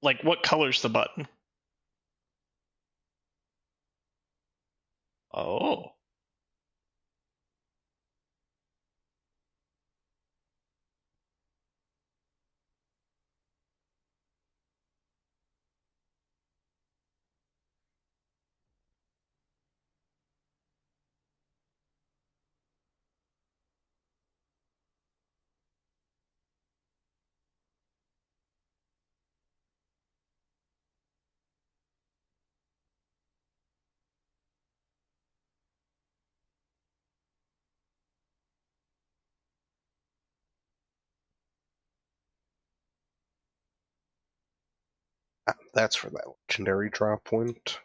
Like, what color's the button? Oh. That's for that legendary drop point.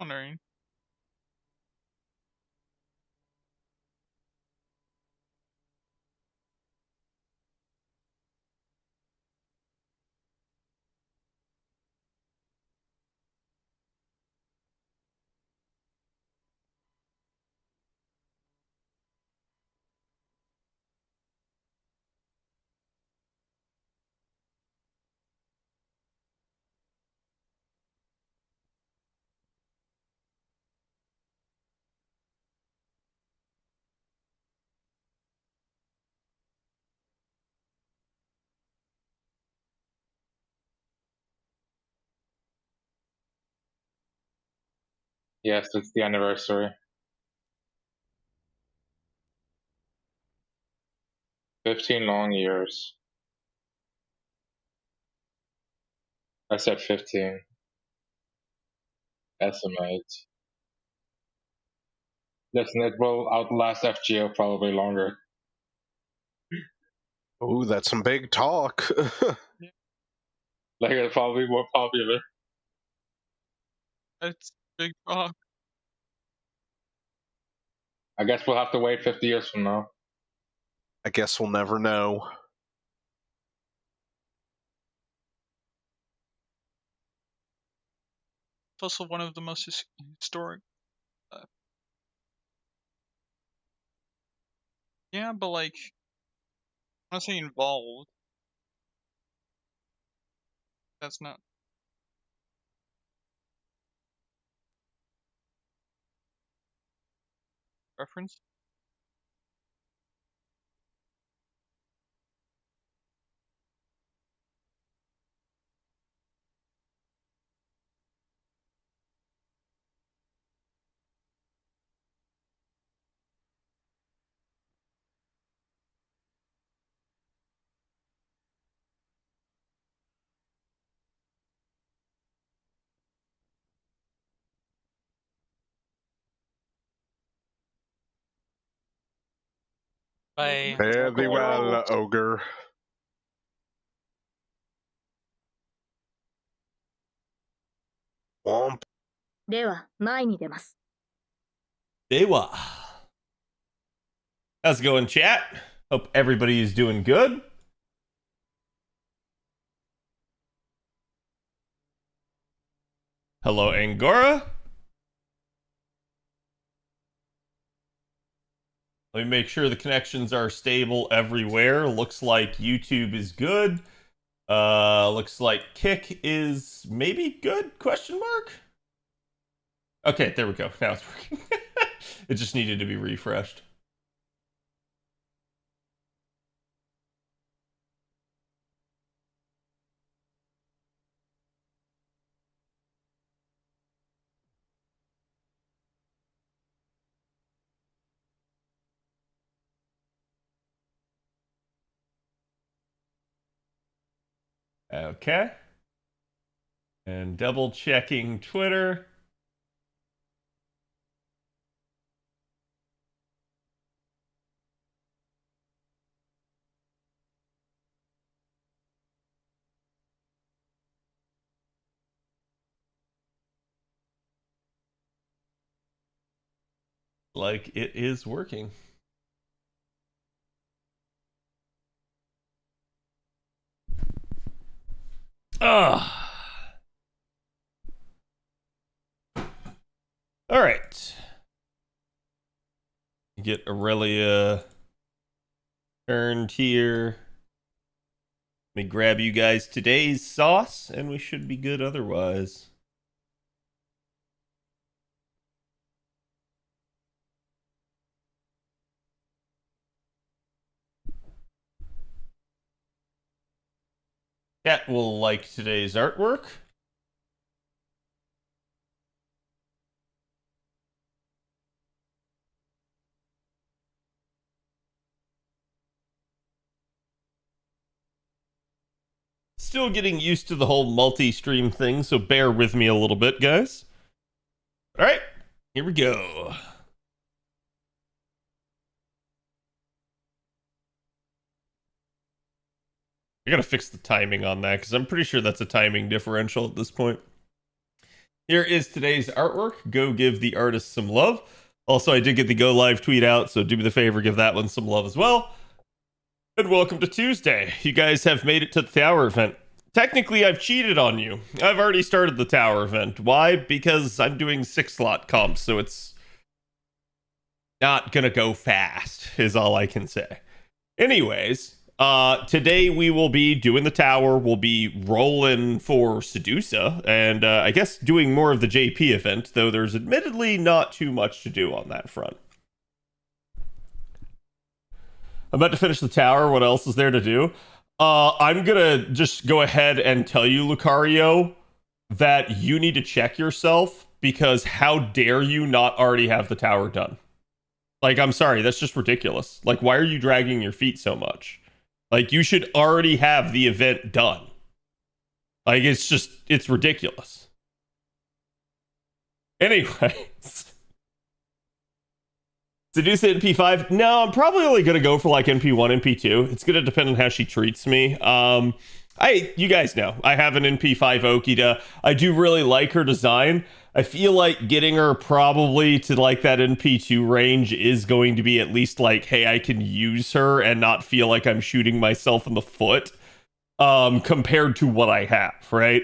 Wondering. Yes, it's the anniversary. 15 long years. I said 15. Estimate. Listen, it will outlast FGO probably longer. Ooh, that's some big talk. Like, it's probably more popular. That's big talk. I guess we'll have to wait 50 years from now. I guess we'll never know. It's also one of the most historic. Yeah, but like, I'm not saying involved. That's not reference. Bye. Fare thee well, ogre. では前に出ます。Dewa. How's it going, chat? Hope everybody is doing good. Hello, Angora. Let me make sure the connections are stable everywhere. Looks like YouTube is good. Looks like Kick is maybe good? Question mark? Okay, there we go. Now it's working. It just needed to be refreshed. Okay. And double checking Twitter. Like it is working. Ugh. All right. Get Aurelia turned here. Let me grab you guys today's sauce, and we should be good otherwise. Cat will like today's artwork. Still getting used to the whole multi-stream thing, so bear with me a little bit, guys. All right, here we go. I gotta fix the timing on that, because I'm pretty sure that's a timing differential at this point. Here is today's artwork. Go give the artist some love. Also, I did get the go live tweet out, so do me the favor, give that one some love as well. And welcome to Tuesday. You guys have made it to the tower event. Technically, I've cheated on you. I've already started the tower event. Why? Because I'm doing 6-slot comps, so it's not gonna go fast, is all I can say. Anyways, today we will be doing the tower. We'll be rolling for Sedusa, and I guess doing more of the JP event, though there's admittedly not too much to do on that front. I'm about to finish the tower. What else is there to do? I'm gonna just go ahead and tell you, Lucario, that you need to check yourself, because how dare you not already have the tower done? Like, I'm sorry, that's just ridiculous. Like, why are you dragging your feet so much? Like, you should already have the event done. Like, it's ridiculous. Anyways. Sedusa NP5? No, I'm probably only going to go for like NP1, NP2. It's going to depend on how she treats me. You guys know, I have an NP5 Okita. I do really like her design. I feel like getting her probably to like that NP2 range is going to be at least like, hey, I can use her and not feel like I'm shooting myself in the foot compared to what I have, right?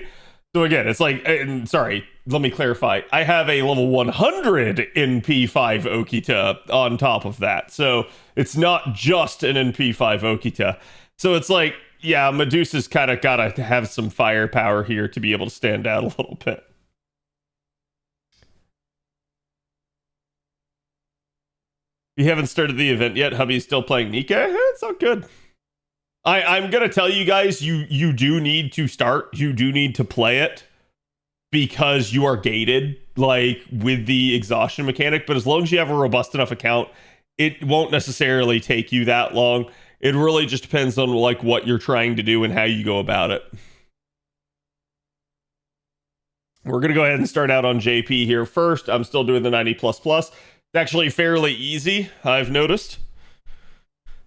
So again, it's like, and sorry, let me clarify. I have a level 100 NP5 Okita on top of that. So it's not just an NP5 Okita. So it's like, yeah, Medusa's kind of got to have some firepower here to be able to stand out a little bit. You haven't started the event yet. Hubby's still playing Nika. It's all good. I'm gonna tell you guys, you do need to start. You do need to play it because you are gated, like with the exhaustion mechanic. But as long as you have a robust enough account, it won't necessarily take you that long. It really just depends on like what you're trying to do and how you go about it. We're gonna go ahead and start out on JP here first. I'm still doing the 90++. It's actually fairly easy, I've noticed.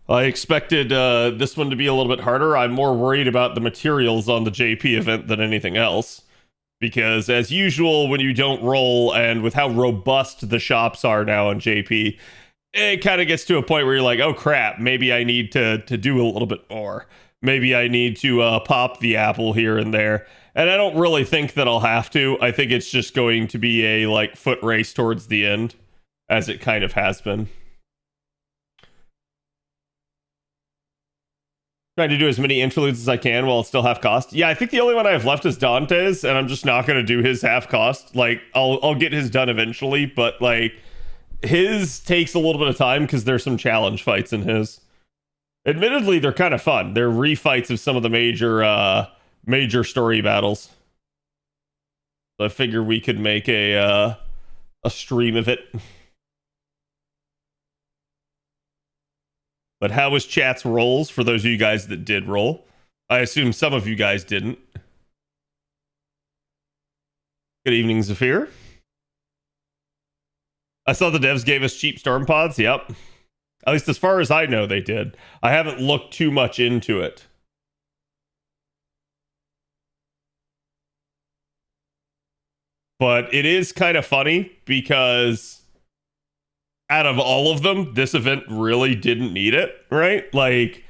I expected this one to be a little bit harder. I'm more worried about the materials on the JP event than anything else. because as usual, when you don't roll and with how robust the shops are now on JP, it kind of gets to a point where you're like, oh crap, maybe I need to do a little bit more. Maybe I need to pop the apple here and there. And I don't really think that I'll have to. I think it's just going to be a like foot race towards the end, as it kind of has been. Trying to do as many interludes as I can while it's still half cost. Yeah, I think the only one I have left is Dante's, and I'm just not going to do his half cost. Like, I'll get his done eventually, but like his takes a little bit of time because there's some challenge fights in his. Admittedly, they're kind of fun. They're refights of some of the major story battles. So I figure we could make a stream of it. But how was chat's rolls for those of you guys that did roll? I assume some of you guys didn't. Good evening, Zafir. I saw the devs gave us cheap storm pods. Yep. At least as far as I know, they did. I haven't looked too much into it. But it is kind of funny because out of all of them, this event really didn't need it, right? Like,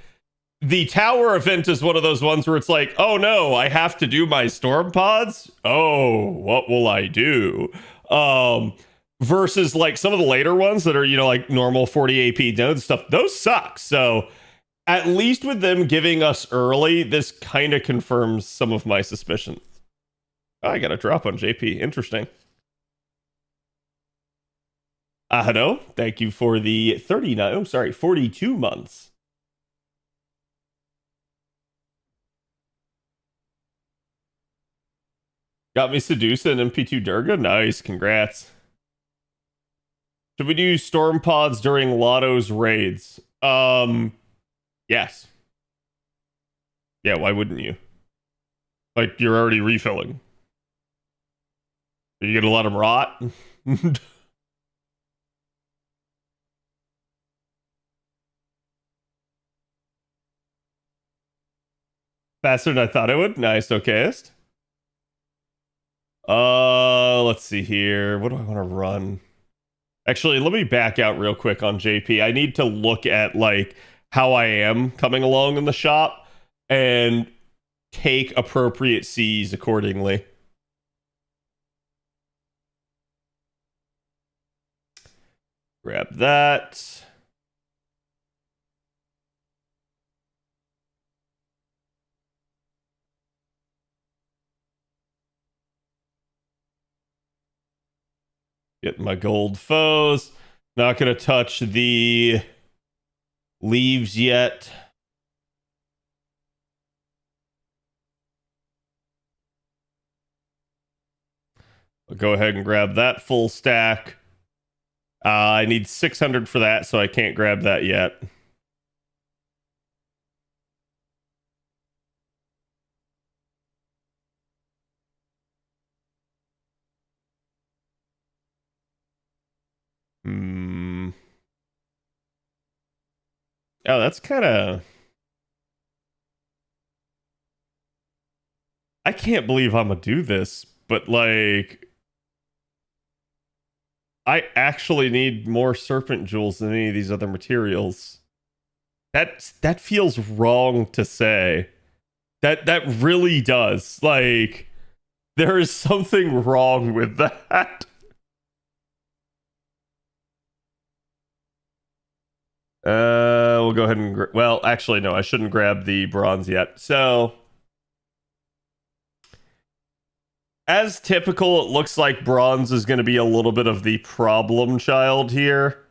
the tower event is one of those ones where it's like, oh no, I have to do my storm pods? Oh, what will I do? Versus like some of the later ones that are, you know, like normal 40 AP nodes stuff, those suck. So at least with them giving us early, this kind of confirms some of my suspicion. Oh, I got a drop on JP. Interesting. Ahado, thank you for the 42 months. Got me Sedusa and MP2 Durga. Nice, congrats. Should we do storm pods during Lotto's raids? Yes. Yeah, why wouldn't you? Like, you're already refilling. You get a lot of rot. Faster than I thought it would. Nice, okayest. Let's see here. What do I want to run? Actually, let me back out real quick on JP. I need to look at like how I am coming along in the shop and take appropriate C's accordingly. Grab that. Get my gold foes. Not going to touch the leaves yet. I'll go ahead and grab that full stack. I need 600 for that, so I can't grab that yet. Oh, that's kind of... I can't believe I'm gonna do this, but like... I actually need more serpent jewels than any of these other materials. That feels wrong to say. That really does. Like, there is something wrong with that. We'll go ahead and... well, actually, no, I shouldn't grab the bronze yet. So... as typical, it looks like bronze is going to be a little bit of the problem child here.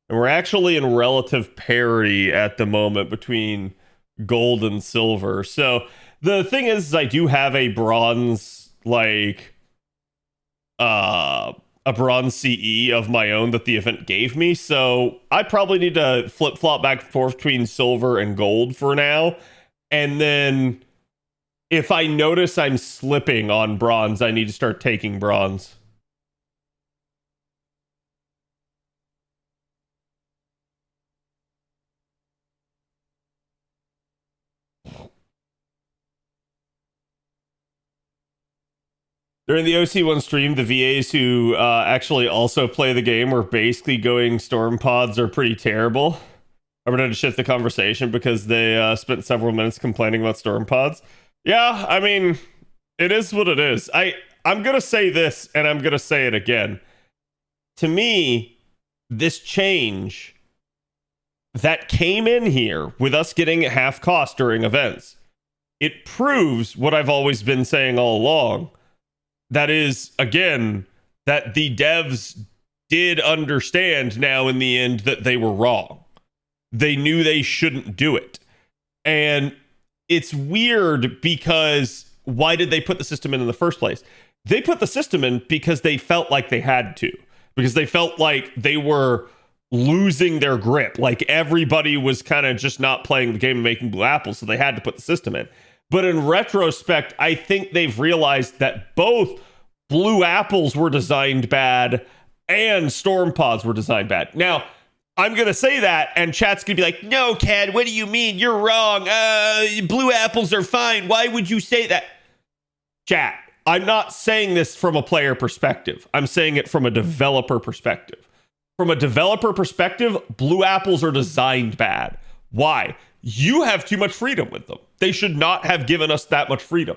And we're actually in relative parity at the moment between gold and silver. So the thing is I do have a bronze, like, a bronze CE of my own that the event gave me. So I probably need to flip-flop back and forth between silver and gold for now. And then if I notice I'm slipping on bronze, I need to start taking bronze. During the OC1 stream, the VAs who actually also play the game were basically going storm pods are pretty terrible. I'm going to shift the conversation because they spent several minutes complaining about storm pods. Yeah, I mean, it is what it is. I'm going to say this, and I'm going to say it again. To me, this change that came in here with us getting it half cost during events, it proves what I've always been saying all along. That is, again, that the devs did understand now in the end that they were wrong. They knew they shouldn't do it. And it's weird because why did they put the system in the first place? They put the system in because they felt like they had to. Because they felt like they were losing their grip. Like everybody was kind of just not playing the game and making blue apples, so they had to put the system in. But in retrospect, I think they've realized that both blue apples were designed bad and storm pods were designed bad. Now, I'm going to say that, and chat's going to be like, no, Cad, what do you mean? You're wrong. Blue apples are fine. Why would you say that? Chat, I'm not saying this from a player perspective. I'm saying it from a developer perspective. From a developer perspective, blue apples are designed bad. Why? You have too much freedom with them. They should not have given us that much freedom.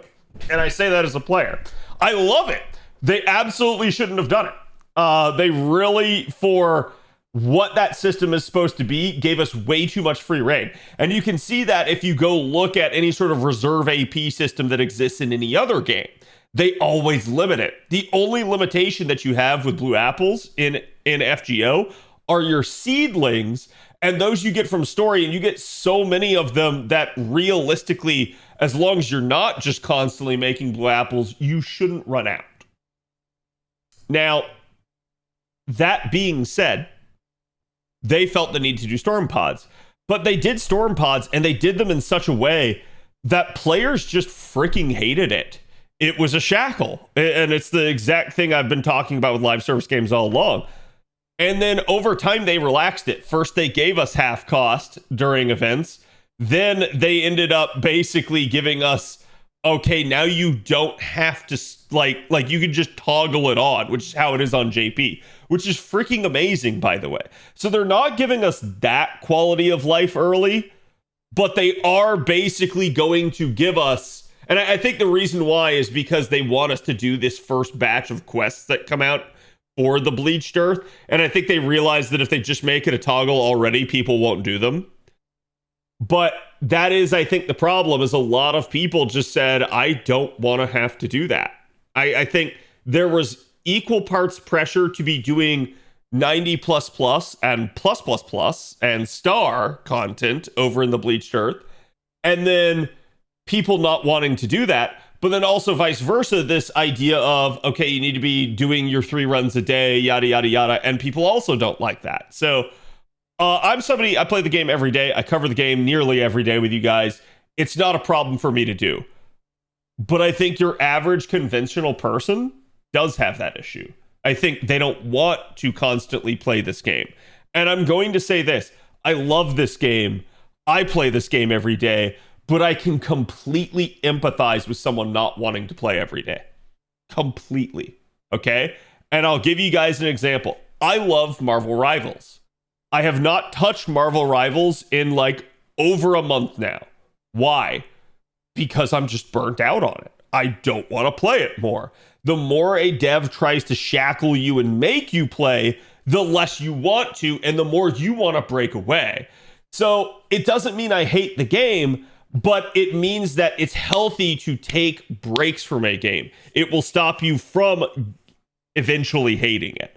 And I say that as a player. I love it. They absolutely shouldn't have done it. They really, for what that system is supposed to be, gave us way too much free reign. And you can see that if you go look at any sort of reserve AP system that exists in any other game. They always limit it. The only limitation that you have with blue apples in FGO are your seedlings, and those you get from story, and you get so many of them that realistically, as long as you're not just constantly making blue apples, you shouldn't run out. Now, that being said, they felt the need to do storm pods, but they did storm pods, and they did them in such a way that players just freaking hated it. It was a shackle, and it's the exact thing I've been talking about with live service games all along. And then over time, they relaxed it. First, they gave us half cost during events. Then they ended up basically giving us, okay, now you don't have to, like you can just toggle it on, which is how it is on JP, which is freaking amazing, by the way. So they're not giving us that quality of life early, but they are basically going to give us. And I think the reason why is because they want us to do this first batch of quests that come out for the Bleached Earth. And I think they realize that if they just make it a toggle already, people won't do them. But that is, I think, the problem is a lot of people just said, I don't want to have to do that. I think there was equal parts pressure to be doing 90++ and and star content over in the Bleached Earth. And then people not wanting to do that, but then also vice versa, this idea of, okay, you need to be doing your 3 runs a day, yada, yada, yada, and people also don't like that. So I'm somebody, I play the game every day. I cover the game nearly every day with you guys. It's not a problem for me to do. But I think your average conventional person does have that issue. I think they don't want to constantly play this game. And I'm going to say this, I love this game. I play this game every day. But I can completely empathize with someone not wanting to play every day. Completely. Okay? And I'll give you guys an example. I love Marvel Rivals. I have not touched Marvel Rivals in like over a month now. Why? Because I'm just burnt out on it. I don't want to play it more. The more a dev tries to shackle you and make you play, the less you want to, and the more you want to break away. So it doesn't mean I hate the game, but it means that it's healthy to take breaks from a game. It will stop you from eventually hating it.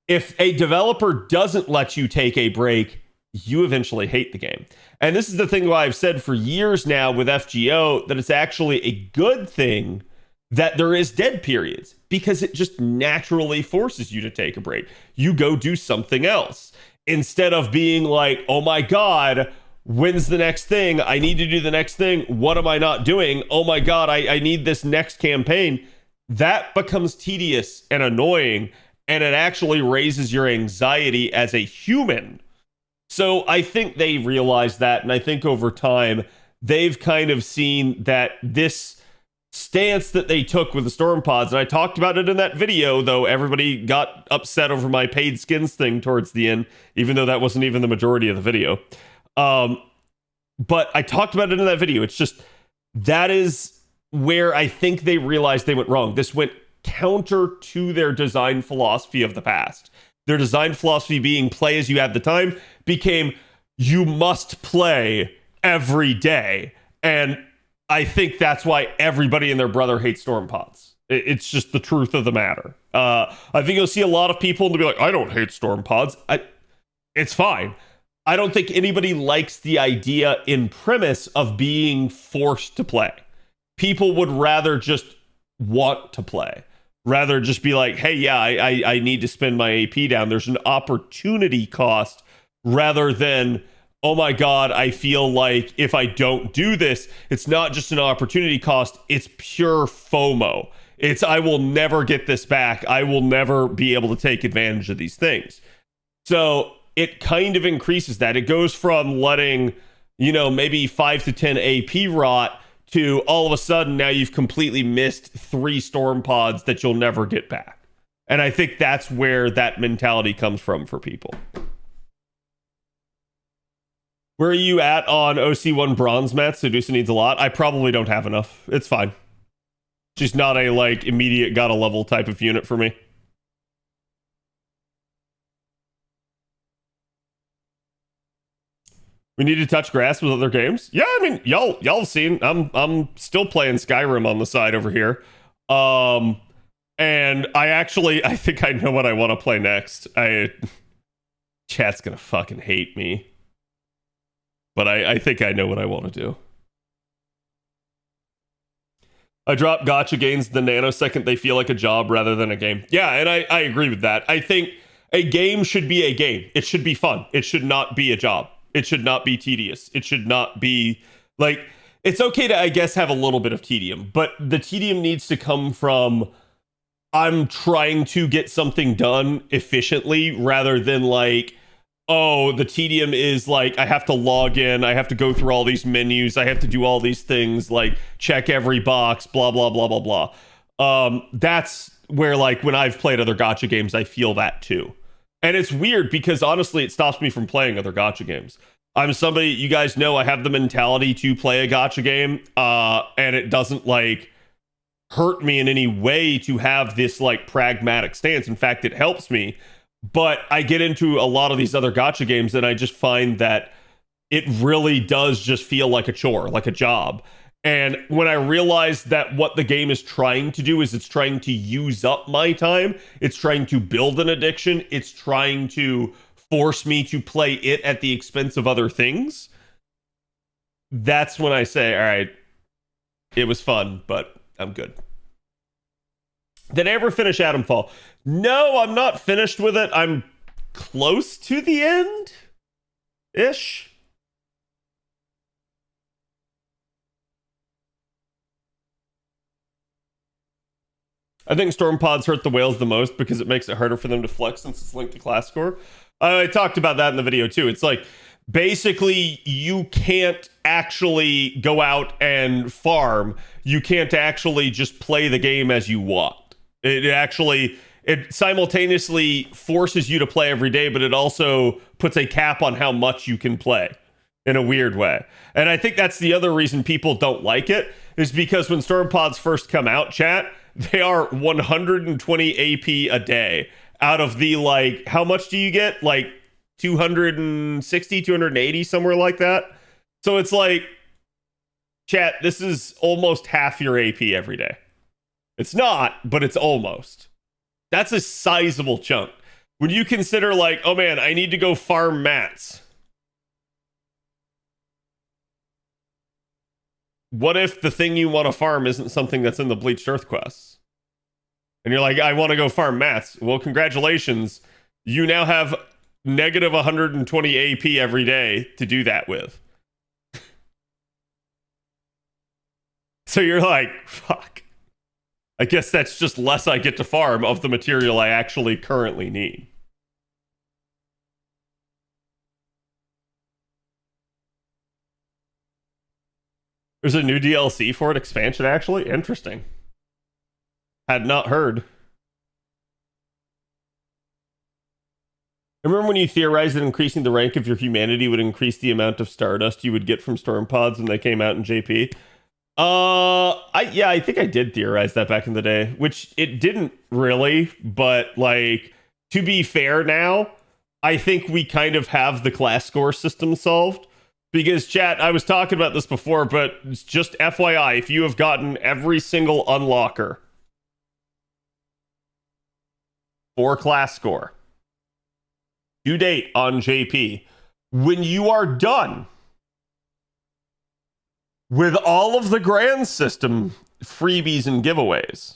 If a developer doesn't let you take a break, you eventually hate the game. And this is the thing why I've said for years now with FGO that it's actually a good thing that there is dead periods, because it just naturally forces you to take a break. You go do something else instead of being like, oh my God, when's the next thing? I need to do the next thing. What am I not doing? Oh my God, I need this next campaign. That becomes tedious and annoying, and it actually raises your anxiety as a human. So I think they realize that, and I think over time, they've kind of seen that this stance that they took with the storm pods, and I talked about it in that video, though everybody got upset over my paid skins thing towards the end, even though that wasn't even the majority of the video. But I talked about it in that video. It's just, that is where I think they realized they went wrong. This went counter to their design philosophy of the past. Their design philosophy being play as you have the time became you must play every day. And I think that's why everybody and their brother hates storm pods. It's just the truth of the matter. I think you'll see a lot of people to be like, I don't hate storm pods. It's fine. I don't think anybody likes the idea in premise of being forced to play. People would rather just want to play. Rather just be like, hey, yeah, I need to spend my AP down. There's an opportunity cost rather than, oh my God, I feel like if I don't do this, it's not just an opportunity cost, it's pure FOMO. It's, I will never get this back. I will never be able to take advantage of these things. So it kind of increases that. It goes from letting, maybe 5 to 10 AP rot to all of a sudden now you've completely missed 3 storm pods that you'll never get back. And I think that's where that mentality comes from for people. Where are you at on OC1 bronze mats? Sedusa needs a lot. I probably don't have enough. It's fine. She's not a immediate gotta level type of unit for me. We need to touch grass with other games. Yeah, I mean, y'all have seen. I'm still playing Skyrim on the side over here. And I think I know what I want to play next. Chat's gonna fucking hate me. But I think I know what I want to do. I drop gacha games the nanosecond they feel like a job rather than a game. Yeah, and I agree with that. I think a game should be a game. It should be fun. It should not be a job. It should not be tedious. It should not be it's okay to, I guess, have a little bit of tedium, but the tedium needs to come from I'm trying to get something done efficiently rather than oh, the tedium is I have to log in, I have to go through all these menus, I have to do all these things, check every box, blah, blah, blah, blah, blah. That's where, when I've played other gacha games, I feel that too. And it's weird because honestly, it stops me from playing other gacha games. I'm somebody, you guys know, I have the mentality to play a gacha game, and it doesn't hurt me in any way to have this pragmatic stance. In fact, it helps me. But I get into a lot of these other gacha games and I just find that it really does just feel like a chore, like a job. And when I realize that what the game is trying to do is it's trying to use up my time, it's trying to build an addiction, it's trying to force me to play it at the expense of other things, that's when I say, all right, it was fun, but I'm good. Did I ever finish Atomfall? No, I'm not finished with it. I'm close to the end-ish. I think storm pods hurt the whales the most because it makes it harder for them to flex since it's linked to class score. I talked about that in the video too. It's basically you can't actually go out and farm. You can't actually just play the game as you want. It simultaneously forces you to play every day, but it also puts a cap on how much you can play in a weird way. And I think that's the other reason people don't like it, is because when storm pods first come out, chat, they are 120 AP a day out of the how much do you get? 260, 280, somewhere like that. So it's chat, this is almost half your AP every day. It's not, but it's almost. That's a sizable chunk. When you consider oh man, I need to go farm mats. What if the thing you want to farm isn't something that's in the Bleached Earth quests? And you're I want to go farm mats. Well, congratulations. You now have negative 120 AP every day to do that with. So you're fuck. I guess that's just less I get to farm of the material I actually currently need. There's a new DLC for it, expansion actually. Interesting. Had not heard. Remember when you theorized that increasing the rank of your humanity would increase the amount of stardust you would get from storm pods when they came out in JP? I think I did theorize that back in the day, which it didn't really, but like to be fair now, I think we kind of have the class score system solved. Because chat, I was talking about this before, but it's just FYI, if you have gotten every single unlocker for class score to date on JP, when you are done with all of the grand system freebies and giveaways,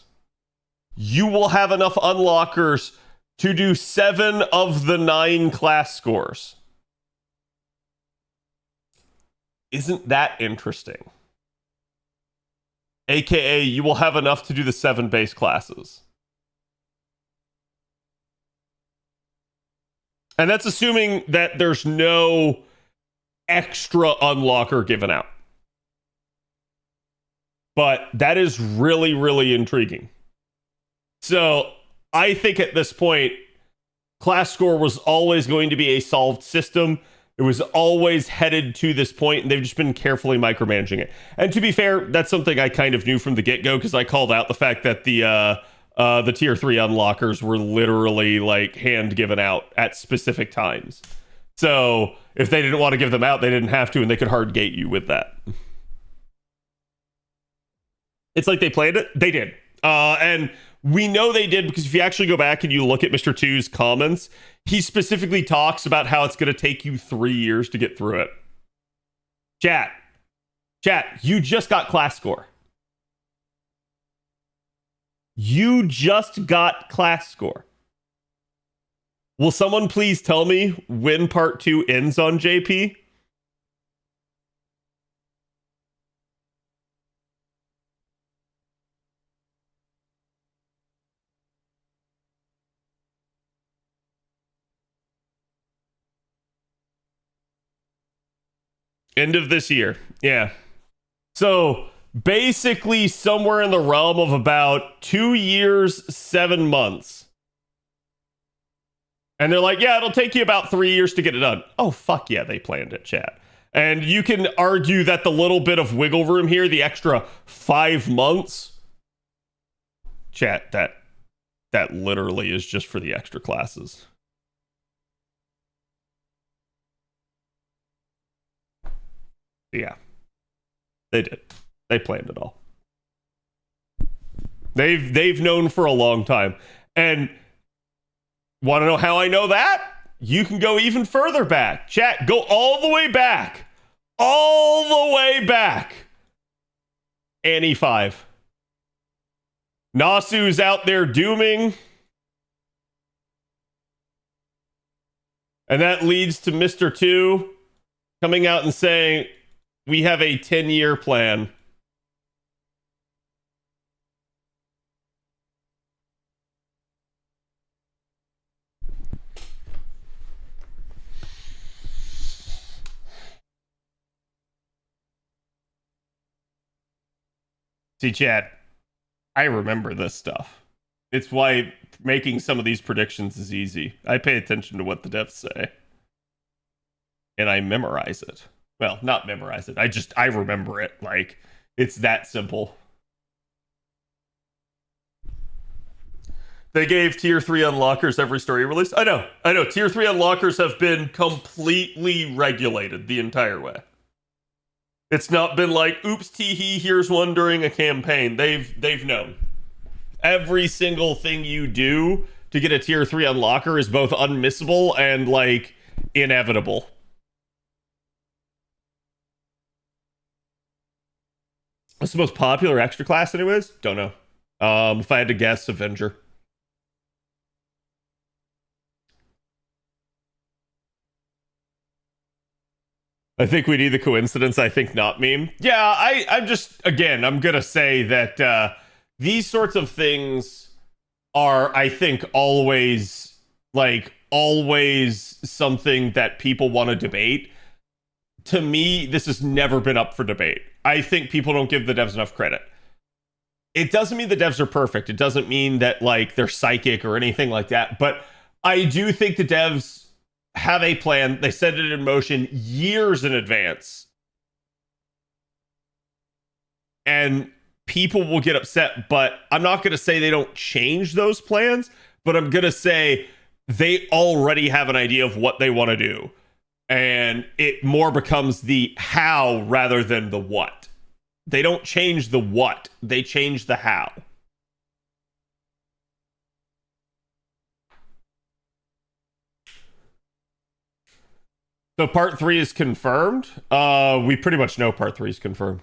you will have enough unlockers to do 7 of the 9 class scores. Isn't that interesting? AKA, you will have enough to do the 7 base classes. And that's assuming that there's no extra unlocker given out. But that is really, really intriguing. So I think at this point, class score was always going to be a solved system. It was always headed to this point, and they've just been carefully micromanaging it. And to be fair, that's something I kind of knew from the get-go, because I called out the fact that the tier 3 unlockers were literally like hand given out at specific times. So if they didn't want to give them out, they didn't have to, and they could hard gate you with that. It's like they planned it. They did. And we know they did, because if you actually go back and you look at Mr. 2's comments, he specifically talks about how it's going to take you 3 years to get through it. Chat, you just got class score. You just got class score. Will someone please tell me when part 2 ends on JP? End of this year. Yeah. So basically somewhere in the realm of about 2 years, 7 months. And they're like, yeah, it'll take you about 3 years to get it done. Oh, fuck yeah, they planned it, chat. And you can argue that the little bit of wiggle room here, the extra 5 months, chat, that literally is just for the extra classes. Yeah, they did. They planned it all. They've known for a long time. And want to know how I know that? You can go even further back. Chat, go all the way back. All the way back. Annie 5. Nasu's out there dooming. And that leads to Mr. 2 coming out and saying, we have a 10-year plan. See, chat, I remember this stuff. It's why making some of these predictions is easy. I pay attention to what the devs say. And I memorize it. Well, not memorize it. I remember it. Like, it's that simple. They gave tier 3 unlockers every story release. I know. Tier 3 unlockers have been completely regulated the entire way. It's not been like, oops, tee-hee, here's one during a campaign. They've known. Every single thing you do to get a tier 3 unlocker is both unmissable and, like, inevitable. What's the most popular extra class anyways? Don't know. If I had to guess, Avenger. I think we need the coincidence, I think not meme. Yeah, I'm just, again, I'm going to say that these sorts of things are, I think, always something that people want to debate. To me, this has never been up for debate. I think people don't give the devs enough credit. It doesn't mean the devs are perfect. It doesn't mean that like they're psychic or anything like that. But I do think the devs have a plan. They set it in motion years in advance. And people will get upset, but I'm not going to say they don't change those plans, but I'm going to say they already have an idea of what they want to do. And it more becomes the how rather than the what. They don't change the what, they change the how. So part 3 is confirmed. We pretty much know part 3 is confirmed.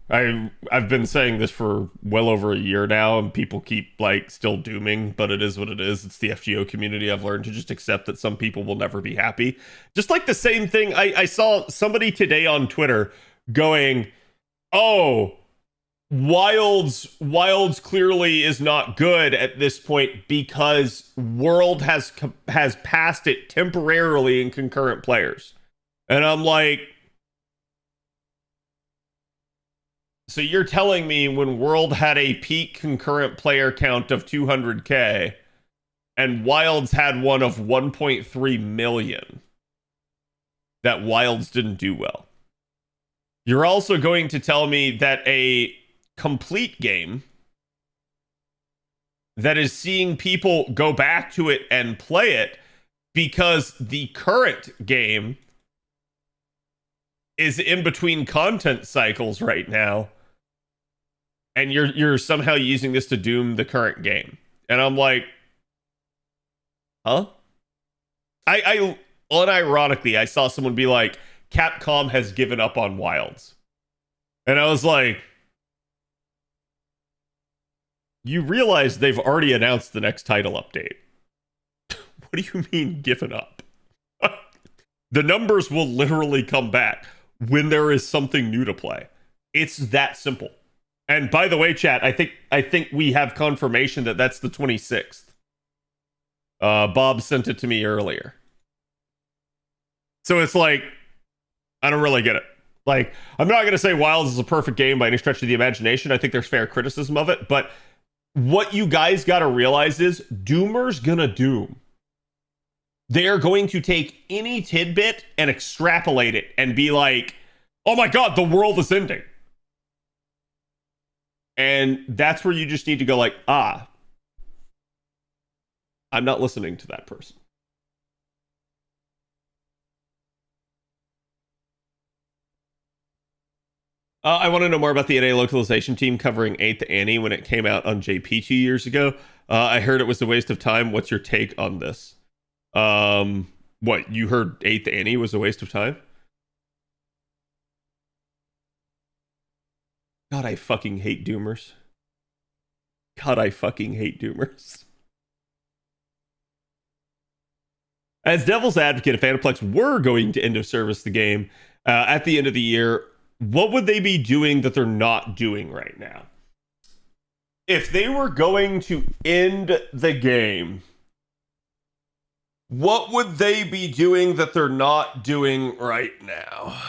I've been saying this for well over a year now, and people keep like still dooming, but it is what it is. It's the FGO community. I've learned to just accept that some people will never be happy. Just like the same thing, I saw somebody today on Twitter going, "Oh, Wilds clearly is not good at this point because World has passed it temporarily in concurrent players," and I'm like, so you're telling me when World had a peak concurrent player count of 200K and Wilds had one of 1.3 million, that Wilds didn't do well? You're also going to tell me that a complete game that is seeing people go back to it and play it because the current game is in between content cycles right now, and you're somehow using this to doom the current game. And I'm like, huh? I unironically, I saw someone be like, Capcom has given up on Wilds. And I was like, you realize they've already announced the next title update. What do you mean given up? The numbers will literally come back when there is something new to play. It's that simple. And by the way, chat, I think we have confirmation that that's the 26th. Bob sent it to me earlier. So it's like, I don't really get it. Like, I'm not going to say Wilds is a perfect game by any stretch of the imagination. I think there's fair criticism of it. But what you guys got to realize is Doomers gonna doom. They are going to take any tidbit and extrapolate it and be like, oh my god, the world is ending. And that's where you just need to go like, I'm not listening to that person. I want to know more about the NA localization team covering 8th Annie when it came out on JP 2 years ago. I heard it was a waste of time. What's your take on this? What, you heard 8th Annie was a waste of time? God, I fucking hate Doomers. God, I fucking hate Doomers. As Devil's Advocate, if Aniplex were going to end of service the game at the end of the year, what would they be doing that they're not doing right now? If they were going to end the game, what would they be doing that they're not doing right now?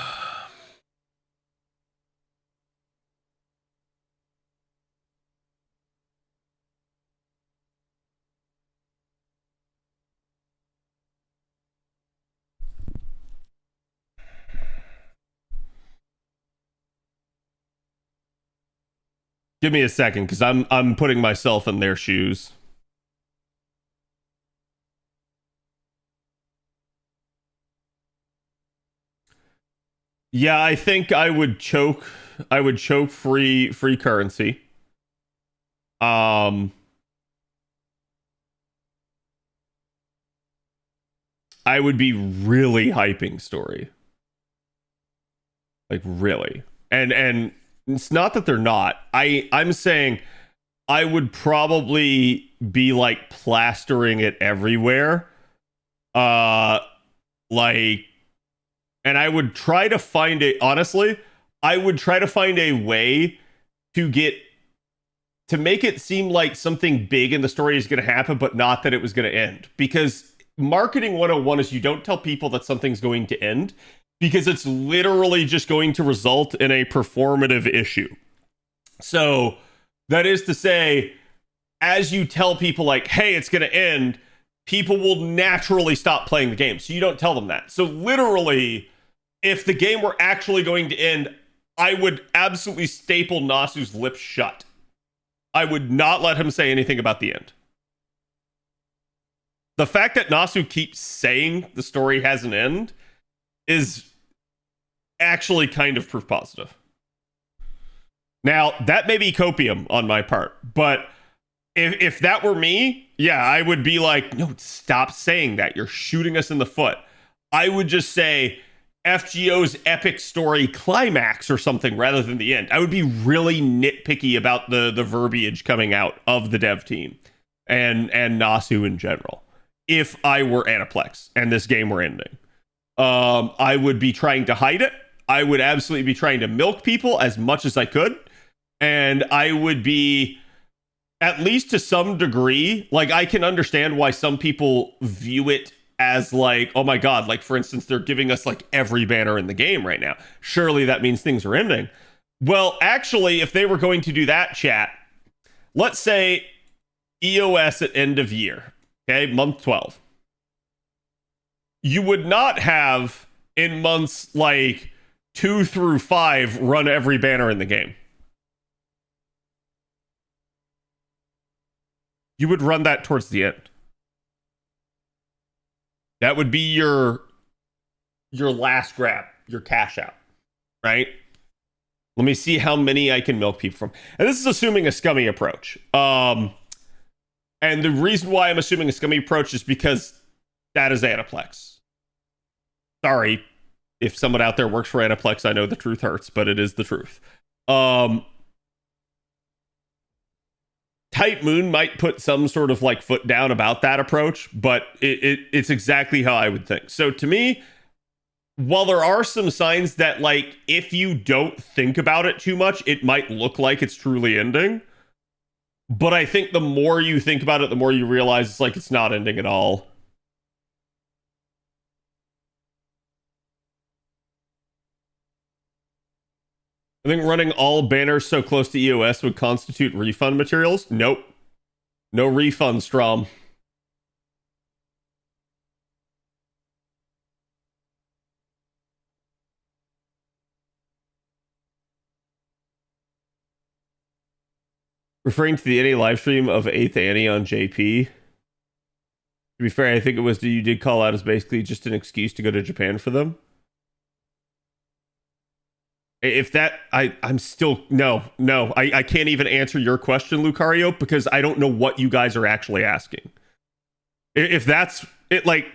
Give me a second, because I'm putting myself in their shoes. Yeah, I think I would choke free currency. I would be really hyping story. Like really. And it's not that they're not. I'm saying I would probably be like plastering it everywhere. Like, and I would try to find honestly, I would try to find a way to make it seem like something big in the story is going to happen, but not that it was going to end. Because marketing 101 is you don't tell people that something's going to end. because it's literally just going to result in a performative issue. So that is to say, as you tell people like, hey, it's going to end, people will naturally stop playing the game. So you don't tell them that. So literally, if the game were actually going to end, I would absolutely staple Nasu's lips shut. I would not let him say anything about the end. The fact that Nasu keeps saying the story has an end is actually kind of proof positive. Now, that may be copium on my part, but if that were me, yeah, I would be like, no, stop saying that. You're shooting us in the foot. I would just say FGO's epic story climax or something rather than the end. I would be really nitpicky about the verbiage coming out of the dev team and Nasu in general. If I were Aniplex and this game were ending, I would be trying to hide it. I would absolutely be trying to milk people as much as I could. And I would be, at least to some degree, like, I can understand why some people view it as like, oh my God, like, for instance, they're giving us like every banner in the game right now. Surely that means things are ending. Well, actually, if they were going to do that, chat, let's say EOS at end of year, okay, month 12. You would not have in months like 2 through 5 run every banner in the game. You would run that towards the end. That would be your last grab, your cash out, right? Let me see how many I can milk people from. And this is assuming a scummy approach. And the reason why I'm assuming a scummy approach is because that is Aniplex. Sorry, if someone out there works for Aniplex, I know the truth hurts, but it is the truth. Type Moon might put some sort of like foot down about that approach, but it's exactly how I would think. So to me, while there are some signs that like if you don't think about it too much, it might look like it's truly ending. But I think the more you think about it, the more you realize it's like it's not ending at all. I think running all banners so close to EOS would constitute refund materials. Nope. No refund, Strom. Referring to the NA live stream of 8th Annie on JP. To be fair, I think it was you did call out as basically just an excuse to go to Japan for them. If that, I'm still, no, I can't even answer your question, Lucario, because I don't know what you guys are actually asking. If that's it, like,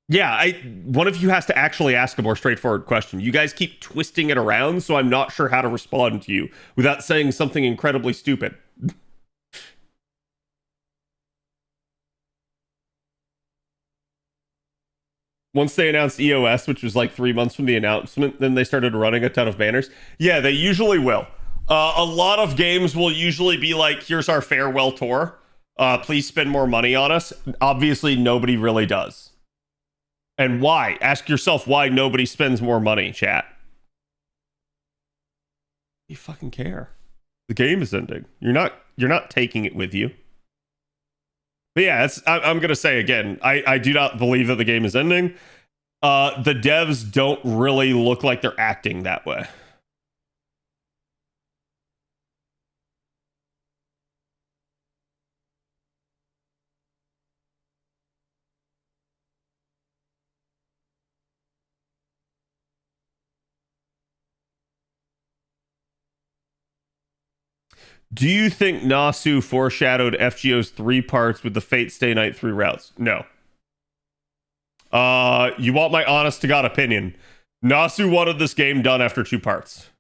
yeah, one of you has to actually ask a more straightforward question. You guys keep twisting it around, so I'm not sure how to respond to you without saying something incredibly stupid. Once they announced EOS, which was like 3 months from the announcement, then they started running a ton of banners. Yeah, they usually will. A lot of games will usually be like, here's our farewell tour. Please spend more money on us. Obviously, nobody really does. And why? Ask yourself why nobody spends more money, chat. You fucking care. The game is ending. You're not taking it with you. But yeah, I'm going to say again, I do not believe that the game is ending. The devs don't really look like they're acting that way. Do you think Nasu foreshadowed FGO's 3 parts with the Fate Stay Night 3 routes? No. You want my honest to God opinion? Nasu wanted this game done after 2 parts.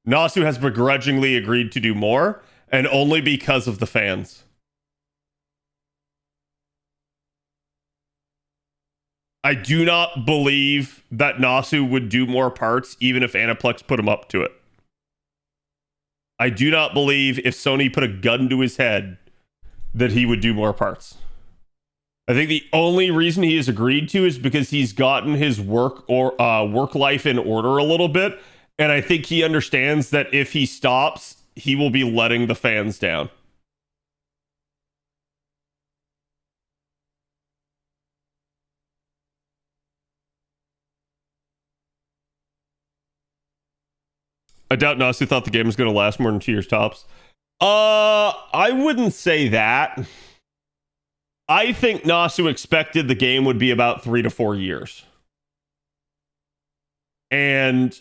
Nasu has begrudgingly agreed to do more, and only because of the fans. I do not believe that Nasu would do more parts even if Aniplex put him up to it. I do not believe if Sony put a gun to his head that he would do more parts. I think the only reason he has agreed to is because he's gotten his work life in order a little bit, and I think he understands that if he stops, he will be letting the fans down. I doubt Nasu thought the game was going to last more than 2 years tops. I wouldn't say that. I think Nasu expected the game would be about 3 to 4 years. And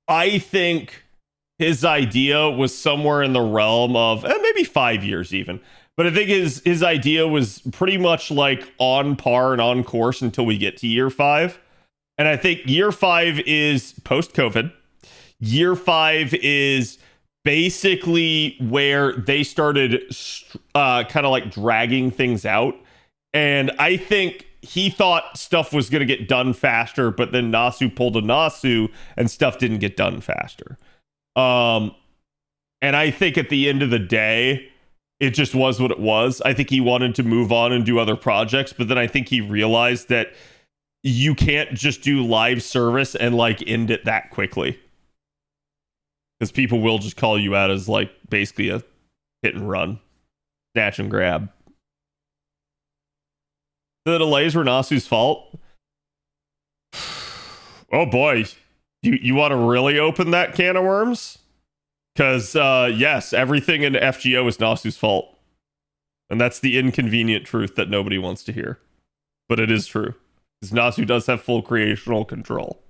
I think his idea was somewhere in the realm of maybe 5 years even. But I think his idea was pretty much like on par and on course until we get to year 5. And I think year 5 is post-COVID. Year 5 is basically where they started kind of like dragging things out. And I think he thought stuff was going to get done faster, but then Nasu pulled a Nasu and stuff didn't get done faster. And I think at the end of the day, it just was what it was. I think he wanted to move on and do other projects, but then I think he realized that you can't just do live service and like end it that quickly. Because people will just call you out as like basically a hit and run, snatch and grab. The delays were Nasu's fault. Oh boy, you want to really open that can of worms? Because yes, everything in FGO is Nasu's fault, and that's the inconvenient truth that nobody wants to hear, but it is true. Because Nasu does have full creational control.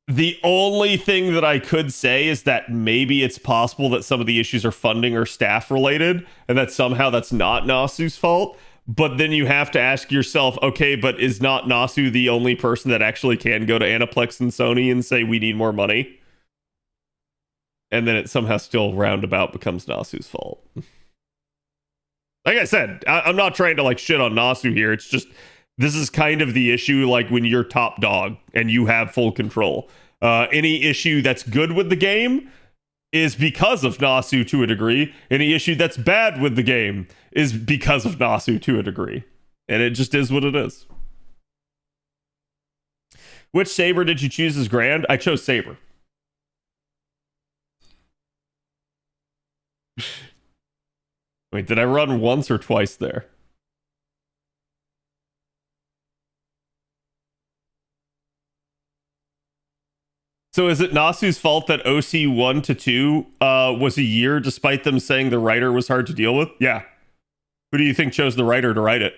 The only thing that I could say is that maybe it's possible that some of the issues are funding or staff related, and that somehow that's not Nasu's fault. But then you have to ask yourself, okay, but is not Nasu the only person that actually can go to Aniplex and Sony and say we need more money? And then it somehow still roundabout becomes Nasu's fault. Like I said, I'm not trying to like shit on Nasu here. It's just, this is kind of the issue, like when you're top dog and you have full control. Any issue that's good with the game is because of Nasu to a degree. Any issue that's bad with the game is because of Nasu to a degree. And it just is what it is. Which Saber did you choose as Grand? I chose Saber. Wait, did I run once or twice there? So is it Nasu's fault that OC 1 to 2 was a year despite them saying the writer was hard to deal with? Yeah. Who do you think chose the writer to write it?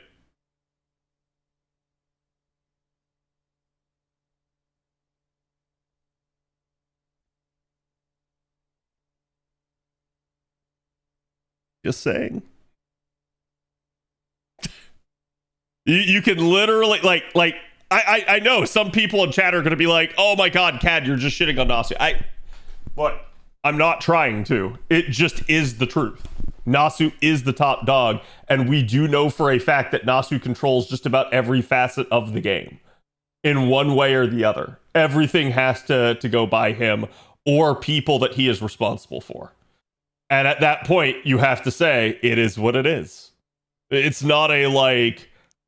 Just saying. You can literally like I know some people in chat are going to be like, oh my god, Cad, you're just shitting on Nasu. But I'm not trying to. It just is the truth. Nasu is the top dog, and we do know for a fact that Nasu controls just about every facet of the game in one way or the other. Everything has to go by him or people that he is responsible for. And at that point, you have to say, it is what it is. It's not a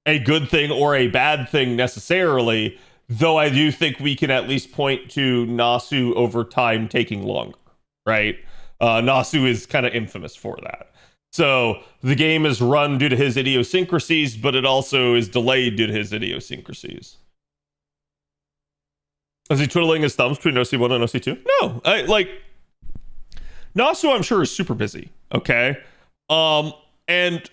good thing or a bad thing necessarily, though I do think we can at least point to Nasu over time taking longer, right? Nasu is kind of infamous for that. So the game is run due to his idiosyncrasies, but it also is delayed due to his idiosyncrasies. Is he twiddling his thumbs between OC1 and OC2? No, Nasu, I'm sure, is super busy, okay? And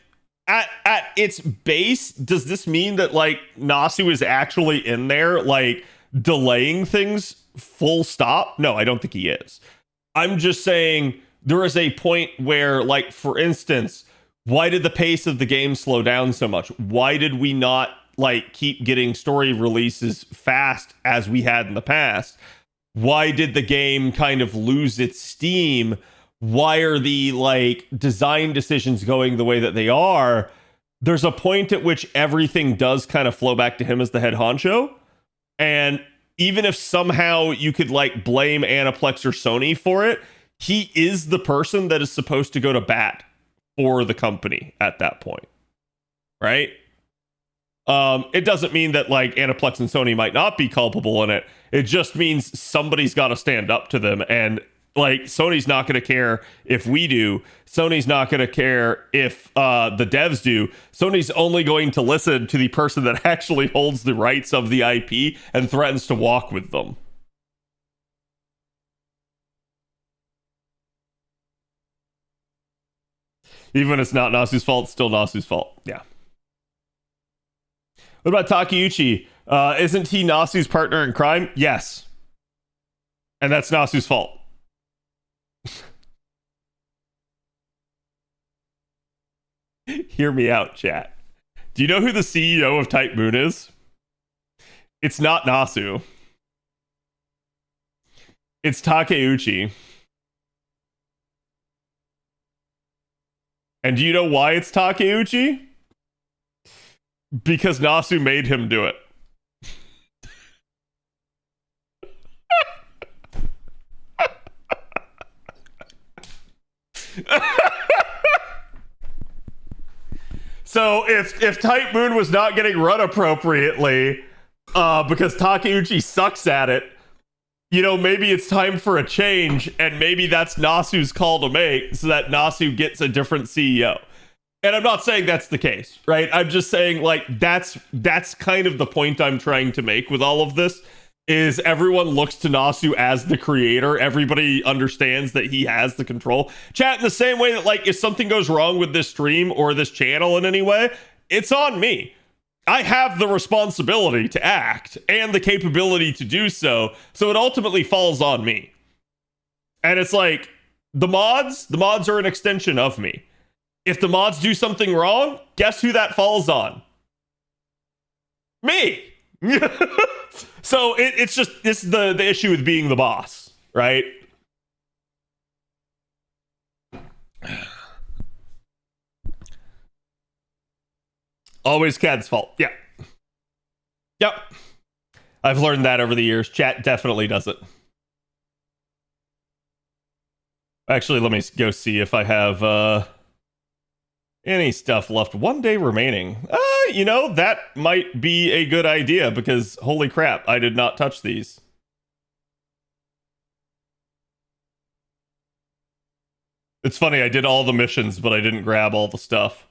at its base, does this mean that like Nasu is actually in there like delaying things full stop? No, I don't think he is. I'm just saying there is a point where, like, for instance, why did the pace of the game slow down so much? Why did we not like keep getting story releases fast as we had in the past? Why did the game kind of lose its steam? Why are the like design decisions going the way that they are? There's a point at which everything does kind of flow back to him as the head honcho. And even if somehow you could like blame Aniplex or Sony for it, he is the person that is supposed to go to bat for the company at that point, right? It doesn't mean that like Aniplex and Sony might not be culpable in it. It just means somebody's got to stand up to them. And like Sony's not going to care if we do. Sony's not going to care if the devs do. Sony's only going to listen to the person that actually holds the rights of the IP and threatens to walk with them. Even when it's not Nasu's fault, it's still Nasu's fault. Yeah. What about Takeuchi? Isn't he Nasu's partner in crime? Yes. And that's Nasu's fault. Hear me out, chat. Do you know who the CEO of Type Moon is? It's not Nasu. It's Takeuchi. And do you know why it's Takeuchi? Because Nasu made him do it. So if Type Moon was not getting run appropriately because Takeuchi sucks at it, you know, maybe it's time for a change, and maybe that's Nasu's call to make so that Nasu gets a different CEO. And I'm not saying that's the case, right? I'm just saying like that's kind of the point I'm trying to make with all of this is everyone looks to Nasu as the creator. Everybody understands that he has the control. Chat, in the same way that like if something goes wrong with this stream or this channel in any way, it's on me. I have the responsibility to act and the capability to do so. So it ultimately falls on me. And it's like the mods are an extension of me. If the mods do something wrong, guess who that falls on? Me. So it's just this is the issue with being the boss, right? Always Cad's fault. Yeah. Yep. I've learned that over the years. Chat definitely does it. Actually, let me go see if I have any stuff left. 1 day remaining. You know, that might be a good idea because holy crap, I did not touch these. It's funny, I did all the missions, but I didn't grab all the stuff.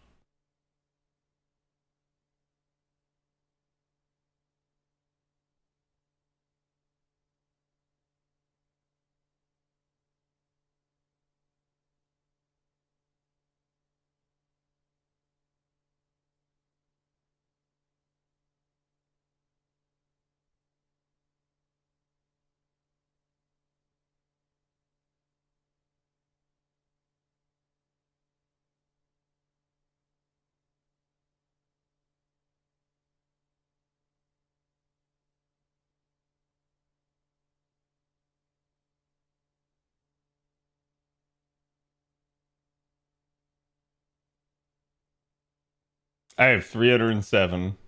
I have 307.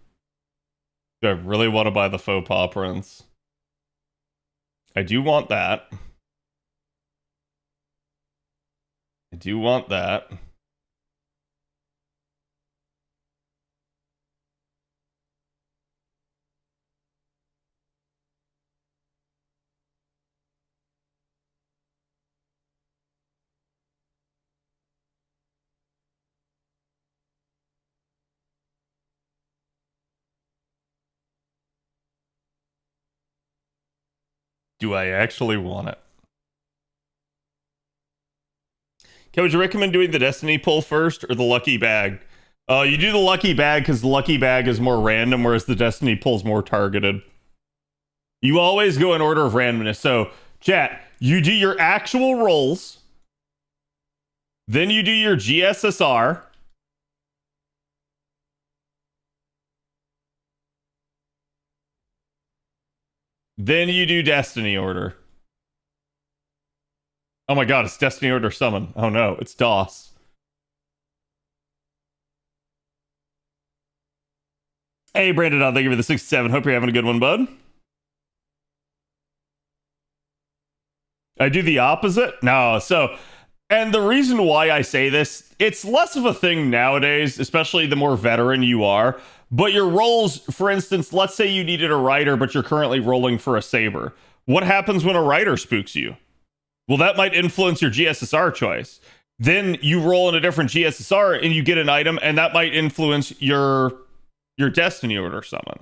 Do I really want to buy the faux pas prints? I do want that. I do want that. Do I actually want it? Okay, would you recommend doing the Destiny pull first or the Lucky Bag? You do the Lucky Bag because the Lucky Bag is more random, whereas the Destiny pull's more targeted. You always go in order of randomness. So, chat, you do your actual rolls, then you do your GSSR, then you do Destiny order. Oh my god, it's Destiny order summon. Oh no, it's DOS. Hey, Brandon, thank you for the 67. Hope you're having a good one, bud. I do the opposite? No, so And the reason why I say this, it's less of a thing nowadays, especially the more veteran you are. But your rolls, for instance, let's say you needed a rider, but you're currently rolling for a saber. What happens when a rider spooks you? Well, that might influence your GSSR choice. Then you roll in a different GSSR and you get an item, and that might influence your Destiny Order summon.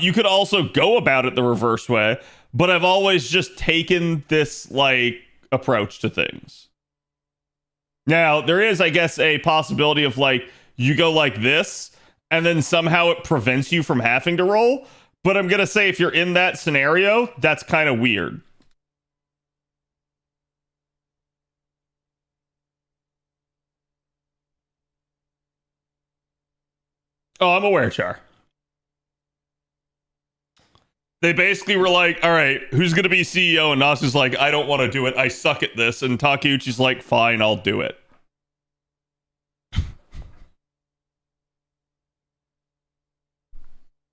You could also go about it the reverse way, but I've always just taken this like approach to things. Now, there is, I guess, a possibility of like you go like this, and then somehow it prevents you from having to roll. But I'm gonna say if you're in that scenario, that's kind of weird. Oh, I'm aware, Char. They basically were like, all right, who's going to be CEO? And Nasu's like, I don't want to do it. I suck at this. And Takeuchi's like, fine, I'll do it.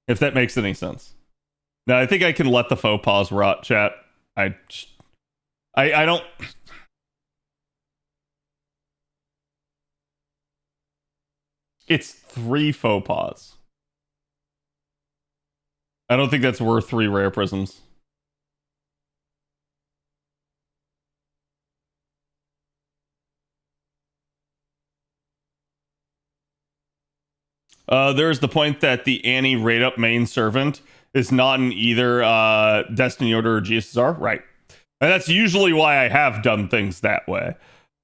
If that makes any sense. Now, I think I can let the faux pas rot, chat. I don't... It's 3 faux pas. I don't think that's worth 3 rare prisms. There's the point that the Annie rate up main servant is not in either Destiny Order or GSSR. Right. And that's usually why I have done things that way.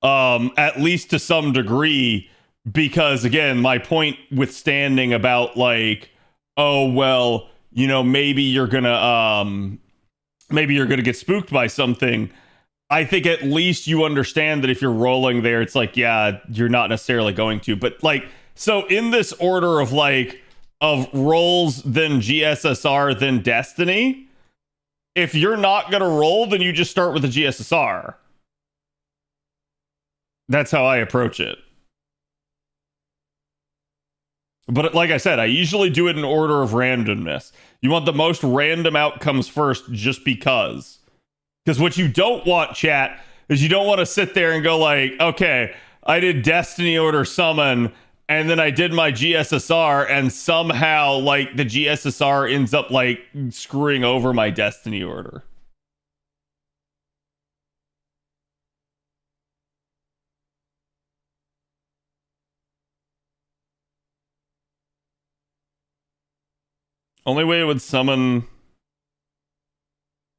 At least to some degree, because again, my point withstanding about like, oh, well, you know, maybe you're gonna get spooked by something. I think at least you understand that if you're rolling there, it's like, yeah, you're not necessarily going to. But like, so in this order of like of rolls, then GSSR, then Destiny, if you're not gonna roll, then you just start with the GSSR. That's how I approach it. But like I said, I usually do it in order of randomness. You want the most random outcomes first just because. Because what you don't want, chat, is you don't want to sit there and go like, okay, I did Destiny Order Summon, and then I did my GSSR, and somehow, like, the GSSR ends up, like, screwing over my Destiny Order. Only way it would summon...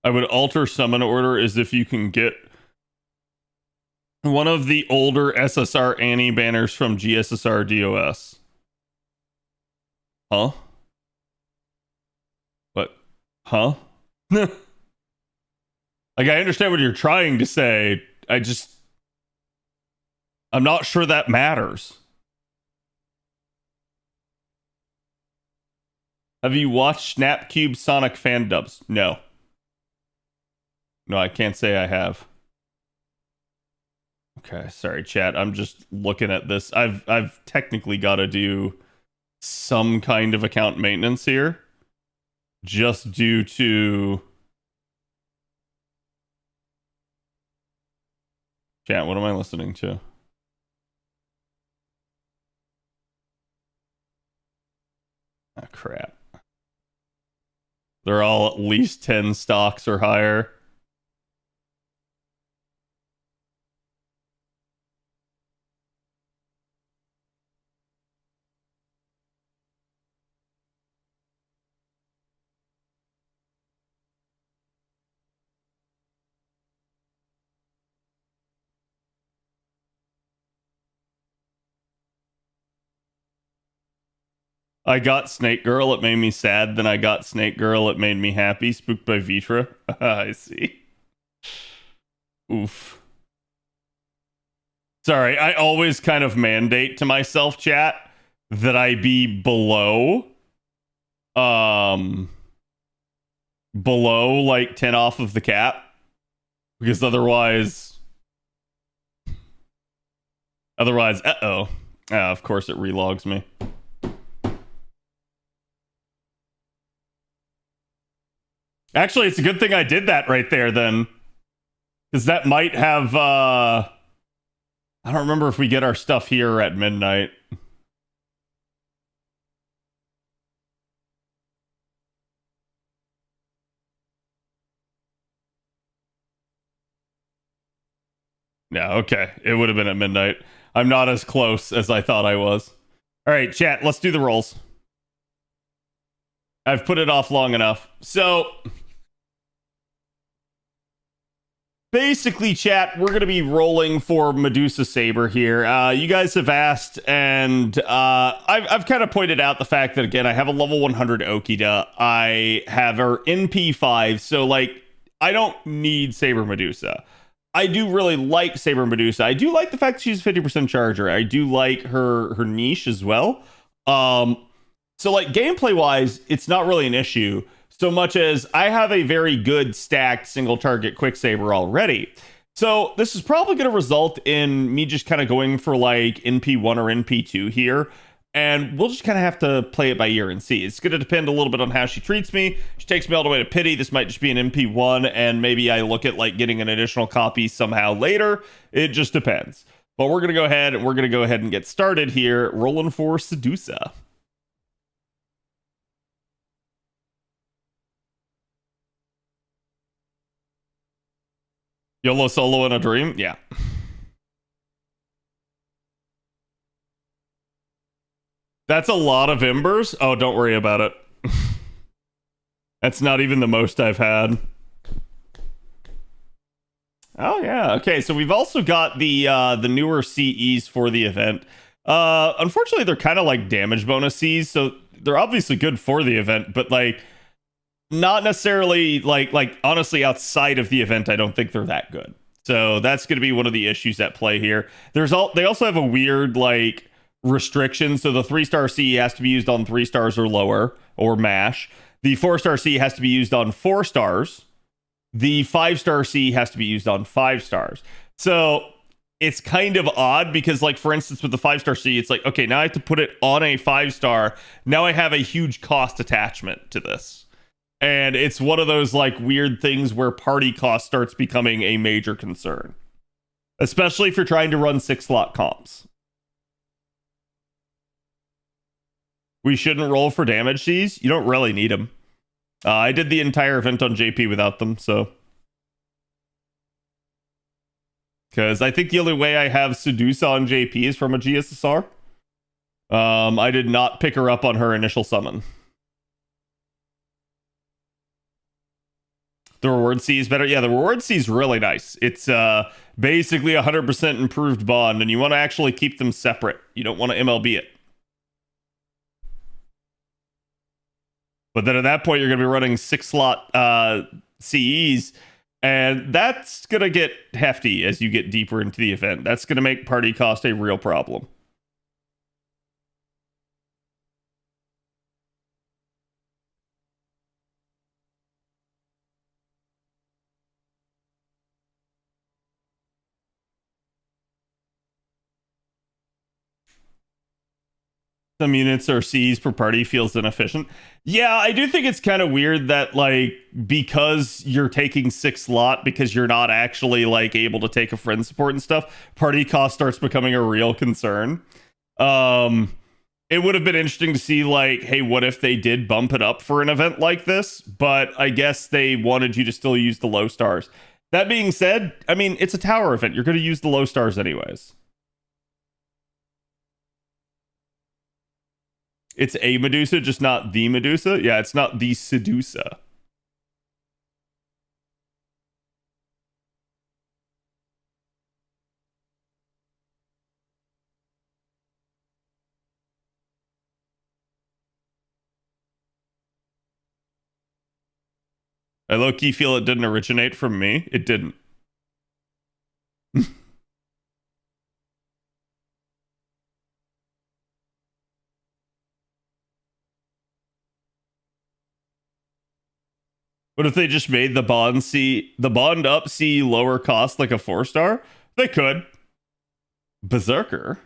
I would alter summon order is if you can get one of the older SSR Annie banners from GSSR DOS. Huh? What? Huh? Like, I understand what you're trying to say. I'm not sure that matters. Have you watched Snapcube Sonic fan dubs? No. No, I can't say I have. Okay, sorry, chat. I'm just looking at this. I've technically got to do some kind of account maintenance here, just due to chat. What am I listening to? Ah, crap. They're all at least 10 stocks or higher. I got Snake Girl, it made me sad. Then I got Snake Girl, it made me happy. Spooked by Vitra. I see. Oof. Sorry, I always kind of mandate to myself, chat, that I be below like 10 off of the cap. Because otherwise, uh-oh. Of course it relogs me. Actually, it's a good thing I did that right there then. Because that might have I don't remember if we get our stuff here at midnight. Yeah, okay. It would have been at midnight. I'm not as close as I thought I was. All right, chat, let's do the rolls. I've put it off long enough. So basically, chat, we're going to be rolling for Medusa Saber here. You guys have asked, and I've kind of pointed out the fact that, again, I have a level 100 Okita. I have her NP5, so, like, I don't need Saber Medusa. I do really like Saber Medusa. I do like the fact that she's a 50% charger. I do like her niche as well. So, like, gameplay-wise, it's not really an issue so much as I have a very good stacked single target Quicksaber already. So this is probably going to result in me just kind of going for like NP1 or NP2 here. And we'll just kind of have to play it by ear and see. It's going to depend a little bit on how she treats me. She takes me all the way to pity. This might just be an NP1, and maybe I look at like getting an additional copy somehow later. It just depends. But we're going to go ahead and get started here, rolling for Sedusa. YOLO solo in a dream? Yeah. That's a lot of embers. Oh, don't worry about it. That's not even the most I've had. Oh yeah. Okay, so we've also got the newer CEs for the event. Unfortunately, they're kind of like damage bonus Cs, so they're obviously good for the event, but like not necessarily like honestly outside of the event, I don't think they're that good. So that's going to be one of the issues at play here. They also have a weird like restriction. So the 3-star C has to be used on 3 stars or lower or mash. The 4-star C has to be used on 4 stars. The 5-star C has to be used on 5 stars. So it's kind of odd because, like, for instance, with the 5-star C, it's like, okay, now I have to put it on a 5-star. Now I have a huge cost attachment to this. And it's one of those like weird things where party cost starts becoming a major concern, especially if you're trying to run 6-slot comps. We shouldn't roll for damage Cs. You don't really need them. I did the entire event on JP without them, so. Because I think the only way I have Sedusa on JP is from a GSSR. I did not pick her up on her initial summon. The reward C is better. Yeah, the reward C is really nice. It's basically 100% improved bond, and you want to actually keep them separate. You don't want to MLB it. But then at that point, you're going to be running 6-slot CEs, and that's going to get hefty as you get deeper into the event. That's going to make party cost a real problem. Some units or Cs per party feels inefficient. Yeah, I do think it's kind of weird that, like, because you're taking 6-slot, because you're not actually, like, able to take a friend support and stuff, party cost starts becoming a real concern. It would have been interesting to see, like, hey, what if they did bump it up for an event like this? But I guess they wanted you to still use the low stars. That being said, I mean, it's a tower event. You're going to use the low stars anyways. It's a Medusa, just not the Medusa. Yeah, it's not the Sedusa. I low-key feel it didn't originate from me. It didn't. What if they just made the bond up C lower cost like a 4-star? They could. Berserker.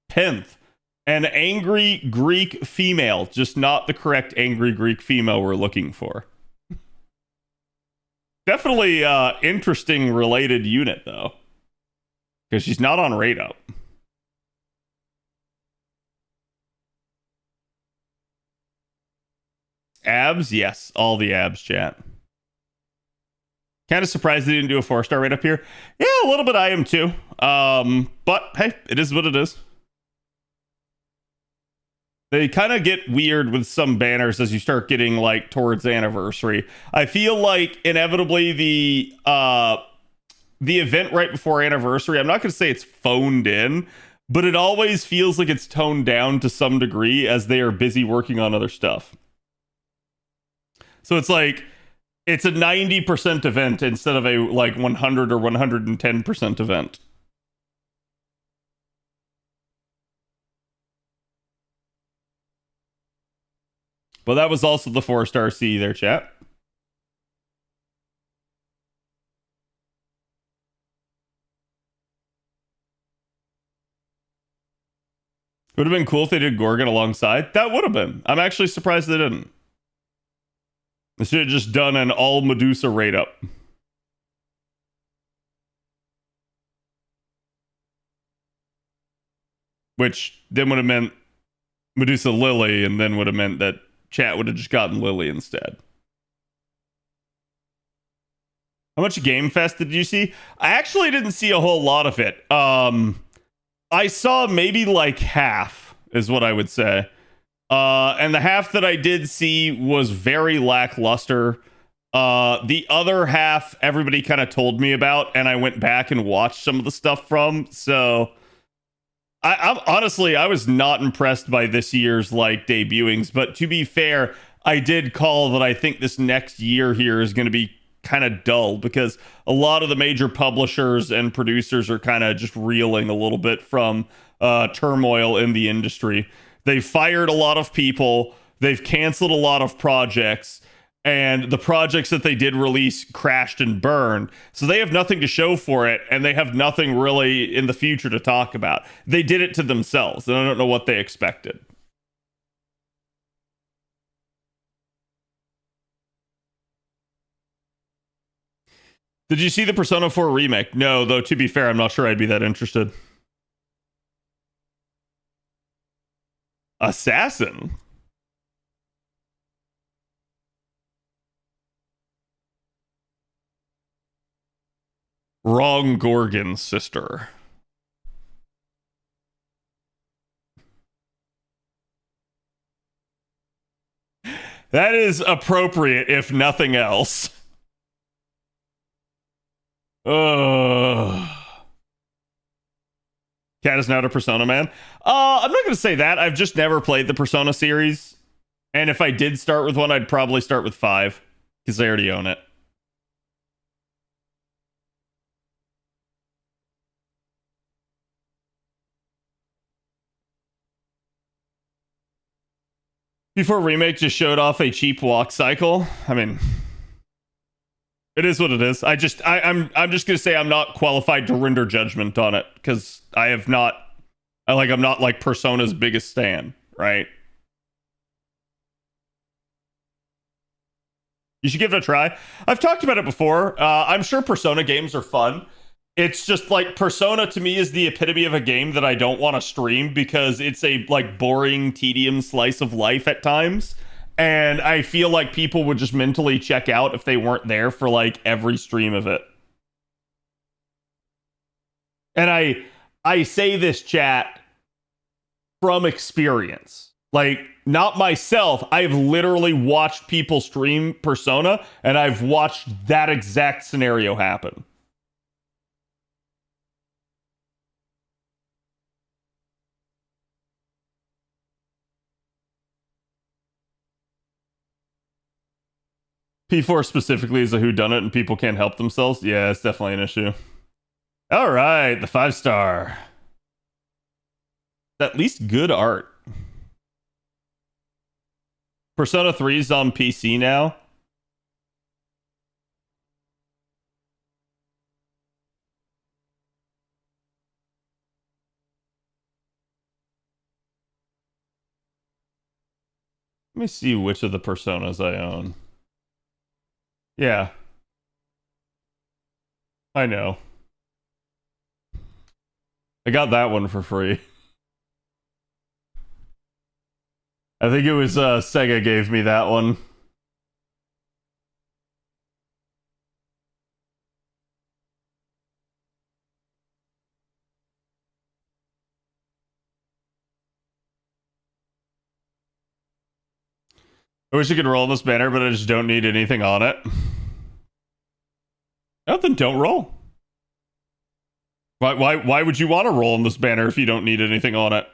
Penth. An angry Greek female, just not the correct angry Greek female we're looking for. Definitely interesting related unit though. because she's not on rate up. Abs, yes, all the abs, chat. Kind of surprised they didn't do a 4-star rate up here. Yeah, a little bit. I am too. But hey, it is what it is. They kind of get weird with some banners as you start getting like towards anniversary. I feel like inevitably the event right before anniversary, I'm not going to say it's phoned in, but it always feels like it's toned down to some degree as they are busy working on other stuff. So it's like it's a 90% event instead of a like 100 or 110% event. But that was also the 4-star C there, chat. It would have been cool if they did Gorgon alongside. That would have been. I'm actually surprised they didn't. They should have just done an all Medusa rate up. Which then would have meant Medusa Lily, and then would have meant that chat would have just gotten Lily instead. How much Game Fest did you see? I actually didn't see a whole lot of it. I saw maybe like half, is what I would say. And the half that I did see was very lackluster. The other half, everybody kind of told me about, and I went back and watched some of the stuff from. So, I'm honestly, I was not impressed by this year's like debuting's. But to be fair, I did call that I think this next year here is going to be kind of dull because a lot of the major publishers and producers are kind of just reeling a little bit from turmoil in the industry. They've fired a lot of people. They've canceled a lot of projects. And the projects that they did release crashed and burned. So they have nothing to show for it. And they have nothing really in the future to talk about. They did it to themselves. And I don't know what they expected. Did you see the Persona 4 remake? No, though, to be fair, I'm not sure I'd be that interested. Assassin? Wrong Gorgon, sister. That is appropriate, if nothing else. Cat is not a Persona man. I'm not going to say that. I've just never played the Persona series. And if I did start with one, I'd probably start with 5. Because I already own it. Before Remake just showed off a cheap walk cycle. I mean, it is what it is. I'm just gonna say I'm not qualified to render judgment on it because I'm not like Persona's biggest stan, right? You should give it a try. I've talked about it before. I'm sure Persona games are fun. It's just like Persona to me is the epitome of a game that I don't want to stream because it's a like boring tedium slice of life at times. And I feel like people would just mentally check out if they weren't there for like every stream of it. And I say this, chat, from experience. Like, not myself. I've literally watched people stream Persona, and I've watched that exact scenario happen. P4 specifically is a whodunit and people can't help themselves. Yeah, it's definitely an issue. All right, the 5-star. At least good art. Persona 3 is on PC now. Let me see which of the Personas I own. Yeah. I know. I got that one for free. I think it was Sega gave me that one. I wish I could roll this banner, but I just don't need anything on it. Oh, then don't roll. Why would you want to roll on this banner if you don't need anything on it?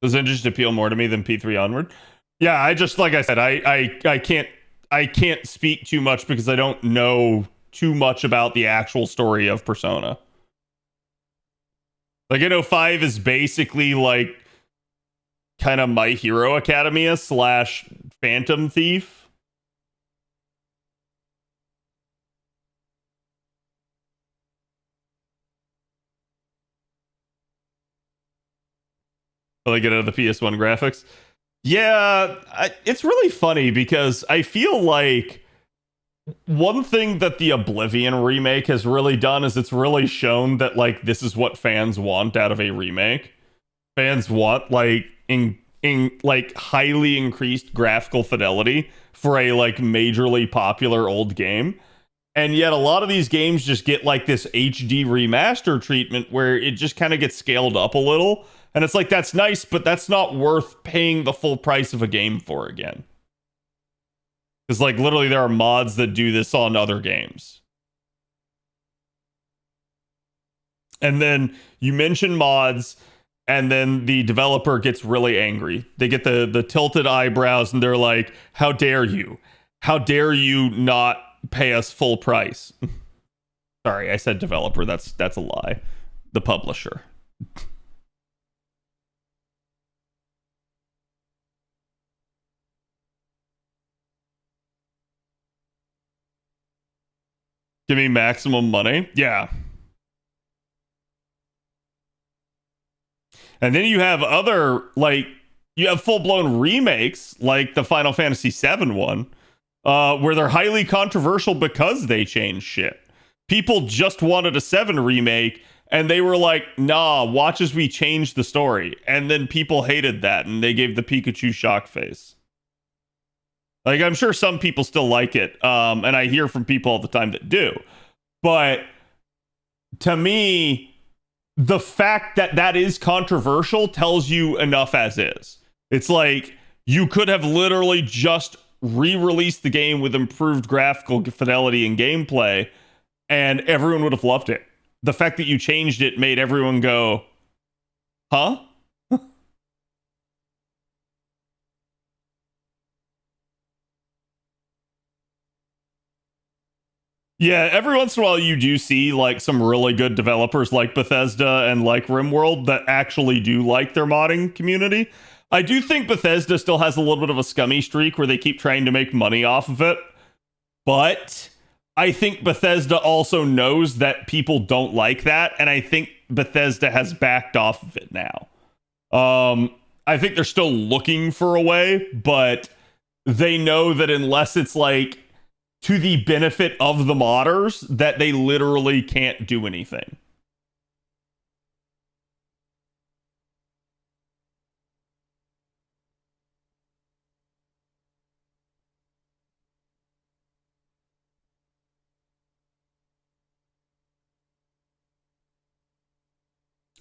Does it just appeal more to me than P3 onward? Yeah, I just, like I said, I can't speak too much because I don't know too much about the actual story of Persona. Like, I know 5 is basically like kind of My Hero Academia / Phantom Thief. Will I get out of the PS1 graphics? Yeah, it's really funny because I feel like one thing that the Oblivion remake has really done is it's really shown that like this is what fans want out of a remake. Fans want like in like highly increased graphical fidelity for a like majorly popular old game. And yet a lot of these games just get like this HD remaster treatment where it just kind of gets scaled up a little. And it's like, that's nice, but that's not worth paying the full price of a game for again. Because like literally there are mods that do this on other games. And then you mention mods, and then the developer gets really angry. They get the tilted eyebrows, and they're like, how dare you? How dare you not pay us full price? Sorry, I said developer. That's a lie. The publisher. Give me maximum money. Yeah. And then you have other, like, you have full-blown remakes, like the Final Fantasy VII one, where they're highly controversial because they changed shit. People just wanted a 7 remake, and they were like, nah, watch as we change the story. And then people hated that, and they gave the Pikachu shock face. Like, I'm sure some people still like it, and I hear from people all the time that do. But to me, the fact that that is controversial tells you enough as is. It's like, you could have literally just re-released the game with improved graphical fidelity and gameplay, and everyone would have loved it. The fact that you changed it made everyone go, huh? Yeah, every once in a while you do see like some really good developers like Bethesda and like RimWorld that actually do like their modding community. I do think Bethesda still has a little bit of a scummy streak where they keep trying to make money off of it. But I think Bethesda also knows that people don't like that, and I think Bethesda has backed off of it now. I think they're still looking for a way, but they know that unless it's like to the benefit of the modders, that they literally can't do anything.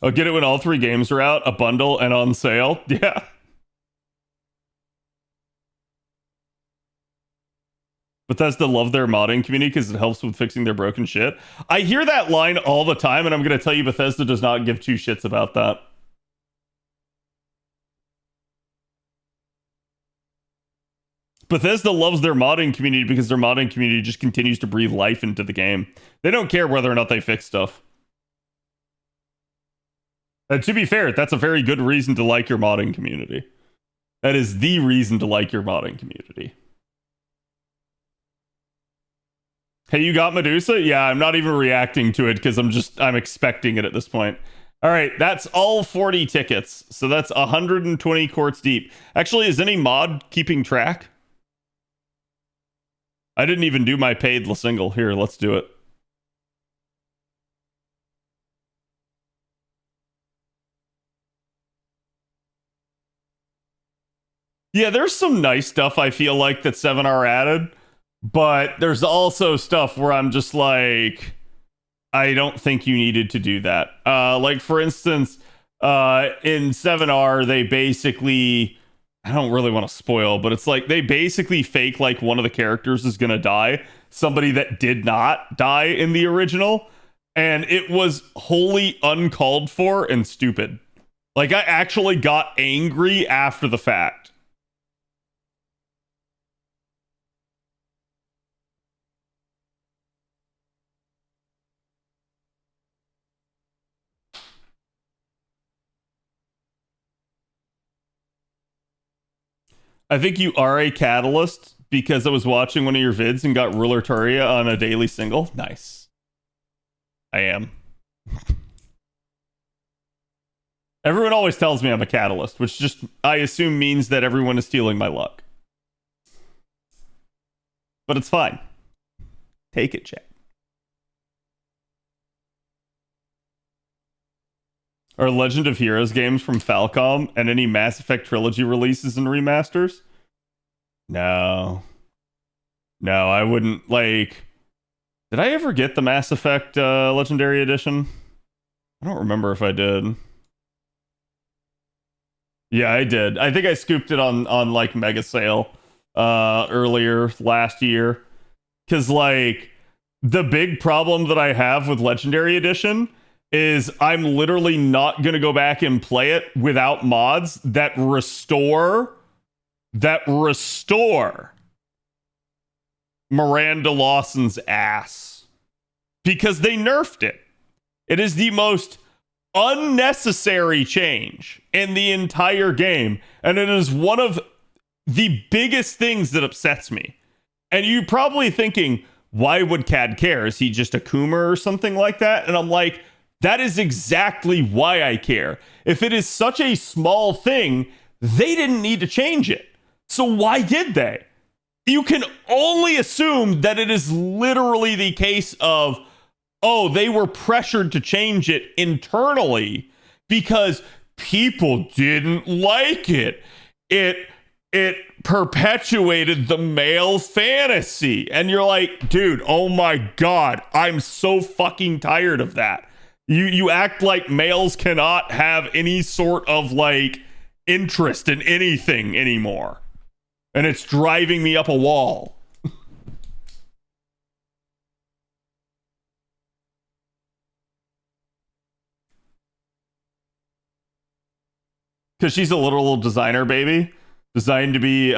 Oh, get it when all 3 games are out, a bundle and on sale. Yeah. Bethesda love their modding community because it helps with fixing their broken shit. I hear that line all the time, and I'm going to tell you Bethesda does not give 2 shits about that. Bethesda loves their modding community because their modding community just continues to breathe life into the game. They don't care whether or not they fix stuff. And to be fair, that's a very good reason to like your modding community. That is the reason to like your modding community. Hey, you got Medusa? Yeah, I'm not even reacting to it because I'm expecting it at this point. All right, that's all 40 tickets. So that's 120 courts deep. Actually, is any mod keeping track? I didn't even do my paid single. Here, let's do it. Yeah, there's some nice stuff I feel like that 7R added, but there's also stuff where I'm just like, I don't think you needed to do that. Like for instance, in 7R, they basically, I don't really want to spoil, but it's like they basically fake like one of the characters is gonna die, somebody that did not die in the original, and it was wholly uncalled for and stupid. Like I actually got angry after the fact. I think you are a catalyst because I was watching one of your vids and got Ruler Turia on a daily single. Nice. I am. Everyone always tells me I'm a catalyst, which just, I assume, means that everyone is stealing my luck. But it's fine. Take it, chat. Are Legend of Heroes games from Falcom and any Mass Effect trilogy releases and remasters? No. No, I wouldn't, like... Did I ever get the Mass Effect Legendary Edition? I don't remember if I did. Yeah, I did. I think I scooped it on like Mega Sale earlier last year. Because, like, the big problem that I have with Legendary Edition is I'm literally not going to go back and play it without mods that restore Miranda Lawson's ass. Because they nerfed it. It is the most unnecessary change in the entire game. And it is one of the biggest things that upsets me. And you're probably thinking, why would Cad care? Is he just a Coomer or something like that? And I'm like, that is exactly why I care. If it is such a small thing, they didn't need to change it. So why did they? You can only assume that it is literally the case of, oh, they were pressured to change it internally because people didn't like it. It perpetuated the male fantasy. And you're like, dude, oh my God, I'm so fucking tired of that. You act like males cannot have any sort of like interest in anything anymore. And it's driving me up a wall. Because she's a literal designer baby, designed to be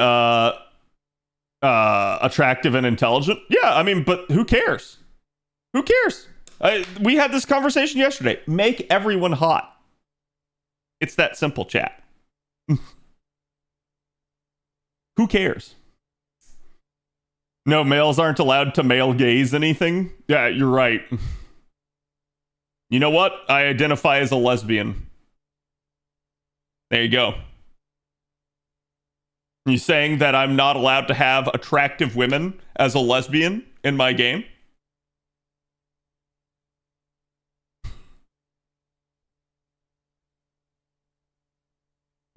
attractive and intelligent. Yeah, I mean, but who cares? Who cares? We had this conversation yesterday. Make everyone hot. It's that simple, chat. Who cares? No, males aren't allowed to male gaze anything. Yeah, you're right. You know what? I identify as a lesbian. There you go. You saying that I'm not allowed to have attractive women as a lesbian in my game?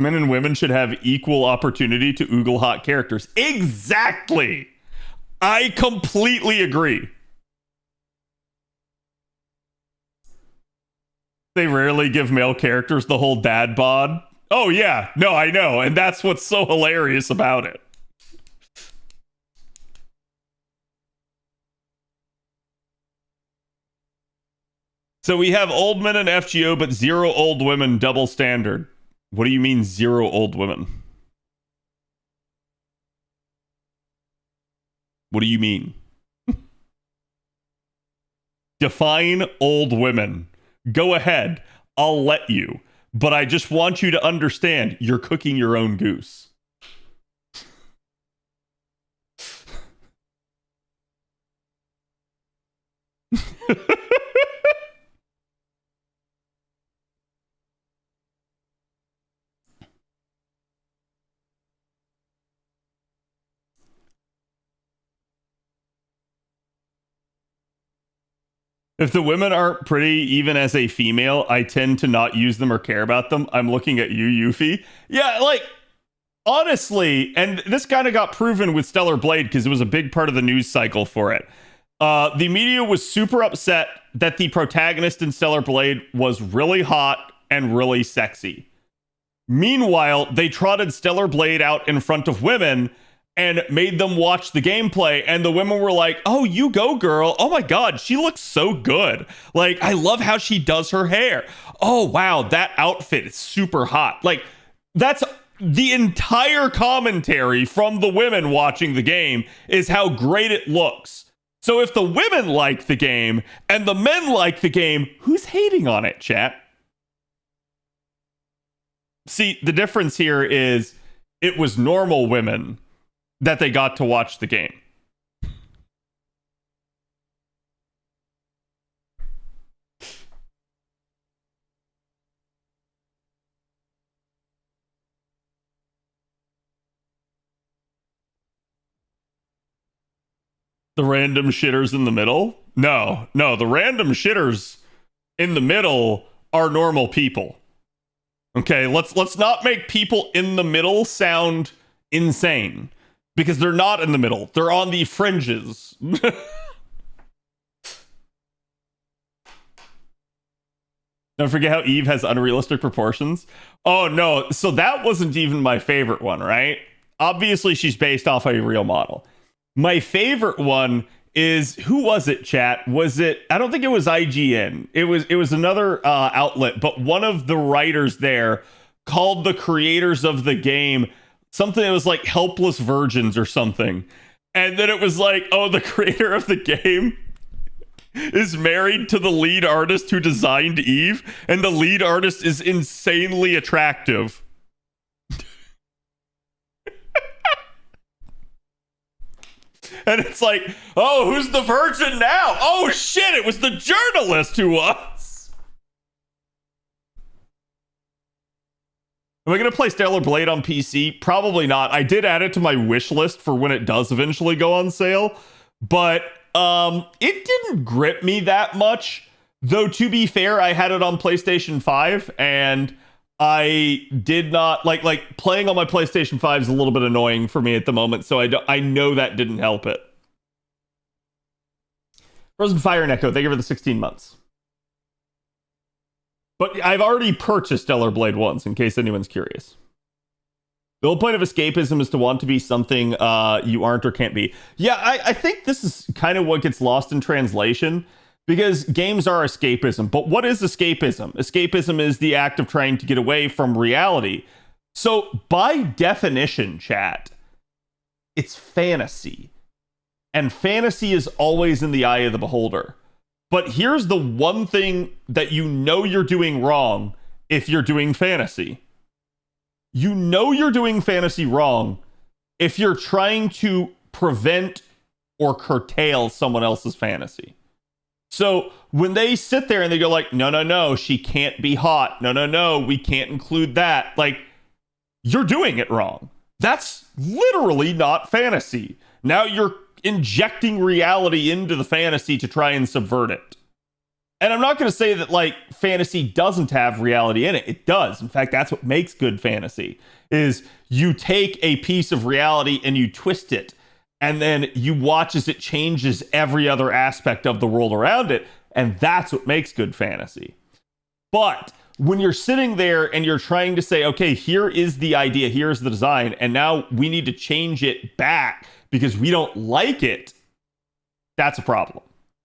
Men and women should have equal opportunity to oogle hot characters. Exactly! I completely agree. They rarely give male characters the whole dad bod. Oh, yeah. No, I know. And that's what's so hilarious about it. So we have old men in FGO, but 0 old women, double standard. What do you mean 0 old women? What do you mean? Define old women. Go ahead. I'll let you. But I just want you to understand you're cooking your own goose. If the women aren't pretty, even as a female, I tend to not use them or care about them. I'm looking at you, Yuffie. Yeah, like, honestly, and this kind of got proven with Stellar Blade because it was a big part of the news cycle for it. The media was super upset that the protagonist in Stellar Blade was really hot and really sexy. Meanwhile, they trotted Stellar Blade out in front of women and made them watch the gameplay, and the women were like, oh, you go, girl. Oh my god, she looks so good. Like, I love how she does her hair. Oh wow, that outfit is super hot. Like, that's the entire commentary from the women watching the game is how great it looks. So if the women like the game and the men like the game, who's hating on it, chat? See, the difference here is it was normal women that they got to watch the game. The random shitters in the middle? No, the random shitters in the middle are normal people. Okay, let's not make people in the middle sound insane, because they're not in the middle. They're on the fringes. Don't forget how Eve has unrealistic proportions. Oh no, so that wasn't even my favorite one, right? Obviously she's based off a real model. My favorite one is, who was it, chat? Was it, I don't think it was IGN. It was another outlet, but one of the writers there called the creators of the game something that was like helpless virgins or something. And then it was like, oh, the creator of the game is married to the lead artist who designed Eve, and the lead artist is insanely attractive. And it's like, oh, who's the virgin now? Oh shit, it was the journalist who was. Am I going to play Stellar Blade on PC? Probably not. I did add it to my wish list for when it does eventually go on sale, but it didn't grip me that much. Though, to be fair, I had it on PlayStation 5, and I did not like playing on my PlayStation 5 is a little bit annoying for me at the moment, so I know that didn't help it. Frozen Fire and Echo, thank you for the 16 months. But I've already purchased Stellar Blade once, in case anyone's curious. The whole point of escapism is to want to be something you aren't or can't be. Yeah, I think this is kind of what gets lost in translation, because games are escapism. But what is escapism? Escapism is the act of trying to get away from reality. So by definition, chat, it's fantasy. And fantasy is always in the eye of the beholder. But here's the one thing that you know you're doing wrong if you're doing fantasy. You know you're doing fantasy wrong if you're trying to prevent or curtail someone else's fantasy. So when they sit there and they go like, no, she can't be hot. No, we can't include that. Like, you're doing it wrong. That's literally not fantasy. Now you're injecting reality into the fantasy to try and subvert it. And I'm not going to say that like fantasy doesn't have reality in it. It does. In fact, that's what makes good fantasy, is you take a piece of reality and you twist it, and then you watch as it changes every other aspect of the world around it. And that's what makes good fantasy. But when you're sitting there and you're trying to say, okay, here is the idea, here's the design, and now we need to change it back because we don't like it, that's a problem.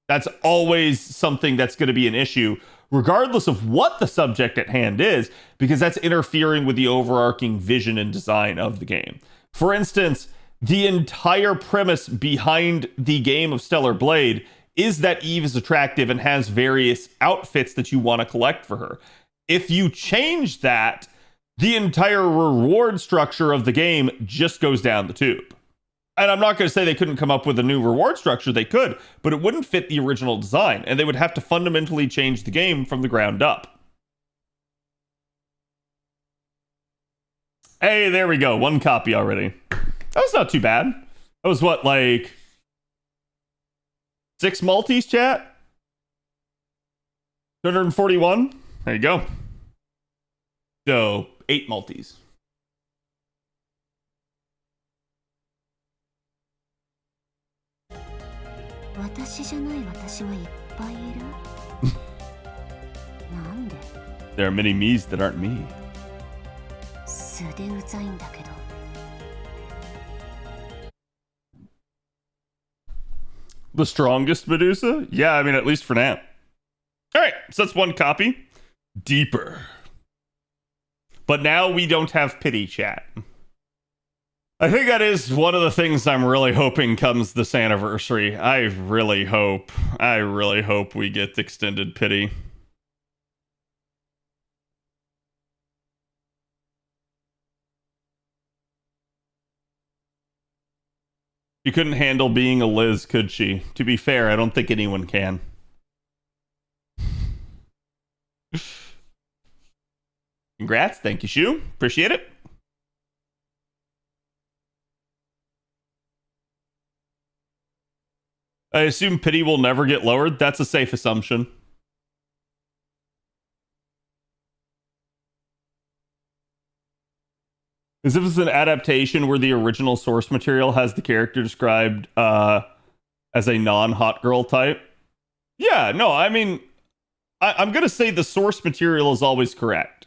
That's always something that's going to be an issue, regardless of what the subject at hand is, because that's interfering with the overarching vision and design of the game. For instance, the entire premise behind the game of Stellar Blade is that Eve is attractive and has various outfits that you want to collect for her. If you change that, the entire reward structure of the game just goes down the tube. And I'm not going to say they couldn't come up with a new reward structure. They could, but it wouldn't fit the original design, and they would have to fundamentally change the game from the ground up. Hey, there we go. One copy already. That was not too bad. That was what, like 6 multis, chat? 241. There you go. So 8 multis. There are many me's that aren't me. The strongest Medusa? Yeah, I mean, at least for now. All right, so that's one copy. Deeper. But now we don't have pity, chat. I think that is one of the things I'm really hoping comes this anniversary. I really hope we get extended pity. She couldn't handle being a Liz, could she? To be fair, I don't think anyone can. Congrats. Thank you, Shu. Appreciate it. I assume pity will never get lowered. That's a safe assumption. As if it's an adaptation where the original source material has the character described as a non-hot girl type. Yeah, no, I mean, I'm going to say the source material is always correct.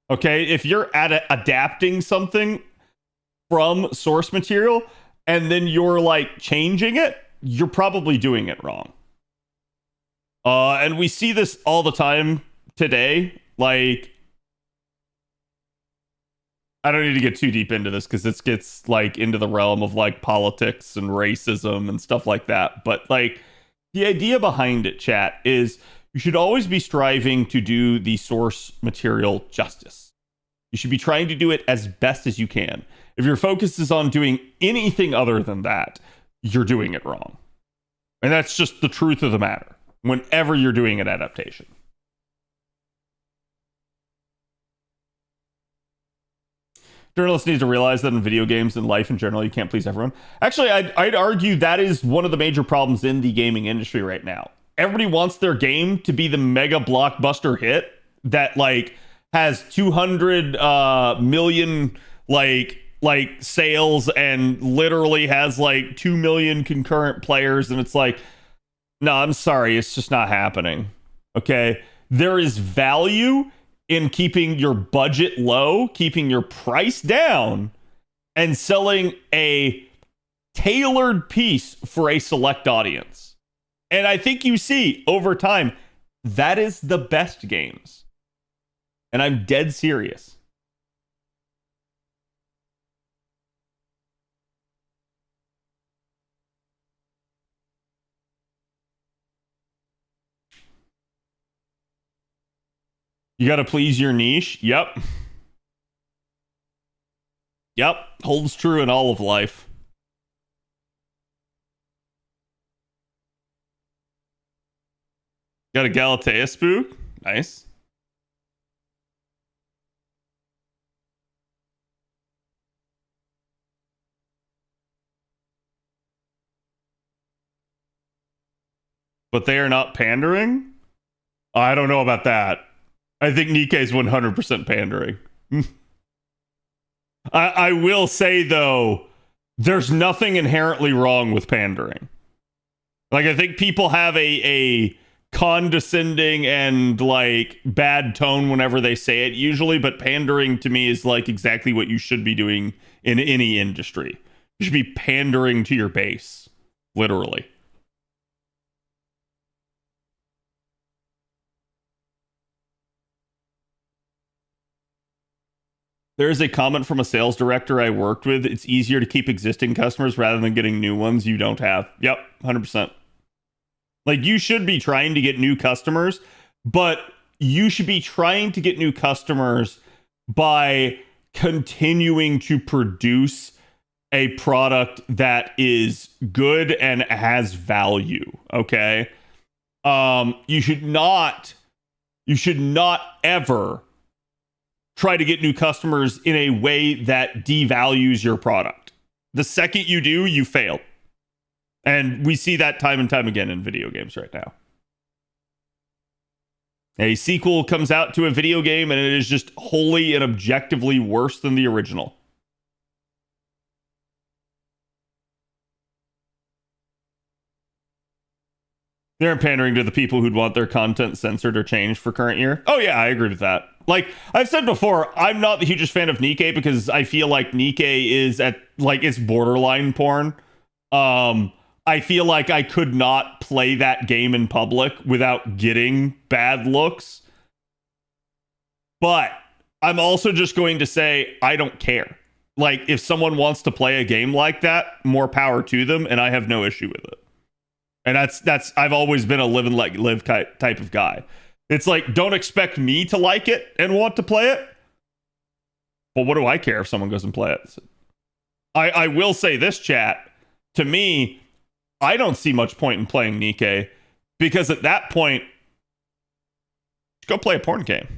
Okay, if you're adapting something from source material and then you're like changing it, you're probably doing it wrong. And we see this all the time today. Like, I don't need to get too deep into this because this gets like into the realm of like politics and racism and stuff like that. But like the idea behind it, chat, is you should always be striving to do the source material justice. You should be trying to do it as best as you can. If your focus is on doing anything other than that, you're doing it wrong. And that's just the truth of the matter whenever you're doing an adaptation. Journalists need to realize that in video games and life in general, you can't please everyone. Actually, I'd argue that is one of the major problems in the gaming industry right now. Everybody wants their game to be the mega blockbuster hit that like has 200 million like sales and literally has like 2 million concurrent players, and it's like, no, I'm sorry, it's just not happening. Okay, there is value in keeping your budget low, keeping your price down, and selling a tailored piece for a select audience. And I think you see over time, that is the best games. And I'm dead serious. You got to please your niche. Yep. Yep. Holds true in all of life. Got a Galatea spook. Nice. But they are not pandering? I don't know about that. I think Nikkei's 100% pandering. I will say, though, there's nothing inherently wrong with pandering. Like, I think people have a condescending and, like, bad tone whenever they say it, usually, but pandering to me is, like, exactly what you should be doing in any industry. You should be pandering to your base, literally. There is a comment from a sales director I worked with. It's easier to keep existing customers rather than getting new ones you don't have. Yep, 100%. Like, you should be trying to get new customers, but you should be trying to get new customers by continuing to produce a product that is good and has value, okay? You should not ever try to get new customers in a way that devalues your product. The second you do, you fail. And we see that time and time again in video games right now. A sequel comes out to a video game and it is just wholly and objectively worse than the original. They're pandering to the people who'd want their content censored or changed for current year. Oh yeah, I agree with that. Like I've said before, I'm not the hugest fan of Nikkei because I feel like Nikkei is at like it's borderline porn. I feel like I could not play that game in public without getting bad looks. But I'm also just going to say I don't care. Like if someone wants to play a game like that, more power to them, and I have no issue with it. And that's I've always been a live and let live type of guy. It's like, don't expect me to like it and want to play it. But what do I care if someone goes and play it? I will say this, chat. To me, I don't see much point in playing Nikkei because at that point, just go play a porn game.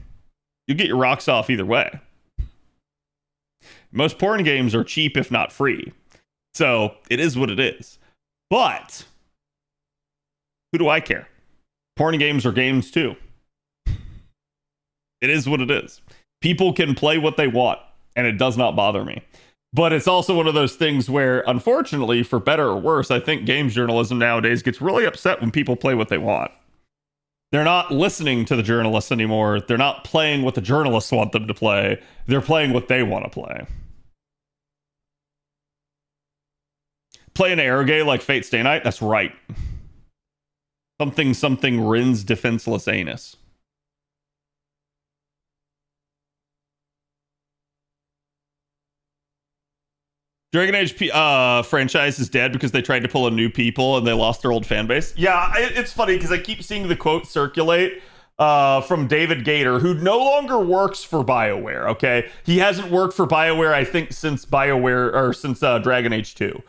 You get your rocks off either way. Most porn games are cheap, if not free. So it is what it is. But who do I care? Porn games are games too. It is what it is. People can play what they want, and it does not bother me. But it's also one of those things where, unfortunately, for better or worse, I think games journalism nowadays gets really upset when people play what they want. They're not listening to the journalists anymore. They're not playing what the journalists want them to play. They're playing what they want to play. Play an eroge like Fate Stay Night? That's right. Something Rin's defenseless anus. Dragon Age franchise is dead because they tried to pull in new people and they lost their old fan base. Yeah, it's funny because I keep seeing the quote circulate from David Gator, who no longer works for BioWare. Okay, he hasn't worked for BioWare, I think, since Dragon Age 2.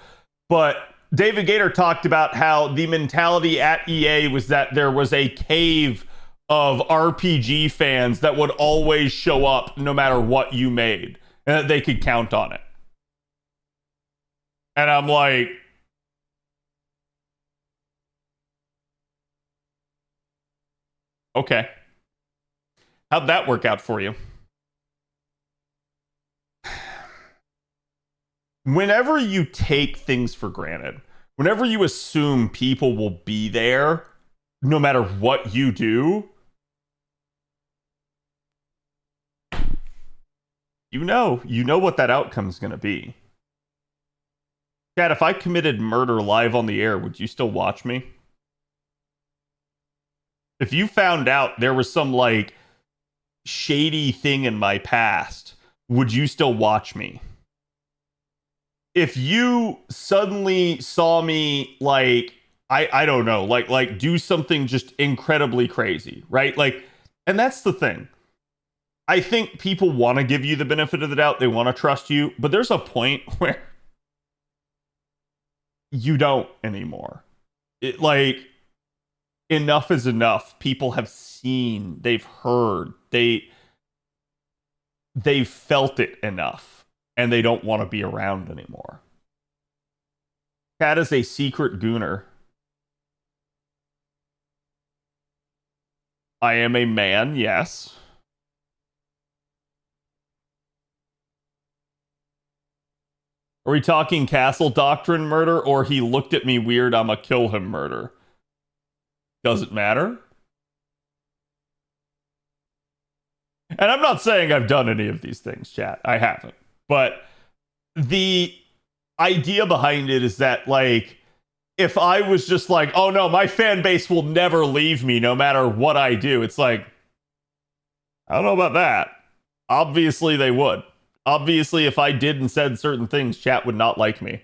But David Gator talked about how the mentality at EA was that there was a cave of RPG fans that would always show up no matter what you made, and that they could count on it. And I'm like, okay. How'd that work out for you? Whenever you take things for granted, whenever you assume people will be there, no matter what you do, you know what that outcome's going to be. Chad, if I committed murder live on the air, would you still watch me? If you found out there was some like shady thing in my past, would you still watch me? If you suddenly saw me like I don't know, like do something just incredibly crazy, right? Like, and that's the thing. I think people want to give you the benefit of the doubt. They want to trust you, but there's a point where you don't anymore. It like enough is enough. People have seen, they've heard, they've felt it enough, and they don't want to be around anymore. Cat is a secret gooner. I am a man, yes. Are we talking Castle Doctrine murder, or he looked at me weird, I'ma kill him murder? Does it matter? And I'm not saying I've done any of these things, chat. I haven't. But the idea behind it is that, like, if I was just like, oh no, my fan base will never leave me no matter what I do, it's like, I don't know about that. Obviously they would. Obviously, if I did and said certain things, chat would not like me.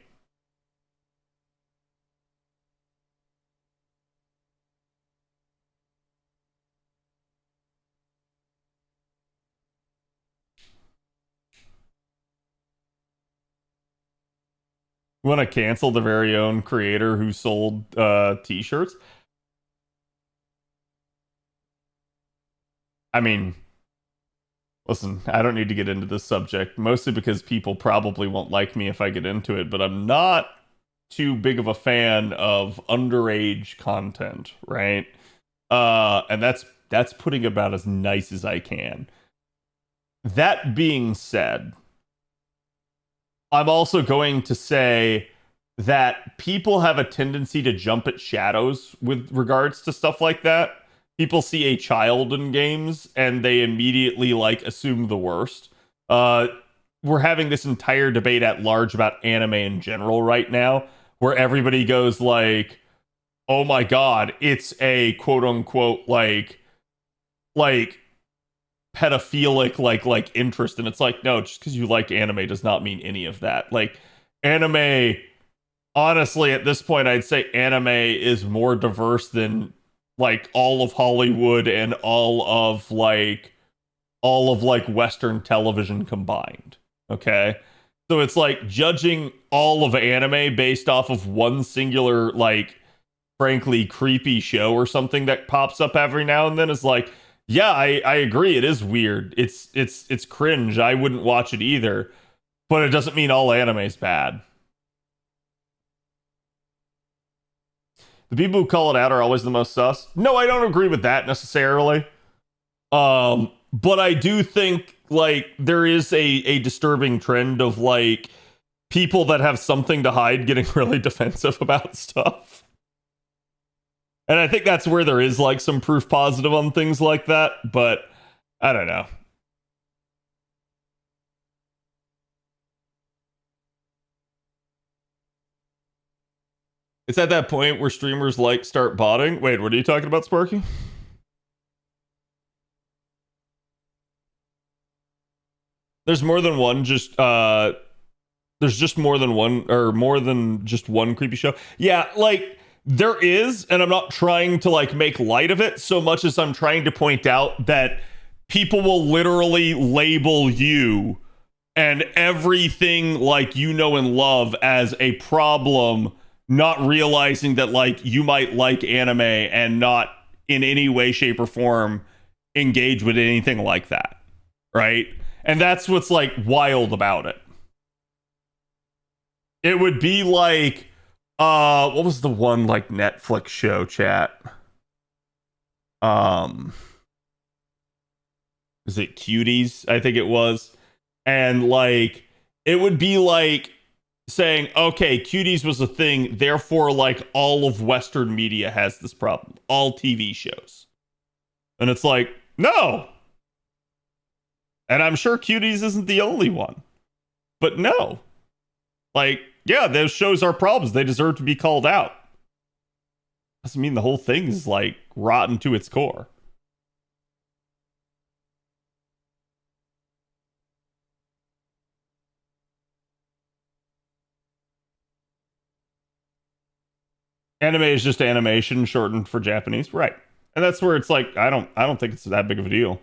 Want to cancel the very own creator who sold t-shirts? I mean, listen, I don't need to get into this subject, mostly because people probably won't like me if I get into it, but I'm not too big of a fan of underage content, right? And that's That's putting about as nice as I can. That being said, I'm also going to say that people have a tendency to jump at shadows with regards to stuff like that. People see a child in games and they immediately like assume the worst. We're having this entire debate at large about anime in general right now, where everybody goes like, "Oh my god, it's a quote unquote like pedophilic like interest," and it's like, no, just because you like anime does not mean any of that. Like anime, honestly, at this point, I'd say anime is more diverse than like all of Hollywood and all of like Western television combined. Okay. So it's like judging all of anime based off of one singular, like, frankly, creepy show or something that pops up every now and then is like, yeah, I agree. It is weird. It's cringe. I wouldn't watch it either. But it doesn't mean all anime is bad. The people who call it out are always the most sus. No, I don't agree with that necessarily. But I do think like there is a disturbing trend of like people that have something to hide getting really defensive about stuff. And I think that's where there is like some proof positive on things like that, but I don't know. It's at that point where streamers like start botting. Wait, what are you talking about, Sparky? There's more than one just there's just more than one or more than just one creepy show. Yeah, like there is, and I'm not trying to like make light of it so much as I'm trying to point out that people will literally label you and everything like you know and love as a problem, not realizing that like you might like anime and not in any way, shape, or form engage with anything like that. Right? And that's what's like wild about it. It would be like what was the one like Netflix show, chat? Was it Cuties? I think it was. And like it would be like saying, okay, Cuties was a thing, therefore like all of Western media has this problem. All TV shows. And it's like, no. And I'm sure Cuties isn't the only one. But no. Like, yeah, those shows are problems. They deserve to be called out. Doesn't mean the whole thing is like rotten to its core. Anime is just animation shortened for Japanese, right? And that's where it's like I don't think it's that big of a deal.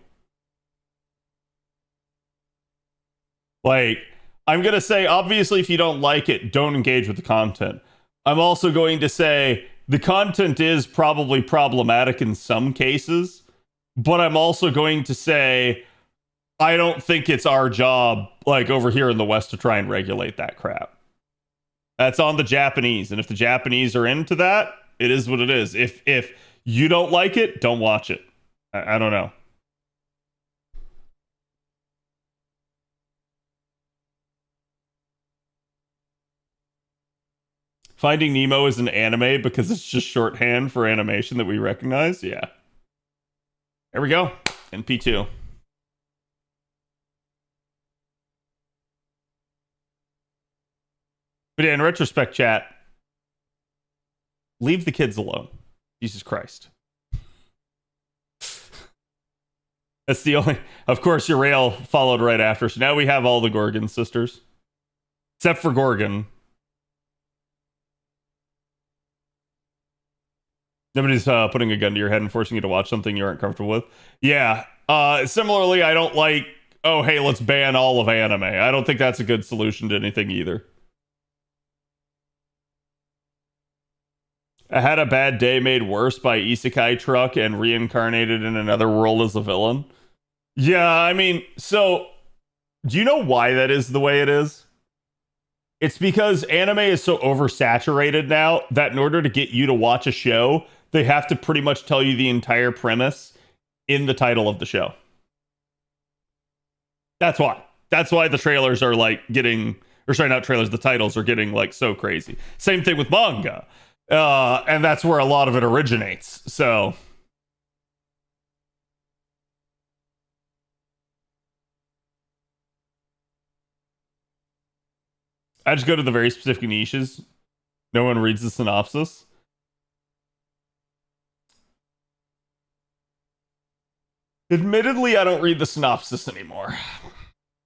Like, I'm going to say, obviously, if you don't like it, don't engage with the content. I'm also going to say the content is probably problematic in some cases, but I'm also going to say I don't think it's our job, like over here in the West, to try and regulate that crap. That's on the Japanese, and if the Japanese are into that, it is what it is. If you don't like it, don't watch it. I don't know. Finding Nemo is an anime because it's just shorthand for animation that we recognize. Yeah. There we go. NP2. But yeah, in retrospect, chat, leave the kids alone. Jesus Christ. That's the only... Of course, Uriel followed right after. So now we have all the Gorgon sisters. Except for Gorgon. Nobody's putting a gun to your head and forcing you to watch something you aren't comfortable with. Yeah. Similarly, I don't like, oh, hey, let's ban all of anime. I don't think that's a good solution to anything either. I had a bad day made worse by Isekai Truck and reincarnated in another world as a villain. Yeah, I mean, so do you know why that is the way it is? It's because anime is so oversaturated now that in order to get you to watch a show, they have to pretty much tell you the entire premise in the title of the show. That's why. That's why the trailers are like getting, or sorry, not trailers, the titles are getting like so crazy. Same thing with manga. And that's where a lot of it originates. So I just go to the very specific niches. No one reads the synopsis. Admittedly, I don't read the synopsis anymore.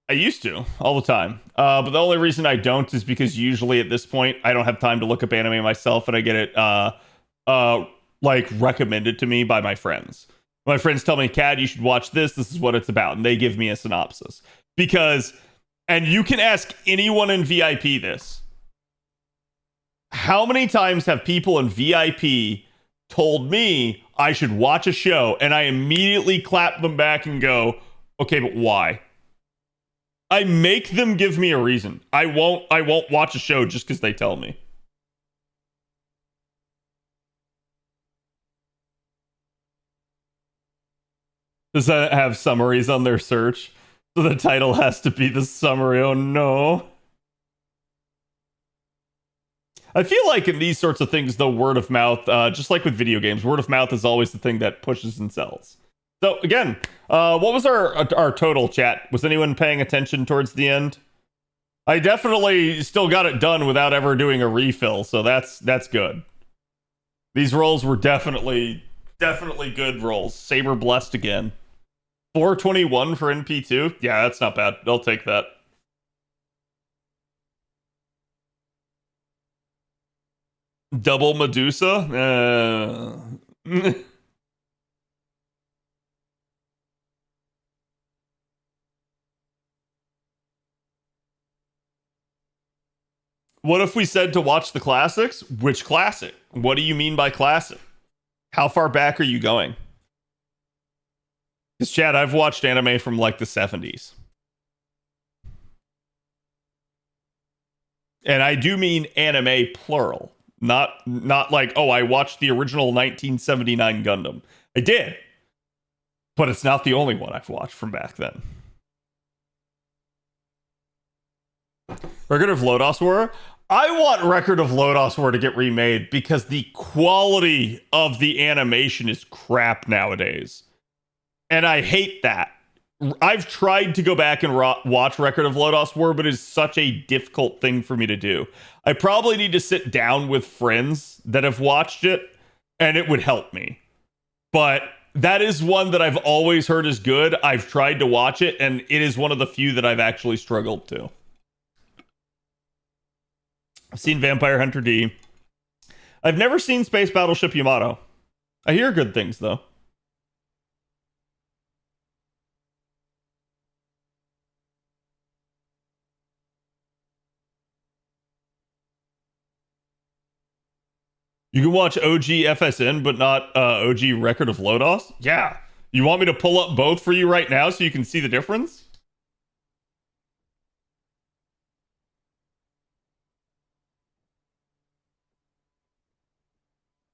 I used to all the time. But the only reason I don't is because usually at this point I don't have time to look up anime myself, and I get it like recommended to me by my friends. My friends tell me, Cad, you should watch this. This is what it's about. And they give me a synopsis. Because, and you can ask anyone in VIP this. How many times have people in VIP told me I should watch a show, and I immediately clap them back and go, okay, but why? I make them give me a reason. I won't watch a show just because they tell me. Does that have summaries on their search? So the title has to be the summary. Oh no. I feel like in these sorts of things, though, word of mouth, just like with video games, word of mouth is always the thing that pushes and sells. So again, what was our total, chat? Was anyone paying attention towards the end? I definitely still got it done without ever doing a refill, so that's good. These rolls were definitely good rolls. Saber blessed again. 421 for NP2. Yeah, that's not bad. I'll take that. Double Medusa? What if we said to watch the classics? Which classic? What do you mean by classic? How far back are you going? Because, Chad, I've watched anime from like the 70s. And I do mean anime plural. Not like, oh, I watched the original 1979 Gundam. I did. But it's not the only one I've watched from back then. Record of Lodoss War? I want Record of Lodoss War to get remade because the quality of the animation is crap nowadays. And I hate that. I've tried to go back and watch Record of Lodoss War, but it's such a difficult thing for me to do. I probably need to sit down with friends that have watched it, and it would help me. But that is one that I've always heard is good. I've tried to watch it, and it is one of the few that I've actually struggled to. I've seen Vampire Hunter D. I've never seen Space Battleship Yamato. I hear good things, though. You can watch OG FSN, but not OG Record of Lodoss? Yeah. You want me to pull up both for you right now so you can see the difference?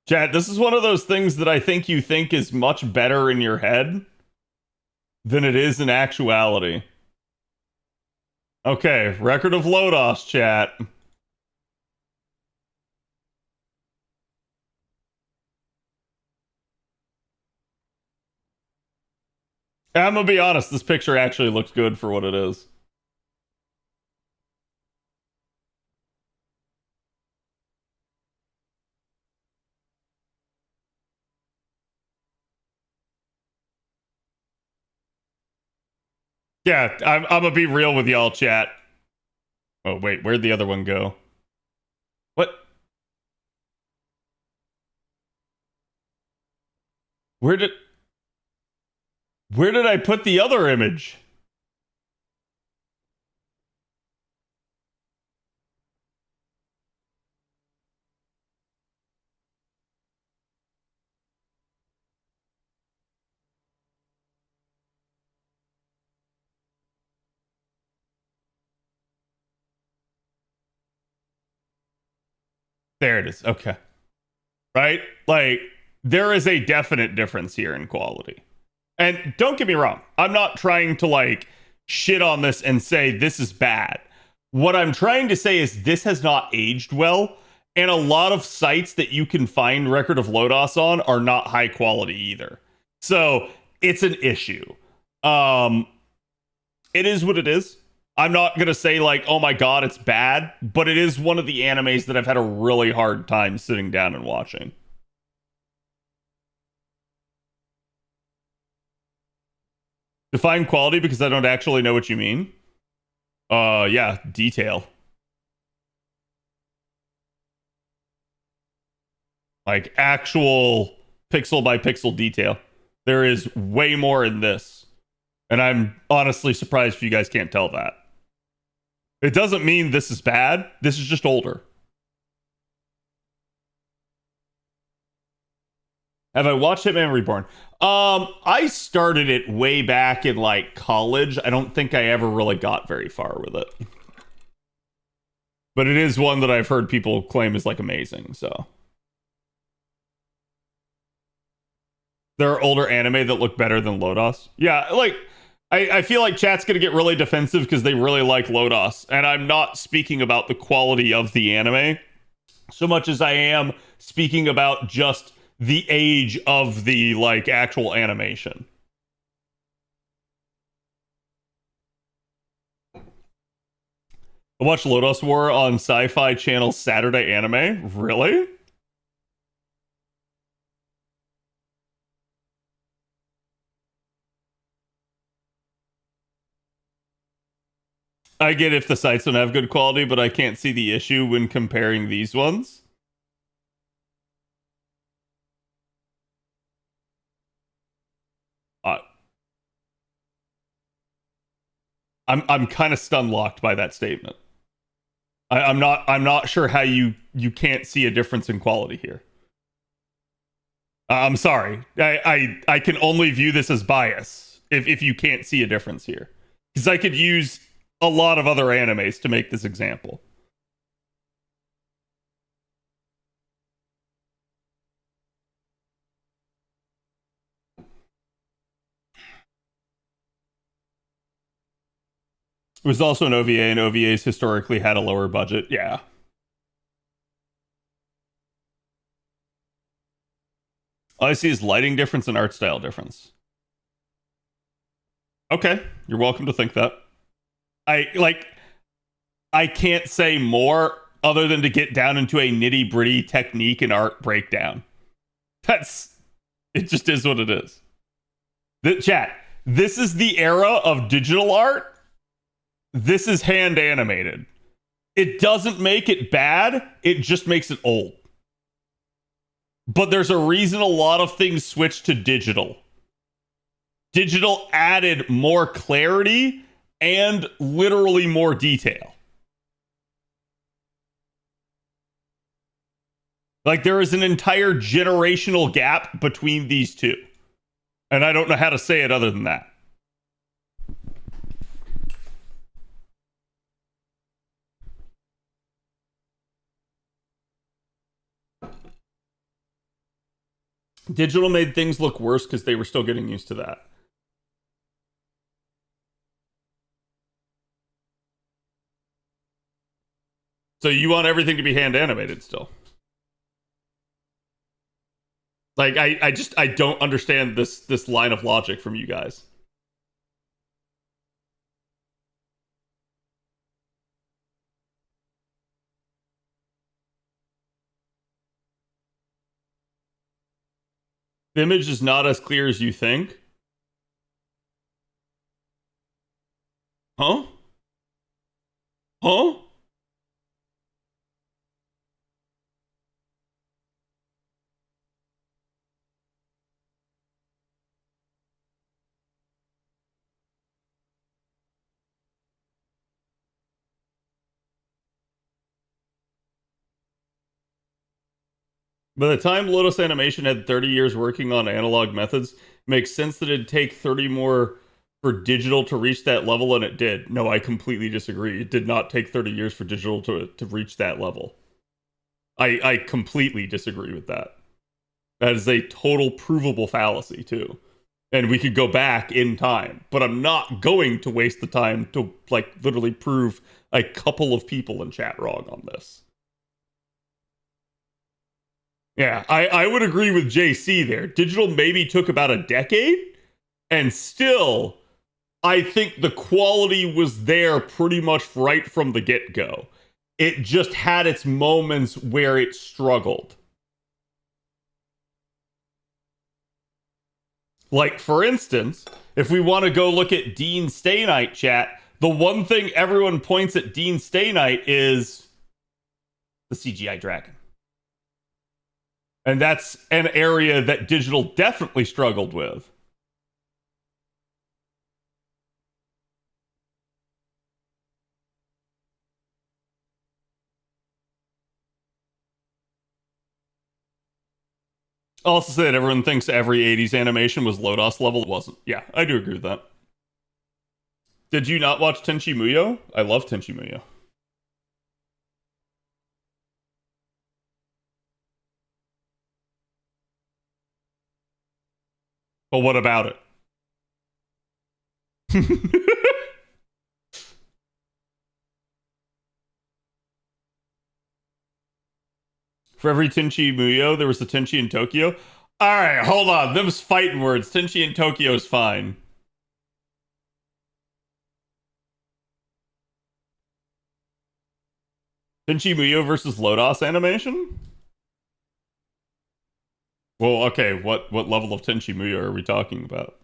Chat, this is one of those things that I think you think is much better in your head than it is in actuality. Okay, Record of Lodoss, chat. I'm gonna be honest, this picture actually looks good for what it is. Yeah, I'm gonna be real with y'all, chat. Oh, wait, where'd the other one go? What? Where did I put the other image? There it is. Okay. Right? Like, there is a definite difference here in quality. And don't get me wrong, I'm not trying to like shit on this and say this is bad. What I'm trying to say is this has not aged well, and a lot of sites that you can find Record of Lodos on are not high quality either. So it's an issue. It is what it is. I'm not gonna say like, oh my god, it's bad, but it is one of the animes that I've had a really hard time sitting down and watching. Define quality because I don't actually know what you mean. Yeah, detail. Like actual pixel by pixel detail. There is way more in this. And I'm honestly surprised if you guys can't tell that. It doesn't mean this is bad. This is just older. Have I watched Hitman Reborn? I started it way back in like college. I don't think I ever really got very far with it. But it is one that I've heard people claim is like amazing, so. There are older anime that look better than Lodos. Yeah, like I feel like chat's gonna get really defensive because they really like Lodos, and I'm not speaking about the quality of the anime so much as I am speaking about just the age of the like actual animation. I watched Lodos War on Sci-Fi Channel Saturday Anime. Really? I get if the sites don't have good quality, but I can't see the issue when comparing these ones. I'm kind of stun locked by that statement. I'm not sure how you can't see a difference in quality here. I'm sorry. I can only view this as bias if you can't see a difference here, because I could use a lot of other animes to make this example. It was also an OVA, and OVAs historically had a lower budget. Yeah. All I see is lighting difference and art style difference. Okay, you're welcome to think that. I can't say more other than to get down into a nitty-gritty technique and art breakdown. It just is what it is. Chat, this is the era of digital art. This is hand animated. It doesn't make it bad, it just makes it old. But there's a reason a lot of things switched to digital. Digital added more clarity and literally more detail. Like there is an entire generational gap between these two. And I don't know how to say it other than that. Digital made things look worse because they were still getting used to that. So you want everything to be hand animated still? Like I don't understand this line of logic from you guys. The image is not as clear as you think. Huh? Huh? By the time Lotus Animation had 30 years working on analog methods, it makes sense that it'd take 30 more for digital to reach that level, and it did. No, I completely disagree. It did not take 30 years for digital to reach that level. I completely disagree with that. That is a total provable fallacy, too. and we could go back in time, but I'm not going to waste the time to like literally prove a couple of people in chat wrong on this. Yeah, I would agree with JC there. Digital maybe took about a decade, and still, I think the quality was there pretty much right from the get-go. It just had its moments where it struggled. Like, for instance, if we want to go look at Dean Stay Night chat, the one thing everyone points at Dean Stay Night is the CGI dragon. And that's an area that digital definitely struggled with. I'll also say that everyone thinks every 80s animation was Lodos level. It wasn't. Yeah, I do agree with that. Did you not watch Tenchi Muyo? I love Tenchi Muyo. But what about it? For every Tenchi Muyo, there was a Tenchi in Tokyo. Alright, hold on. Them's fighting words. Tenchi in Tokyo is fine. Tenchi Muyo versus Lodos animation? Well, okay, what level of Tenchi Muyo are we talking about?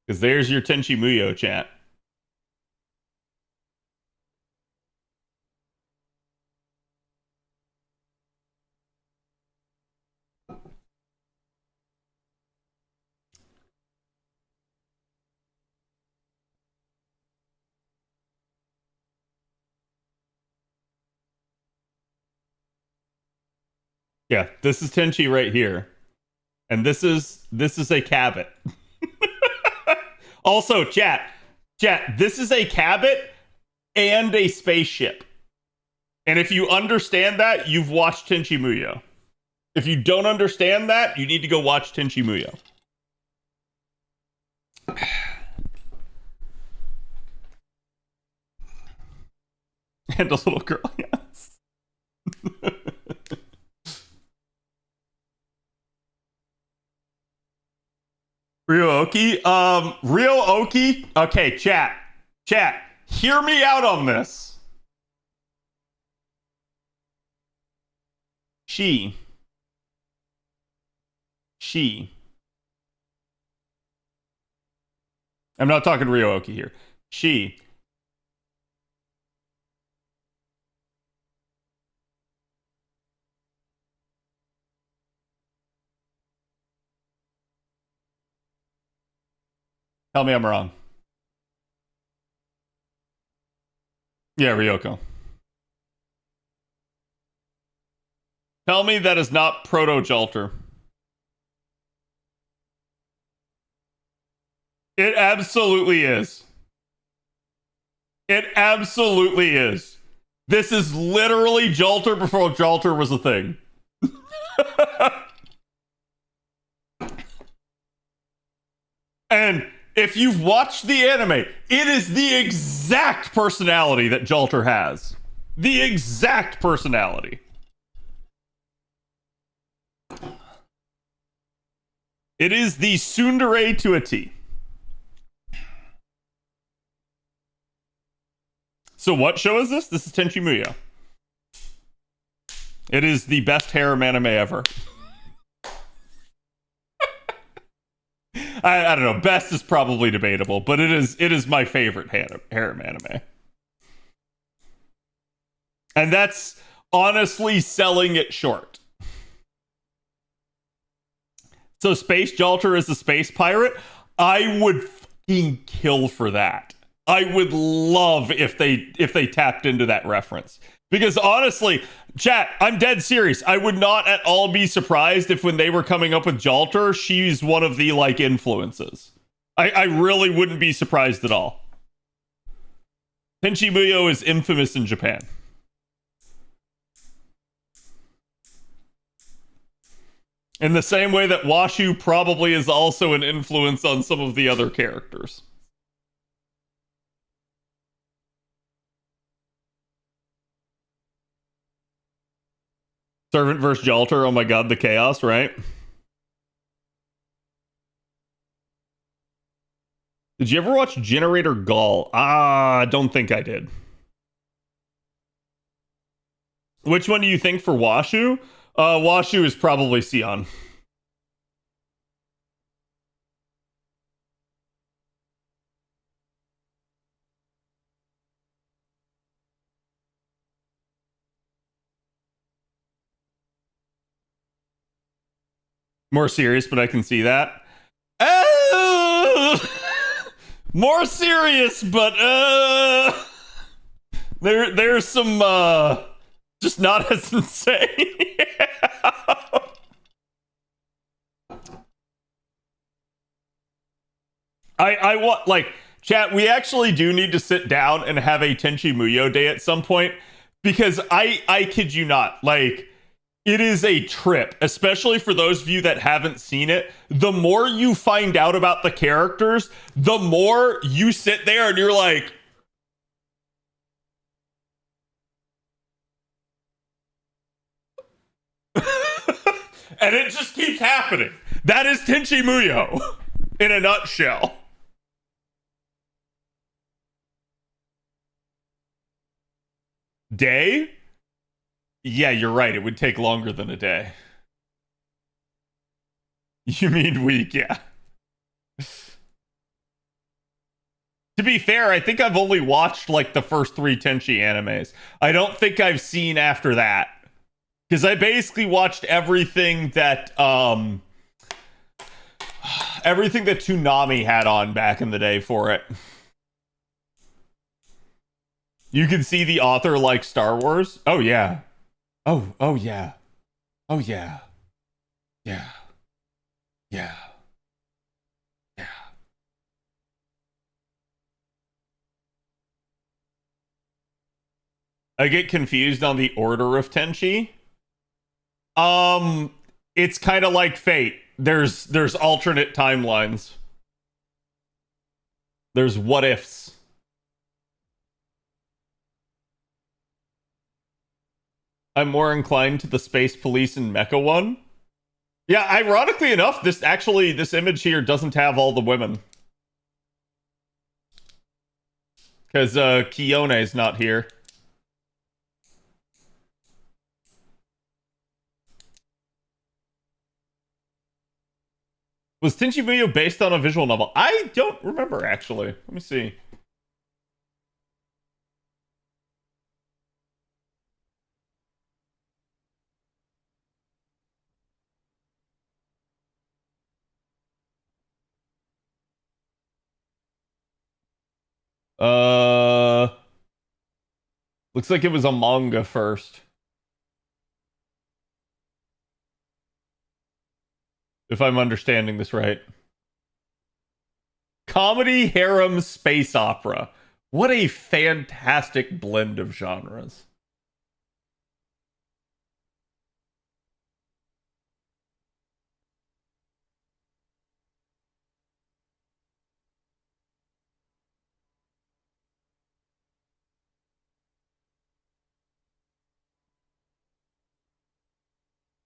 Because there's your Tenchi Muyo chat. Yeah, this is Tenchi right here. And this is a Cabot. Also, chat, this is a Cabot and a spaceship. And if you understand that, you've watched Tenchi Muyo. If you don't understand that, you need to go watch Tenchi Muyo. And a little girl, yes. Ryo-Oki? Ryo-Oki? Okay, chat, hear me out on this. She. I'm not talking Ryo-Oki here. She. Tell me I'm wrong. Yeah, Ryoko. Tell me that is not Proto-Jalter. It absolutely is. It absolutely is. This is literally Jalter before Jalter was a thing. And if you've watched the anime, it is the exact personality that Jalter has. The exact personality. It is the tsundere to a T. So what show is this? This is Tenchi Muyo. It is the best harem anime ever. I don't know. Best is probably debatable, but it is my favorite harem anime. And that's honestly selling it short. So Space Jalter is a space pirate. I would fucking kill for that. I would love if they tapped into that reference. Because honestly, chat, I'm dead serious. I would not at all be surprised if when they were coming up with Jalter, she's one of the like influences. I really wouldn't be surprised at all. Tenchi Muyo is infamous in Japan. In the same way that Washu probably is also an influence on some of the other characters. Servant versus Jalter, oh my god, the chaos, right? Did you ever watch Generator Gall? I don't think I did. Which one do you think for Washu? Washu is probably Sion. More serious, but I can see that. More serious, but there's some just not as insane. I want, like, chat, we actually do need to sit down and have a Tenchi Muyo day at some point, because I kid you not, like, it is a trip, especially for those of you that haven't seen it. The more you find out about the characters, the more you sit there and you're like, and it just keeps happening. That is Tenchi Muyo in a nutshell. Day? Yeah, you're right. It would take longer than a day. You mean week, yeah. To be fair, I think I've only watched like the first 3 Tenchi animes. I don't think I've seen after that. Because I basically watched everything that Toonami had on back in the day for it. You can see the author like Star Wars. Oh yeah. Oh yeah. Oh yeah. Yeah. Yeah. Yeah. I get confused on the order of Tenchi. It's kind of like Fate. There's alternate timelines. There's what ifs. I'm more inclined to the Space Police and Mecha one. Yeah, ironically enough, this image here doesn't have all the women. Because Kiyone is not here. Was Tenchi Muyo based on a visual novel? I don't remember, actually. Let me see. Looks like it was a manga first. If I'm understanding this right. Comedy, harem, space opera. What a fantastic blend of genres.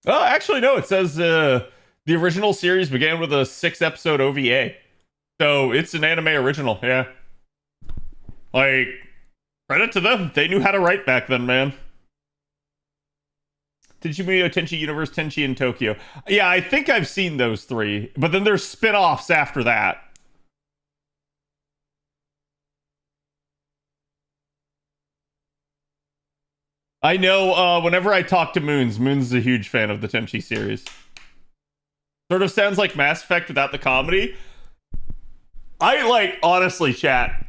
Oh, actually, no. It says the original series began with a 6-episode OVA. So it's an anime original, yeah. Like, credit to them. They knew how to write back then, man. Tenchi Muyo, Tenchi Universe, Tenchi in Tokyo. Yeah, I think I've seen those 3. But then there's spin-offs after that. I know whenever I talk to Moons is a huge fan of the Tenchi series. Sort of sounds like Mass Effect without the comedy. I like, honestly, chat,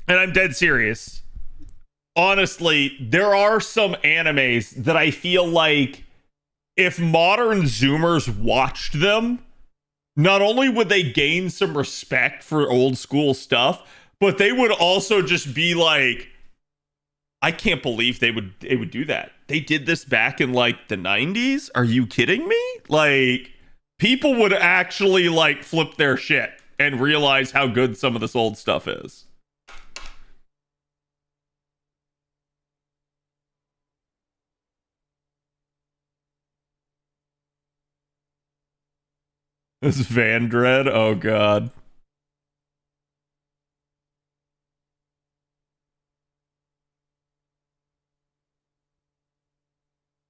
and I'm dead serious. Honestly, there are some animes that I feel like if modern Zoomers watched them, not only would they gain some respect for old school stuff, but they would also just be like, I can't believe they would do that. They did this back in like the 90s. Are you kidding me? Like people would actually like flip their shit and realize how good some of this old stuff is. This Van Dread. Oh god.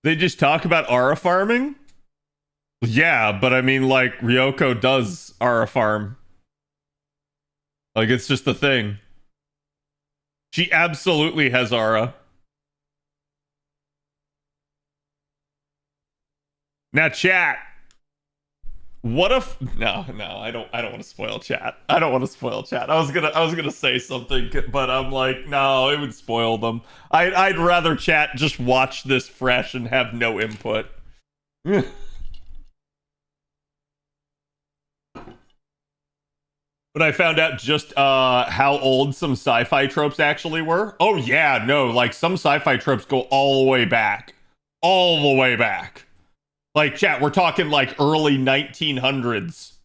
They just talk about Aura farming? Yeah, but I mean, like, Ryoko does Aura farm. Like, it's just a thing. She absolutely has Aura. Now, chat. What if no, I don't want to spoil chat. I don't want to spoil chat. I was gonna say something, but I'm like, no, it would spoil them. I'd rather chat just watch this fresh and have no input. But I found out just how old some sci-fi tropes actually were. Oh yeah, no, like some sci-fi tropes go all the way back. All the way back. Like, chat, we're talking like early 1900s.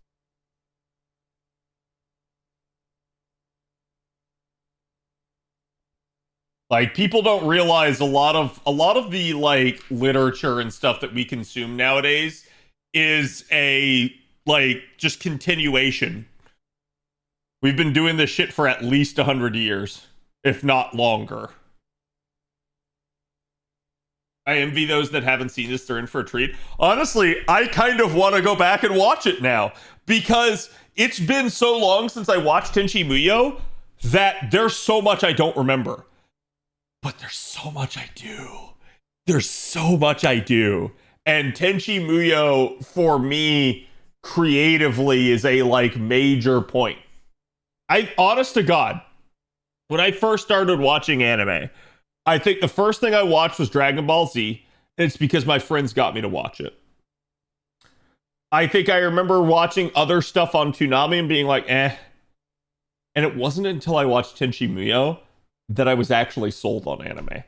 Like, people don't realize a lot of the like literature and stuff that we consume nowadays is a like just continuation. We've been doing this shit for at least 100 years, if not longer. I envy those that haven't seen this. They're in for a treat. Honestly, I kind of want to go back and watch it now because it's been so long since I watched Tenchi Muyo that there's so much I don't remember. But there's so much I do. There's so much I do. And Tenchi Muyo, for me, creatively, is a like major point. Honest to God, when I first started watching anime, I think the first thing I watched was Dragon Ball Z, and it's because my friends got me to watch it. I think I remember watching other stuff on Toonami and being like, eh. And it wasn't until I watched Tenchi Muyo that I was actually sold on anime.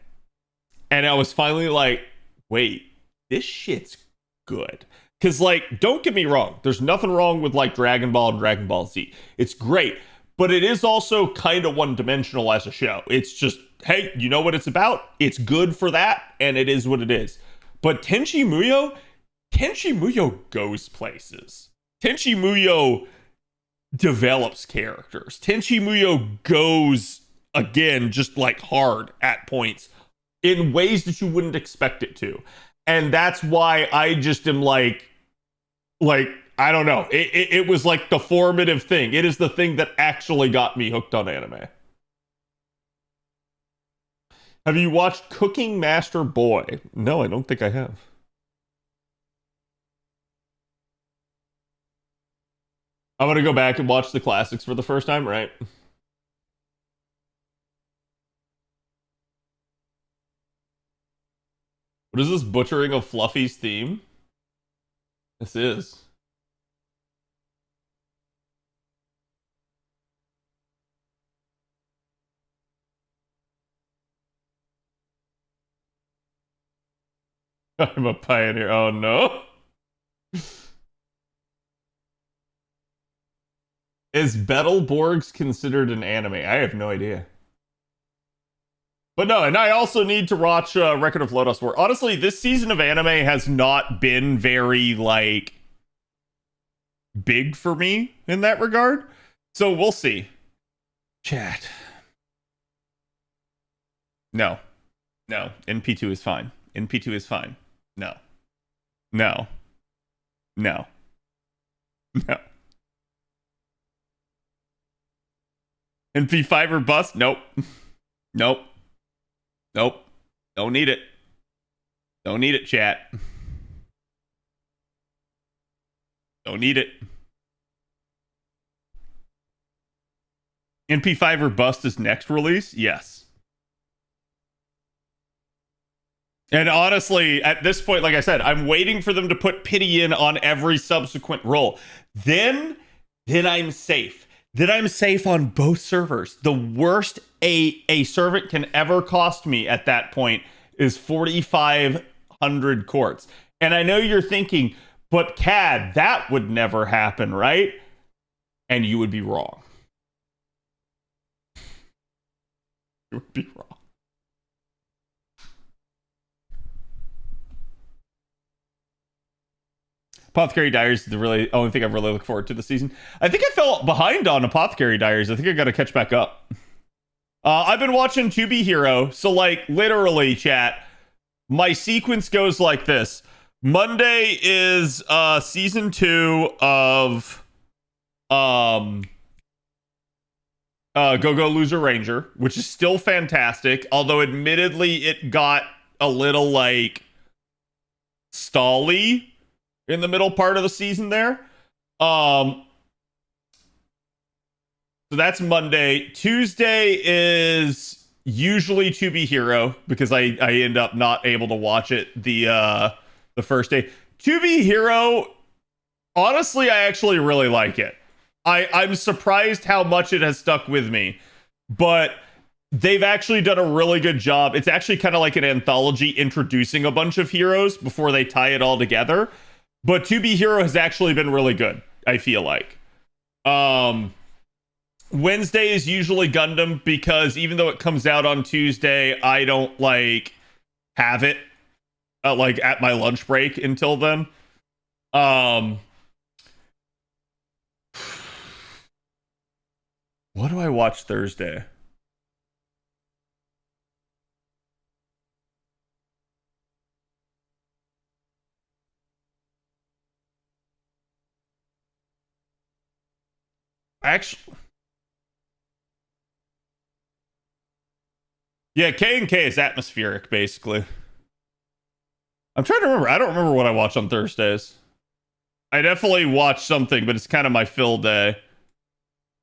And I was finally like, wait, this shit's good. Because, like, don't get me wrong, there's nothing wrong with, like, Dragon Ball and Dragon Ball Z. It's great. But it is also kind of one-dimensional as a show. It's just, hey, you know what it's about? It's good for that, and it is what it is. But Tenchi Muyo goes places. Tenchi Muyo develops characters. Tenchi Muyo goes, again, just like hard at points in ways that you wouldn't expect it to. And that's why I just am like, I don't know. It was like the formative thing. It is the thing that actually got me hooked on anime. Have you watched Cooking Master Boy? No, I don't think I have. I'm going to go back and watch the classics for the first time, right? What is this butchering of Fluffy's theme? This is. I'm a pioneer. Oh no. Is Betelgeuse considered an anime? I have no idea. But no, and I also need to watch Record of Lodoss War. Honestly, this season of anime has not been very, like, big for me in that regard. So we'll see. Chat. No. No. NP2 is fine. NP2 is fine. No. No. No. No. NP5 or bust? Nope. Nope. Nope. Don't need it. Don't need it, chat. Don't need it. NP5 or bust is next release? Yes. And honestly, at this point, like I said, I'm waiting for them to put pity in on every subsequent roll. Then I'm safe. that I'm safe on both servers. The worst a servant can ever cost me at that point is 4,500 quartz. And I know you're thinking, but CAD, that would never happen, right? And you would be wrong. You would be wrong. Apothecary Diaries is the really only thing I've really looked forward to this season. I think I fell behind on Apothecary Diaries. I think I got to catch back up. I've been watching To Be Hero, so like literally, chat. My sequence goes like this: Monday is season 2 of Go Go Loser Ranger, which is still fantastic. Although admittedly, it got a little like stally in the middle part of the season there. So that's Monday. Tuesday is usually To Be Hero because I end up not able to watch it the first day. To Be Hero, honestly, I actually really like it. I'm surprised how much it has stuck with me, but they've actually done a really good job. It's actually kind of like an anthology introducing a bunch of heroes before they tie it all together. But To Be Hero has actually been really good, I feel like. Wednesday is usually Gundam because even though it comes out on Tuesday, I don't like have it like at my lunch break until then. What do I watch Thursday? Actually, yeah, K and K is atmospheric, basically. I'm trying to remember. I don't remember what I watch on Thursdays. I definitely watch something, but it's kind of my fill day.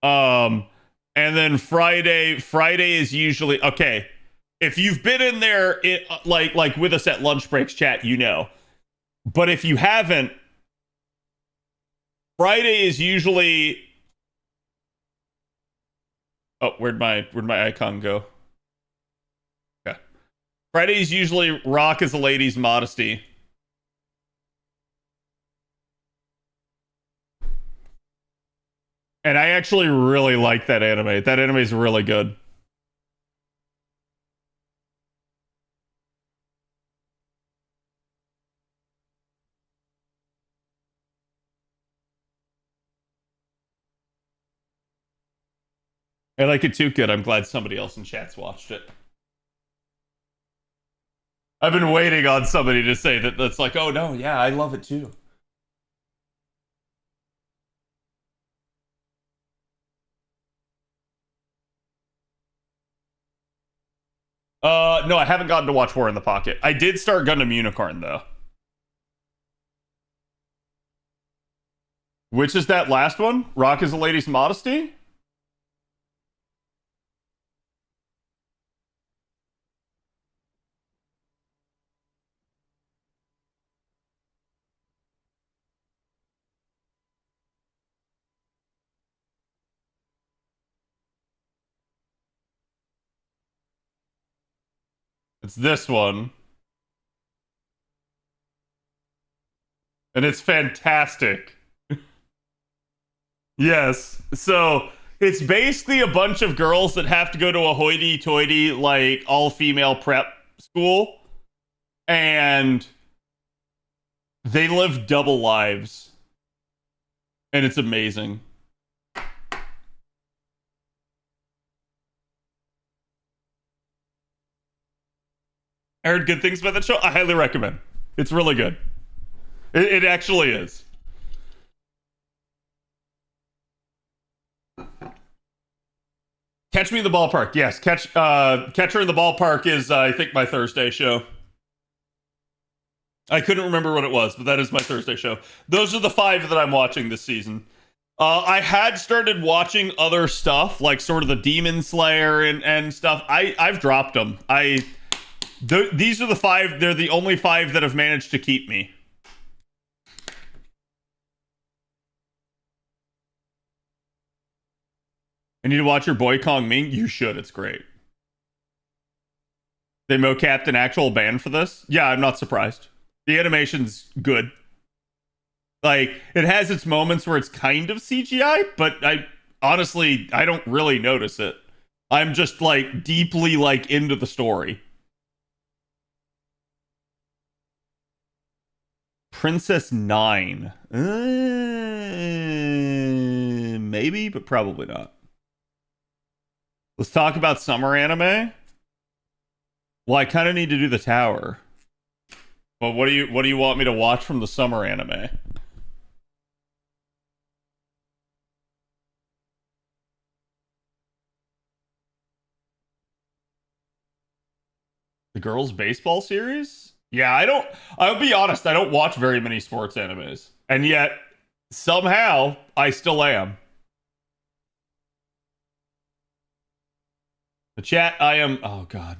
And then Friday is usually okay. If you've been in there, like with us at lunch breaks, chat, you know. But if you haven't, Friday is usually. Oh, where'd my icon go? Okay. Friday is usually Rock is a Lady's Modesty. And I actually really like that anime. That anime is really good. I like it too. Good. I'm glad somebody else in chat's watched it. I've been waiting on somebody to say that. That's like, oh no, yeah, I love it too. No, I haven't gotten to watch War in the Pocket. I did start Gundam Unicorn though. Which is that last one? Rock is a Lady's Modesty? It's this one. And it's fantastic. Yes. So it's basically a bunch of girls that have to go to a hoity-toity, like, all-female prep school. And they live double lives. And it's amazing. I heard good things about that show. I highly recommend. It's really good. It actually is. Catch Me in the Ballpark. Yes, Catcher in the Ballpark is, I think, my Thursday show. I couldn't remember what it was, but that is my Thursday show. Those are the 5 that I'm watching this season. I had started watching other stuff, like sort of the Demon Slayer and stuff. I've dropped them. These are the 5. They're the only 5 that have managed to keep me. I need to watch your boy Kong Ming. You should. It's great. They mocapped an actual band for this. Yeah, I'm not surprised. The animation's good. Like, it has its moments where it's kind of CGI, but I honestly I don't really notice it. I'm just like deeply like into the story. Princess Nine. Maybe, but probably not. Let's talk about summer anime. Well, I kind of need to do the tower. Well, what do you want me to watch from the summer anime? The girls' baseball series? Yeah, I'll be honest, I don't watch very many sports animes. And yet, somehow, I still am. The chat, I am. Oh, God.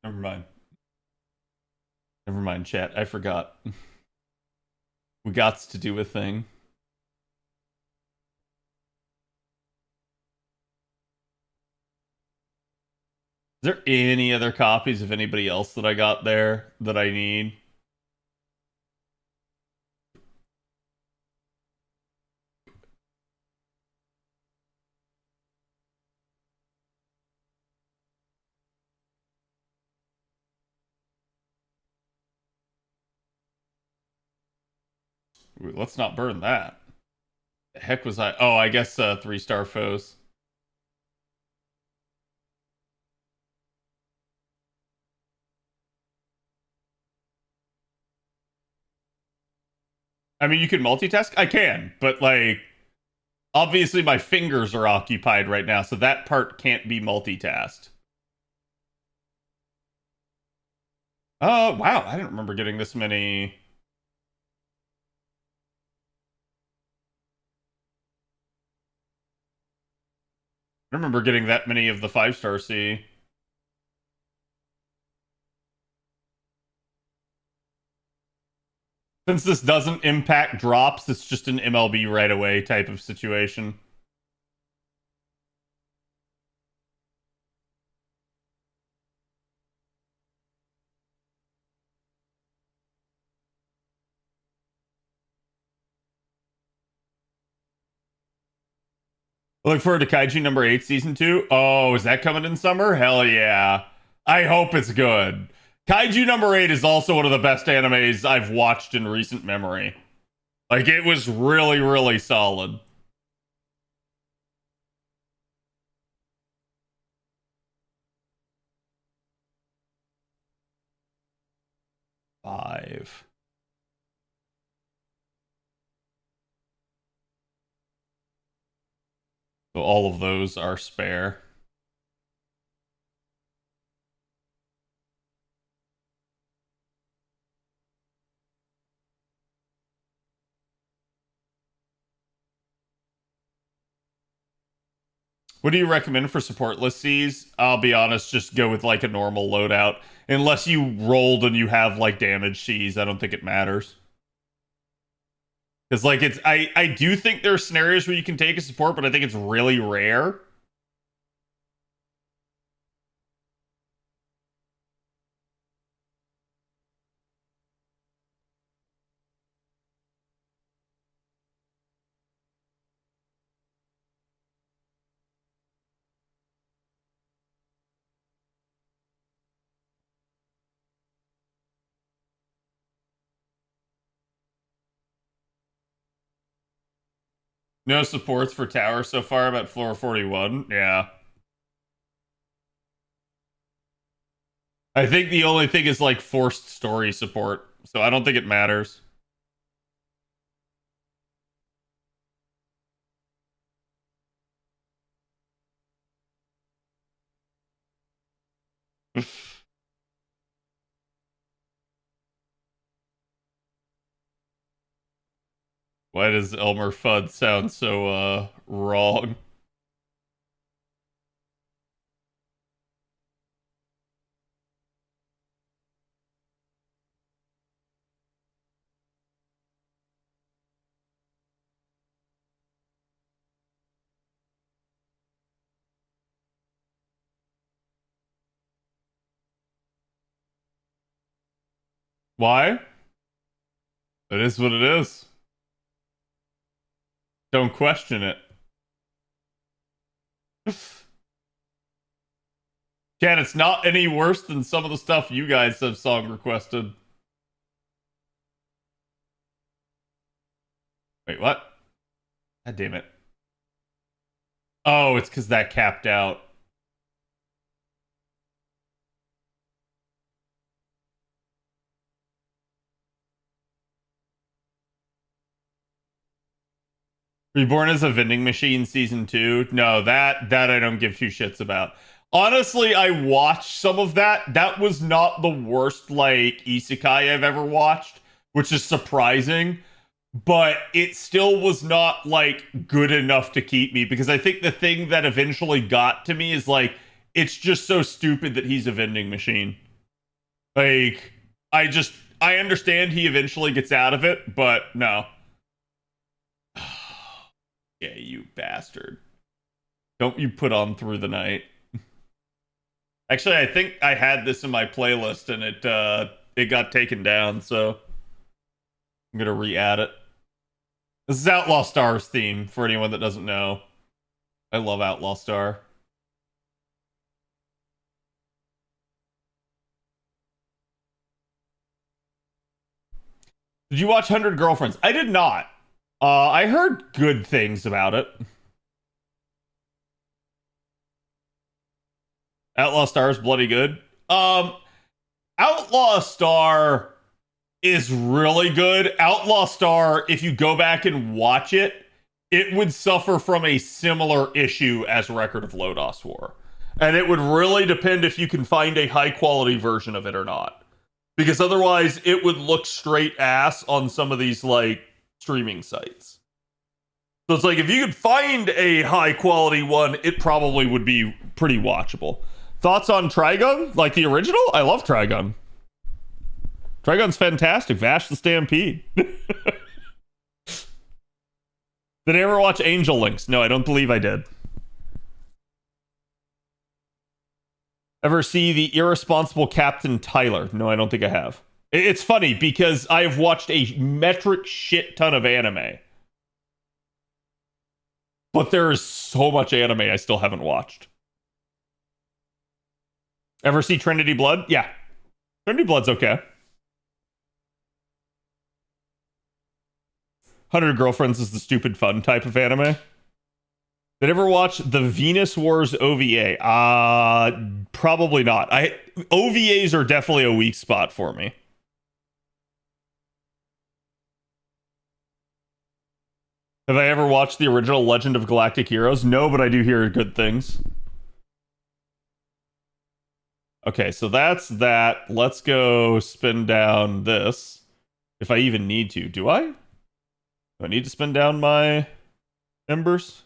Never mind. Never mind, chat. I forgot. We got to do a thing. Is there any other copies of anybody else that I got there that I need? Ooh, let's not burn that. The heck was I? Oh, I guess 3-star foes. I mean, you can multitask. I can, but like, obviously my fingers are occupied right now, so that part can't be multitasked. Oh, wow. I didn't remember getting this many. I don't remember getting that many of the 5-star C. Since this doesn't impact drops, it's just an MLB right away type of situation. Look forward to Kaiju number 8 season 2. Oh, is that coming in summer? Hell yeah. I hope it's good. Kaiju number 8 is also one of the best animes I've watched in recent memory. Like, it was really, really solid. Five. So all of those are spare. What do you recommend for supportless Cs? I'll be honest, just go with like a normal loadout. Unless you rolled and you have like damage Cs, I don't think it matters. Because like I do think there are scenarios where you can take a support, but I think it's really rare. No supports for tower so far. I'm at floor 41. Yeah. I think the only thing is like forced story support. So I don't think it matters. Why does Elmer Fudd sound so wrong? Why? It is what it is. Don't question it. Chat, it's not any worse than some of the stuff you guys have song requested. Wait, what? God damn it. Oh, it's because that capped out. Reborn as a vending machine season 2. No, that I don't give two shits about. Honestly, I watched some of that. That was not the worst like isekai I've ever watched, which is surprising, but it still was not like good enough to keep me because I think the thing that eventually got to me is like it's just so stupid that he's a vending machine. Like I understand he eventually gets out of it, but no. Yeah, you bastard. Don't you put on Through the Night. Actually, I think I had this in my playlist and it got taken down, so I'm gonna re-add it. This is Outlaw Star's theme, for anyone that doesn't know. I love Outlaw Star. Did you watch 100 Girlfriends? I did not. I heard good things about it. Outlaw Star is bloody good. Outlaw Star is really good. Outlaw Star, if you go back and watch it, it would suffer from a similar issue as Record of Lodoss War. And it would really depend if you can find a high quality version of it or not. Because otherwise, it would look straight ass on some of these, like, streaming sites. So it's like, if you could find a high quality one, it probably would be pretty watchable. Thoughts on Trigun? Like the original? I love Trigun. Trigun's fantastic. Vash the Stampede. Did I ever watch Angel Links? No, I don't believe I did. Ever see The Irresponsible Captain Tyler? No, I don't think I have. It's funny because I've watched a metric shit ton of anime. But there is so much anime I still haven't watched. Ever see Trinity Blood? Yeah. Trinity Blood's okay. 100 Girlfriends is the stupid fun type of anime. Did ever watch the Venus Wars OVA? Probably not. OVAs are definitely a weak spot for me. Have I ever watched the original Legend of Galactic Heroes? No, but I do hear good things. Okay, so that's that. Let's go spin down this. If I even need to. Do I? Do I need to spin down my members?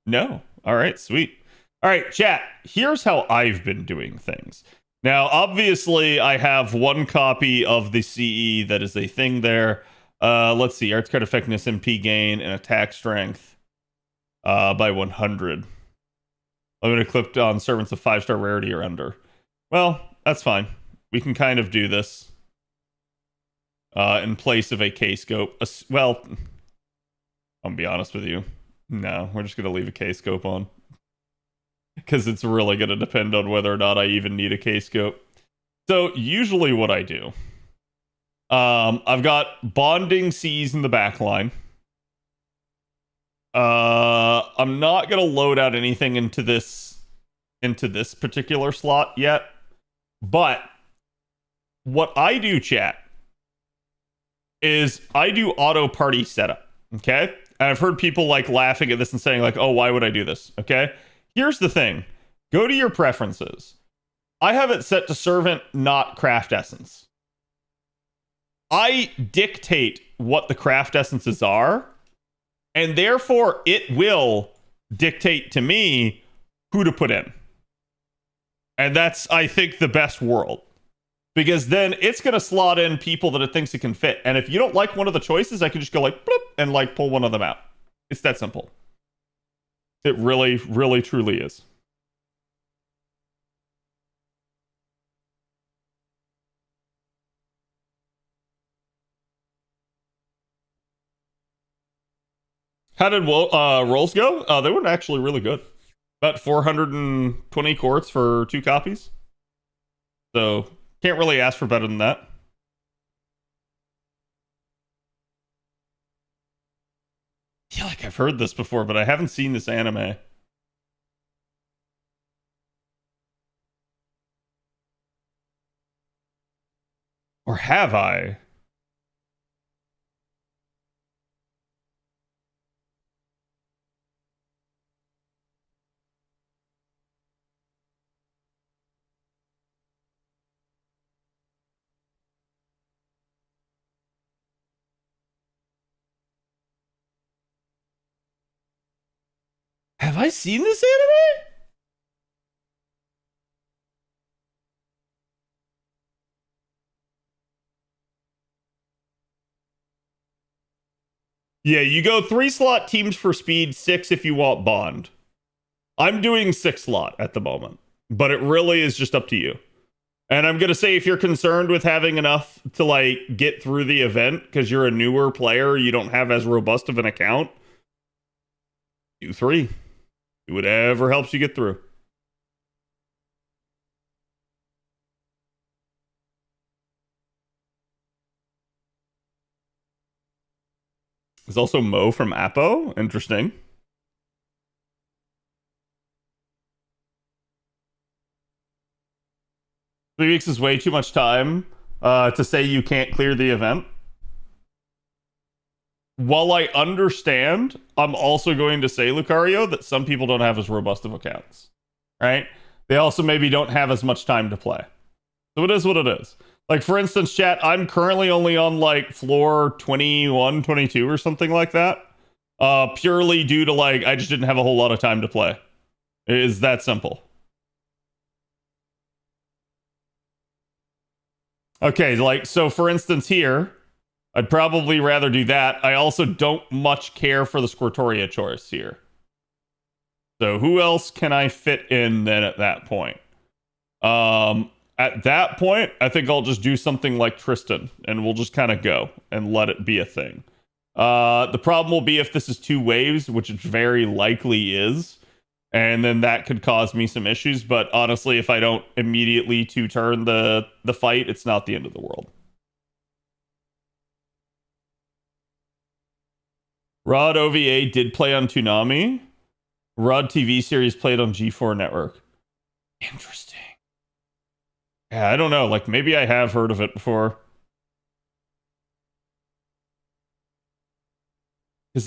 No. All right, sweet. All right, chat. Here's how I've been doing things. Now, obviously, I have one copy of the CE that is a thing there. Let's see. Arts card effectiveness, MP gain, and attack strength by 100. I'm going to click on servants of 5-star rarity or under. Well, that's fine. We can kind of do this in place of a K-scope. Well, I'll be honest with you. No, we're just going to leave a K-scope on. Because it's really going to depend on whether or not I even need a K-scope. So, usually what I do... I've got bonding C's in the back line. I'm not gonna load out anything into this particular slot yet. But what I do, chat, is I do auto party setup. Okay? And I've heard people like laughing at this and saying, like, oh, why would I do this? Okay? Here's the thing. Go to your preferences. I have it set to servant, not craft essence. I dictate what the craft essences are, and therefore it will dictate to me who to put in. And that's, I think, the best world. Because then it's going to slot in people that it thinks it can fit. And if you don't like one of the choices, I can just go like, bloop, and like pull one of them out. It's that simple. It really, really, truly is. How did rolls go? They were actually really good. About 420 quartz for 2 copies. So can't really ask for better than that. I feel like I've heard this before, but I haven't seen this anime. Or have I? Have I seen this anime? Yeah, you go 3-slot teams for speed, 6 if you want bond. I'm doing 6-slot at the moment, but it really is just up to you. And I'm gonna say if you're concerned with having enough to like get through the event because you're a newer player, you don't have as robust of an account, do 3. Do whatever helps you get through. There's also Mo from Apo. Interesting. Three weeks is way too much time to say you can't clear the event. While I understand, I'm also going to say, Lucario, that some people don't have as robust of accounts. Right? They also maybe don't have as much time to play. So it is what it is. Like, for instance, chat, I'm currently only on, like, floor 21, 22 or something like that. Purely due to, like, I just didn't have a whole lot of time to play. It is that simple. Okay, like, so for instance here, I'd probably rather do that. I also don't much care for the Squirtoria choice here. So who else can I fit in then at that point? At that point, I think I'll just do something like Tristan, and we'll just kind of go and let it be a thing. The problem will be if this is 2 waves, which it very likely is, and then that could cause me some issues. But honestly, if I don't immediately 2-turn the fight, it's not the end of the world. Rod OVA did play on Toonami. Rod TV series played on G4 Network. Interesting. Yeah, I don't know. Like, maybe I have heard of it before. Because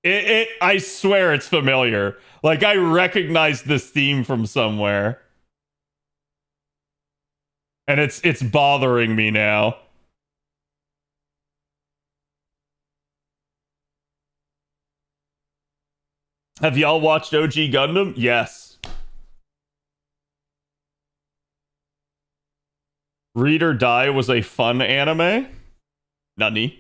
I swear it's familiar. Like, I recognize this theme from somewhere. And it's bothering me now. Have y'all watched OG Gundam? Yes. Read or Die was a fun anime? Nani?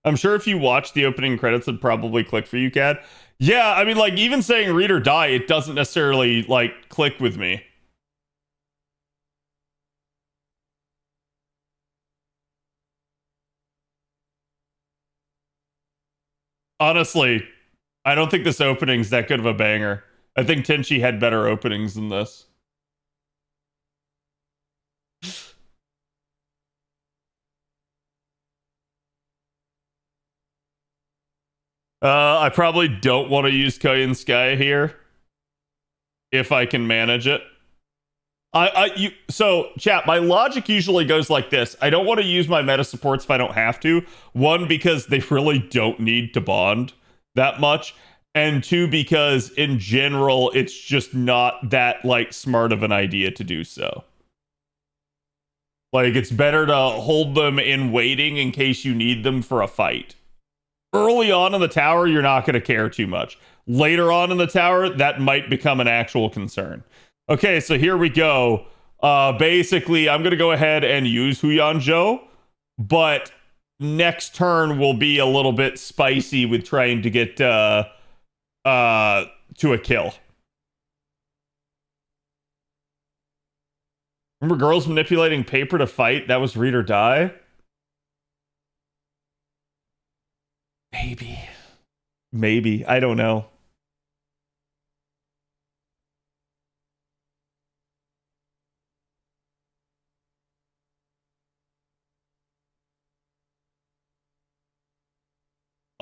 I'm sure if you watch the opening credits, it'd probably click for you, Cad. Yeah, I mean, like, even saying Read or Die, it doesn't necessarily, like, click with me. Honestly, I don't think this opening's that good of a banger. I think Tenchi had better openings than this. I probably don't want to use Kayan Sky here if I can manage it. So chat, my logic usually goes like this. I don't want to use my meta supports if I don't have to. 1, because they really don't need to bond that much. And 2, because in general, it's just not that like smart of an idea to do so. Like, it's better to hold them in waiting in case you need them for a fight. Early on in the tower, you're not going to care too much. Later on in the tower, that might become an actual concern. Okay, so here we go. Basically, I'm going to go ahead and use Huyanzhou, but next turn will be a little bit spicy with trying to get to a kill. Remember girls manipulating paper to fight? That was read or die? Maybe. Maybe. I don't know.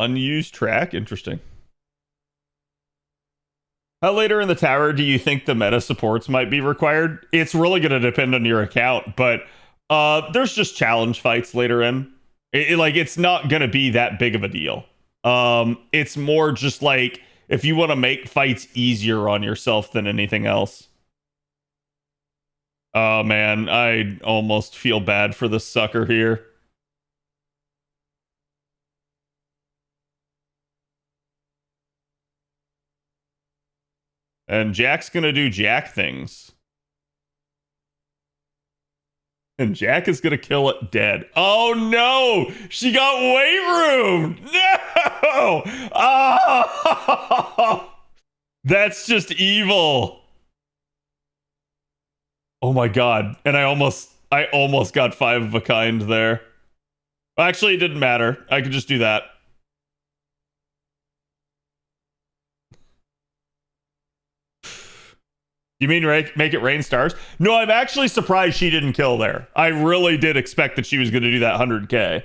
Unused track? Interesting. How later in the tower do you think the meta supports might be required? It's really going to depend on your account, but there's just challenge fights later in. It's not going to be that big of a deal. It's more just like if you want to make fights easier on yourself than anything else. Oh man, I almost feel bad for the sucker here. And Jack's gonna do Jack things. And Jack is gonna kill it dead. Oh no! She got weight room! No! Oh! That's just evil. Oh my god. And I almost got 5 of a kind there. Actually, it didn't matter. I could just do that. You mean make it rain stars? No, I'm actually surprised she didn't kill there. I really did expect that she was going to do that 100k.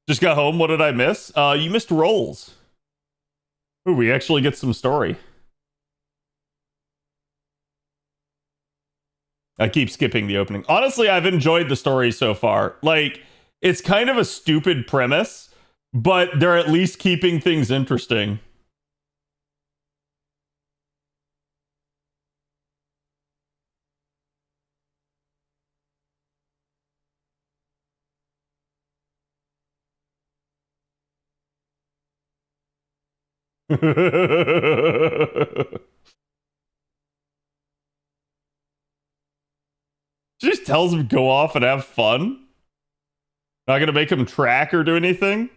Just got home. What did I miss? You missed rolls. Ooh, we actually get some story. I keep skipping the opening. Honestly, I've enjoyed the story so far. Like, it's kind of a stupid premise, but they're at least keeping things interesting. She just tells him go off and have fun. Not gonna make him track or do anything.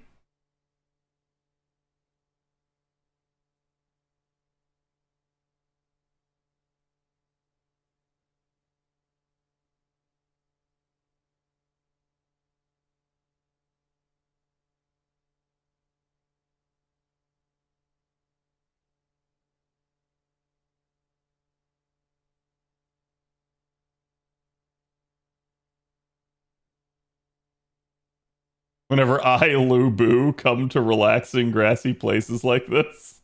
Whenever I, Lu Boo, come to relaxing grassy places like this.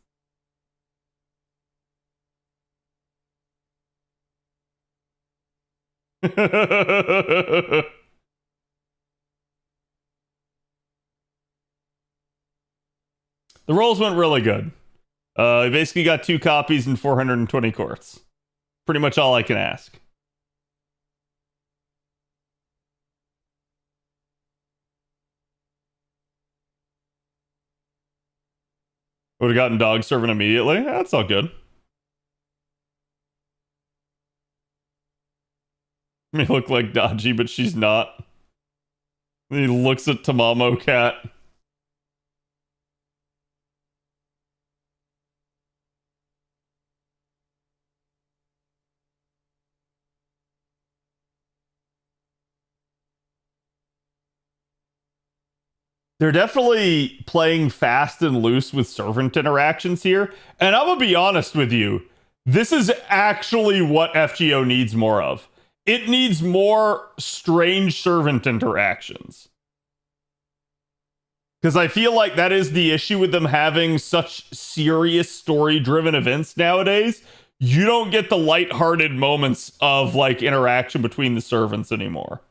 The rolls went really good. I basically got 2 copies and 420 quartz. Pretty much all I can ask. Would have gotten dog servant immediately. That's all good. May look like dodgy, but she's not. He looks at Tamamo Cat. They're definitely playing fast and loose with servant interactions here. And I'm going to be honest with you. This is actually what FGO needs more of. It needs more strange servant interactions. Because I feel like that is the issue with them having such serious story-driven events nowadays. You don't get the lighthearted moments of like interaction between the servants anymore.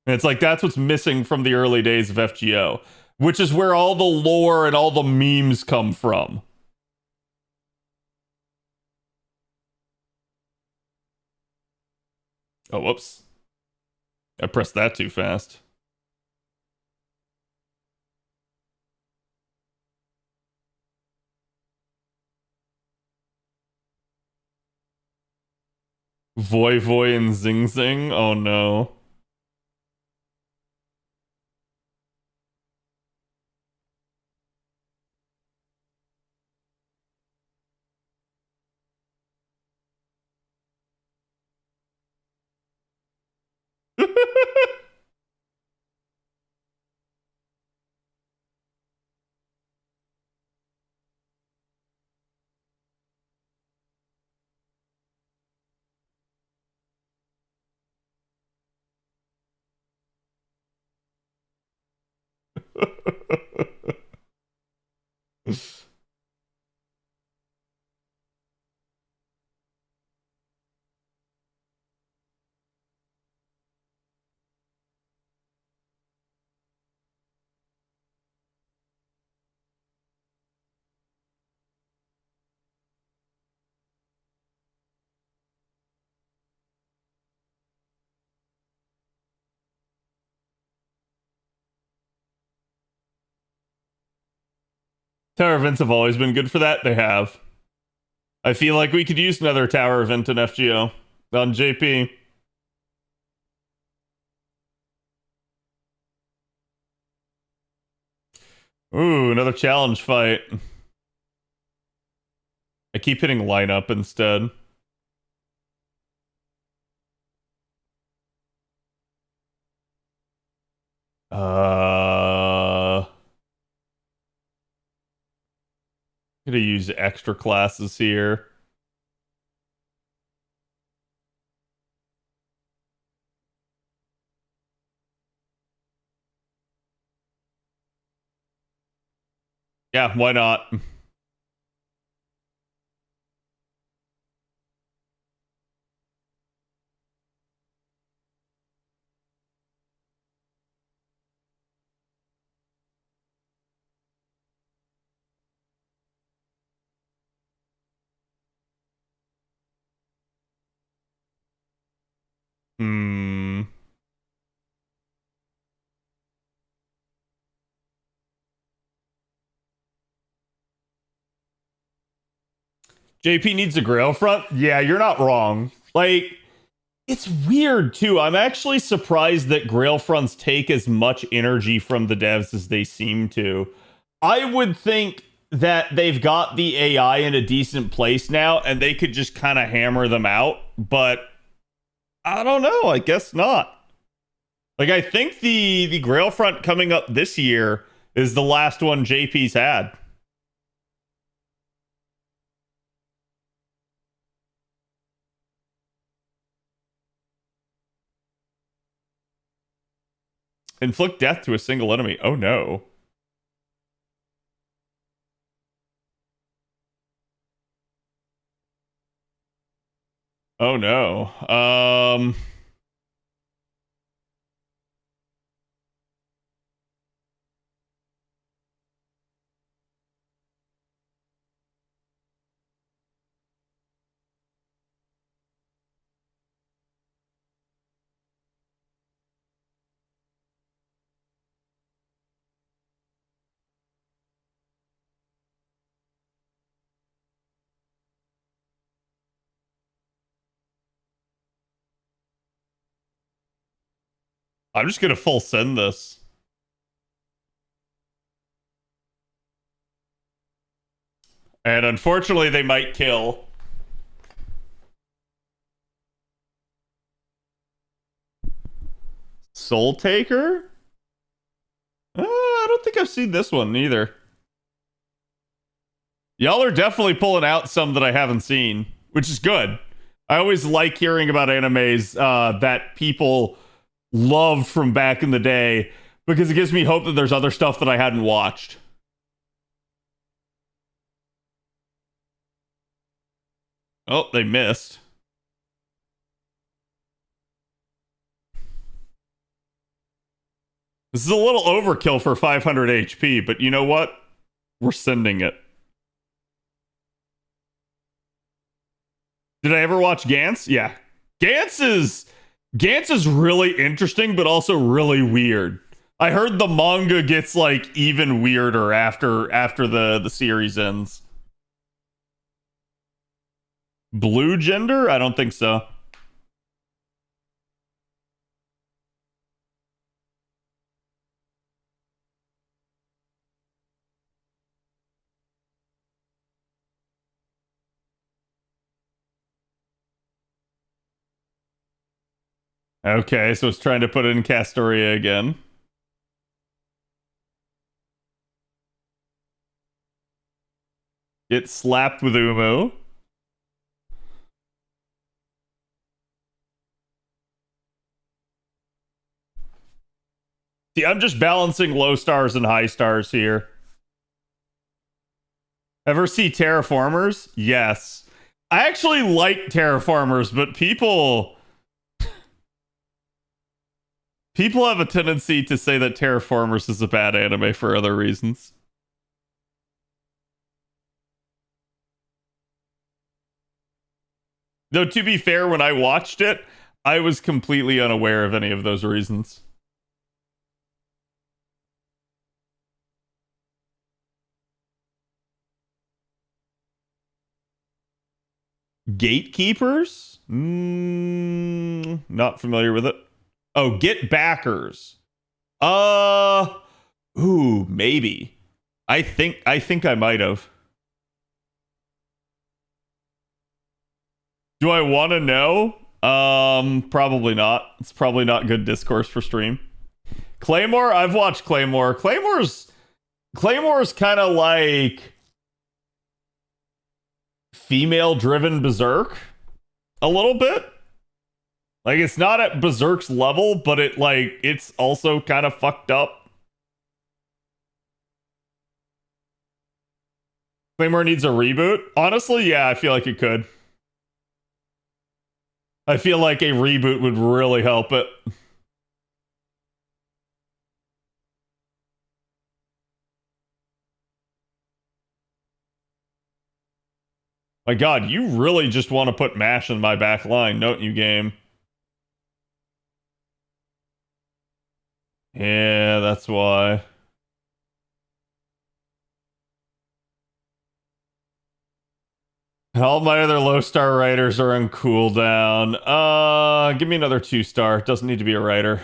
And it's like that's what's missing from the early days of FGO, which is where all the lore and all the memes come from. Oh, whoops. I pressed that too fast. Voy Voy and Zing Zing. Oh no. Tower events have always been good for that. They have. I feel like we could use another tower event in FGO on JP. Ooh, another challenge fight. I keep hitting lineup instead. Gonna use extra classes here. Yeah, why not? Hmm. JP needs a grail front? Yeah, you're not wrong. Like, it's weird too. I'm actually surprised that grail fronts take as much energy from the devs as they seem to. I would think that they've got the AI in a decent place now and they could just kind of hammer them out, but I don't know. I guess not. Like, I think the grail front coming up this year is the last one JP's had. Inflict death to a single enemy. Oh no. Oh no. I'm just gonna full send this. And unfortunately, they might kill. Soul Taker? I don't think I've seen this one either. Y'all are definitely pulling out some that I haven't seen, which is good. I always like hearing about animes that people loved from back in the day because it gives me hope that there's other stuff that I hadn't watched. Oh, they missed. This is a little overkill for 500 HP, but you know what? We're sending it. Did I ever watch Gantz? Yeah. Gantz is really interesting, but also really weird. I heard the manga gets like even weirder after the series ends. Blue gender? I don't think so. Okay, so it's trying to put it in Castoria again. Get slapped with Umu. See, I'm just balancing low stars and high stars here. Ever see Terraformers? Yes. I actually like Terraformers, but people have a tendency to say that Terraformers is a bad anime for other reasons. Though, to be fair, when I watched it, I was completely unaware of any of those reasons. Gatekeepers? Not familiar with it. Oh, get backers. Ooh, maybe. I think I might have. Do I want to know? Probably not. It's probably not good discourse for stream. Claymore, I've watched Claymore. Claymore's kind of like female-driven Berserk a little bit. Like, it's not at Berserk's level, but it's also kind of fucked up. Claymore needs a reboot. Honestly, yeah, I feel like it could. I feel like a reboot would really help it. My god, you really just want to put MASH in my back line, don't you, game? Yeah, that's why. All my other low star writers are on cooldown. Give me another 2-star. Doesn't need to be a writer.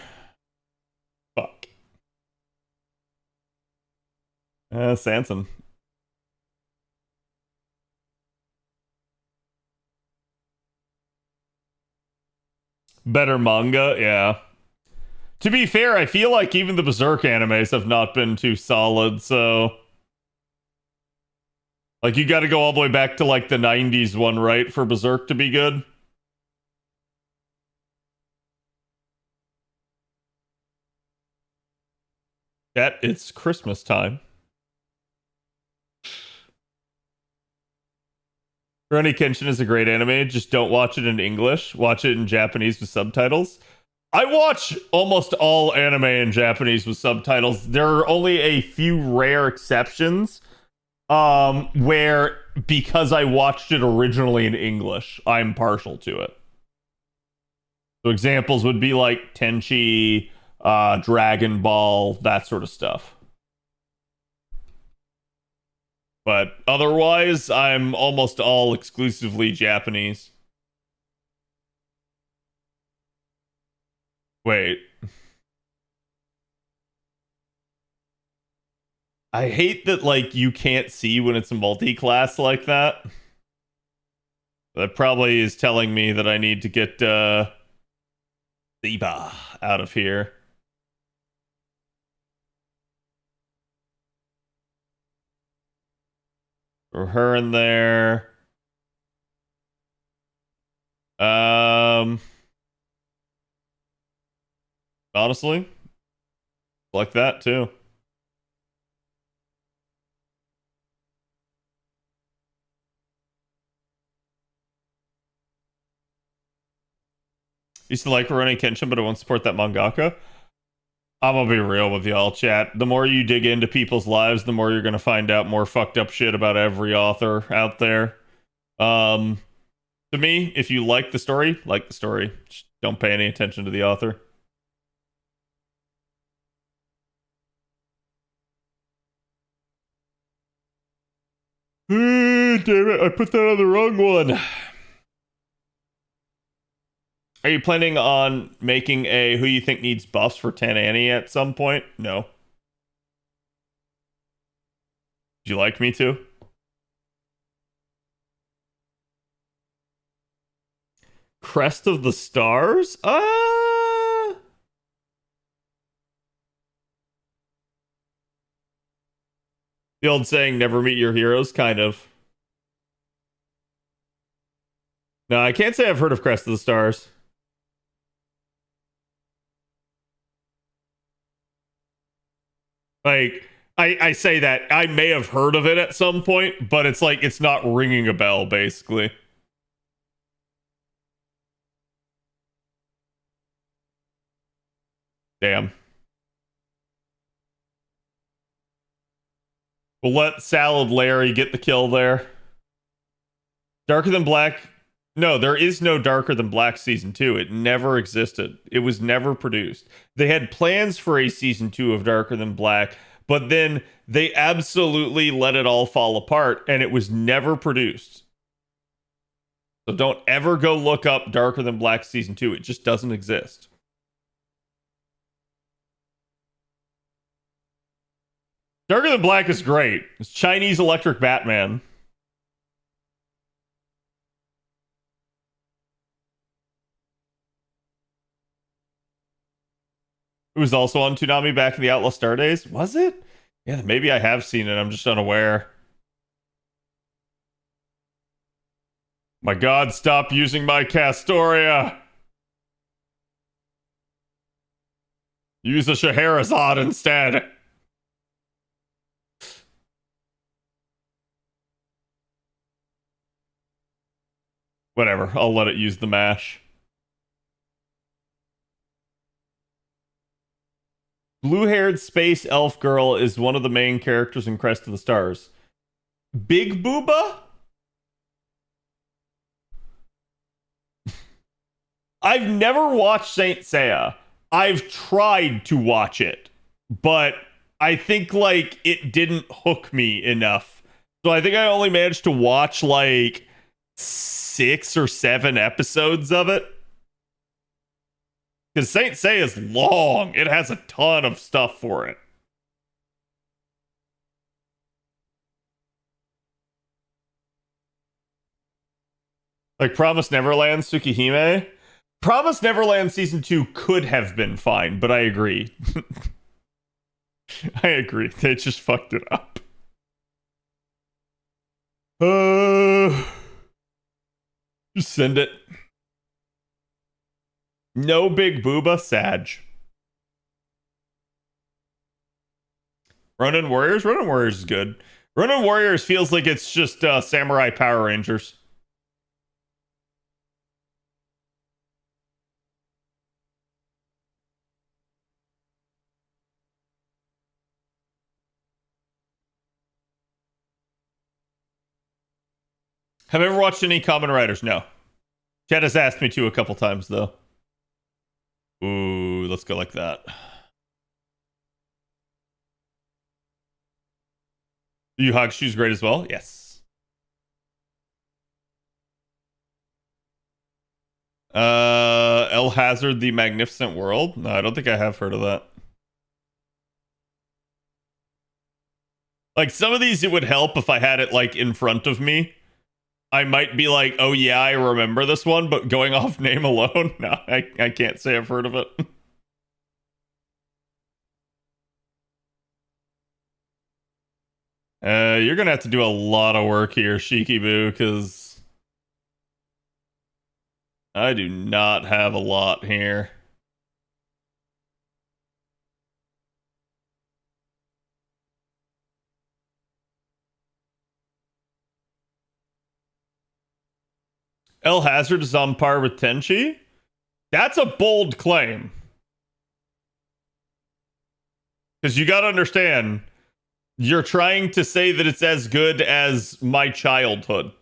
Fuck. Sanson. Better manga, yeah. To be fair, I feel like even the Berserk animes have not been too solid, so... Like, you gotta go all the way back to, like, the 90s one, right, for Berserk to be good? It's Christmas time. Rurouni Kenshin is a great anime, just don't watch it in English. Watch it in Japanese with subtitles. I watch almost all anime in Japanese with subtitles. There are only a few rare exceptions where, because I watched it originally in English, I'm partial to it. So examples would be like Tenchi, Dragon Ball, that sort of stuff. But otherwise, I'm almost all exclusively Japanese. Wait. I hate that, like, you can't see when it's a multi-class like that. That probably is telling me that I need to get Ziba out of here. Or her in there. Honestly, like that too. Used to like Rurouni Kenshin, but I won't support that mangaka. I'm gonna be real with y'all, chat. The more you dig into people's lives, the more you're gonna find out more fucked up shit about every author out there. To me, if you like the story, like the story. Just don't pay any attention to the author. Damn it, I put that on the wrong one. Are you planning on making a who you think needs buffs for 10 Annie at some point? No. Would you like me to? Crest of the Stars? The old saying, never meet your heroes, kind of. No, I can't say I've heard of Crest of the Stars. Like, I say that I may have heard of it at some point, but it's like it's not ringing a bell, basically. Damn. We'll let Salad Larry get the kill there. Darker Than Black. No, there is no Darker Than Black season 2. It never existed. It was never produced. They had plans for a season 2 of Darker Than Black, but then they absolutely let it all fall apart and it was never produced. So don't ever go look up Darker Than Black season 2. It just doesn't exist. Darker Than Black is great. It's Chinese Electric Batman. It was also on Toonami back in the Outlaw Star days. Was it? Yeah, maybe I have seen it. I'm just unaware. My god, stop using my Castoria. Use a Scheherazade instead. Whatever, I'll let it use the mash. Blue-haired space elf girl is one of the main characters in Crest of the Stars. Big Booba? I've never watched Saint Seiya. I've tried to watch it, but I think like it didn't hook me enough. So I think I only managed to watch like 6 or 7 episodes of it. Because Saint Seiya is long. It has a ton of stuff for it. Like Promise Neverland, Tsukihime. Promise Neverland Season 2 could have been fine, but I agree. I agree. They just fucked it up. Just send it. No Big Booba, Sag. Ronin Warriors? Ronin Warriors is good. Ronin Warriors feels like it's just Samurai Power Rangers. Have I ever watched any Kamen Riders? No. Chad has asked me to a couple times, though. Ooh, let's go like that. Yu Hakusho's great as well? Yes. El Hazard, The Magnificent World? No, I don't think I have heard of that. Like, some of these, it would help if I had it, like, in front of me. I might be like, oh yeah, I remember this one, but going off name alone, no, I can't say I've heard of it. You're gonna have to do a lot of work here, Shikibu, because I do not have a lot here. El Hazard is on par with Tenchi? That's a bold claim. Because you gotta understand, you're trying to say that it's as good as my childhood.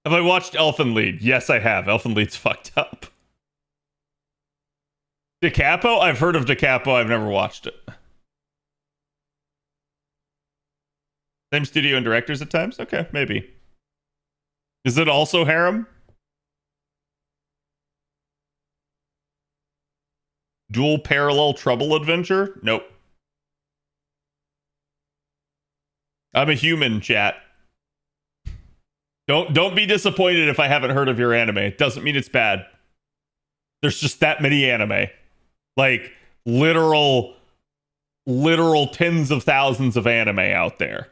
Have I watched Elfen Lied? Yes, I have. Elfen Lied's fucked up. Da Capo? I've heard of Da Capo. I've never watched it. Same studio and directors at times? Okay, maybe. Is it also harem? Dual parallel trouble adventure? Nope. I'm a human, chat. Don't be disappointed if I haven't heard of your anime. It doesn't mean it's bad. There's just that many anime. Like literal tens of thousands of anime out there.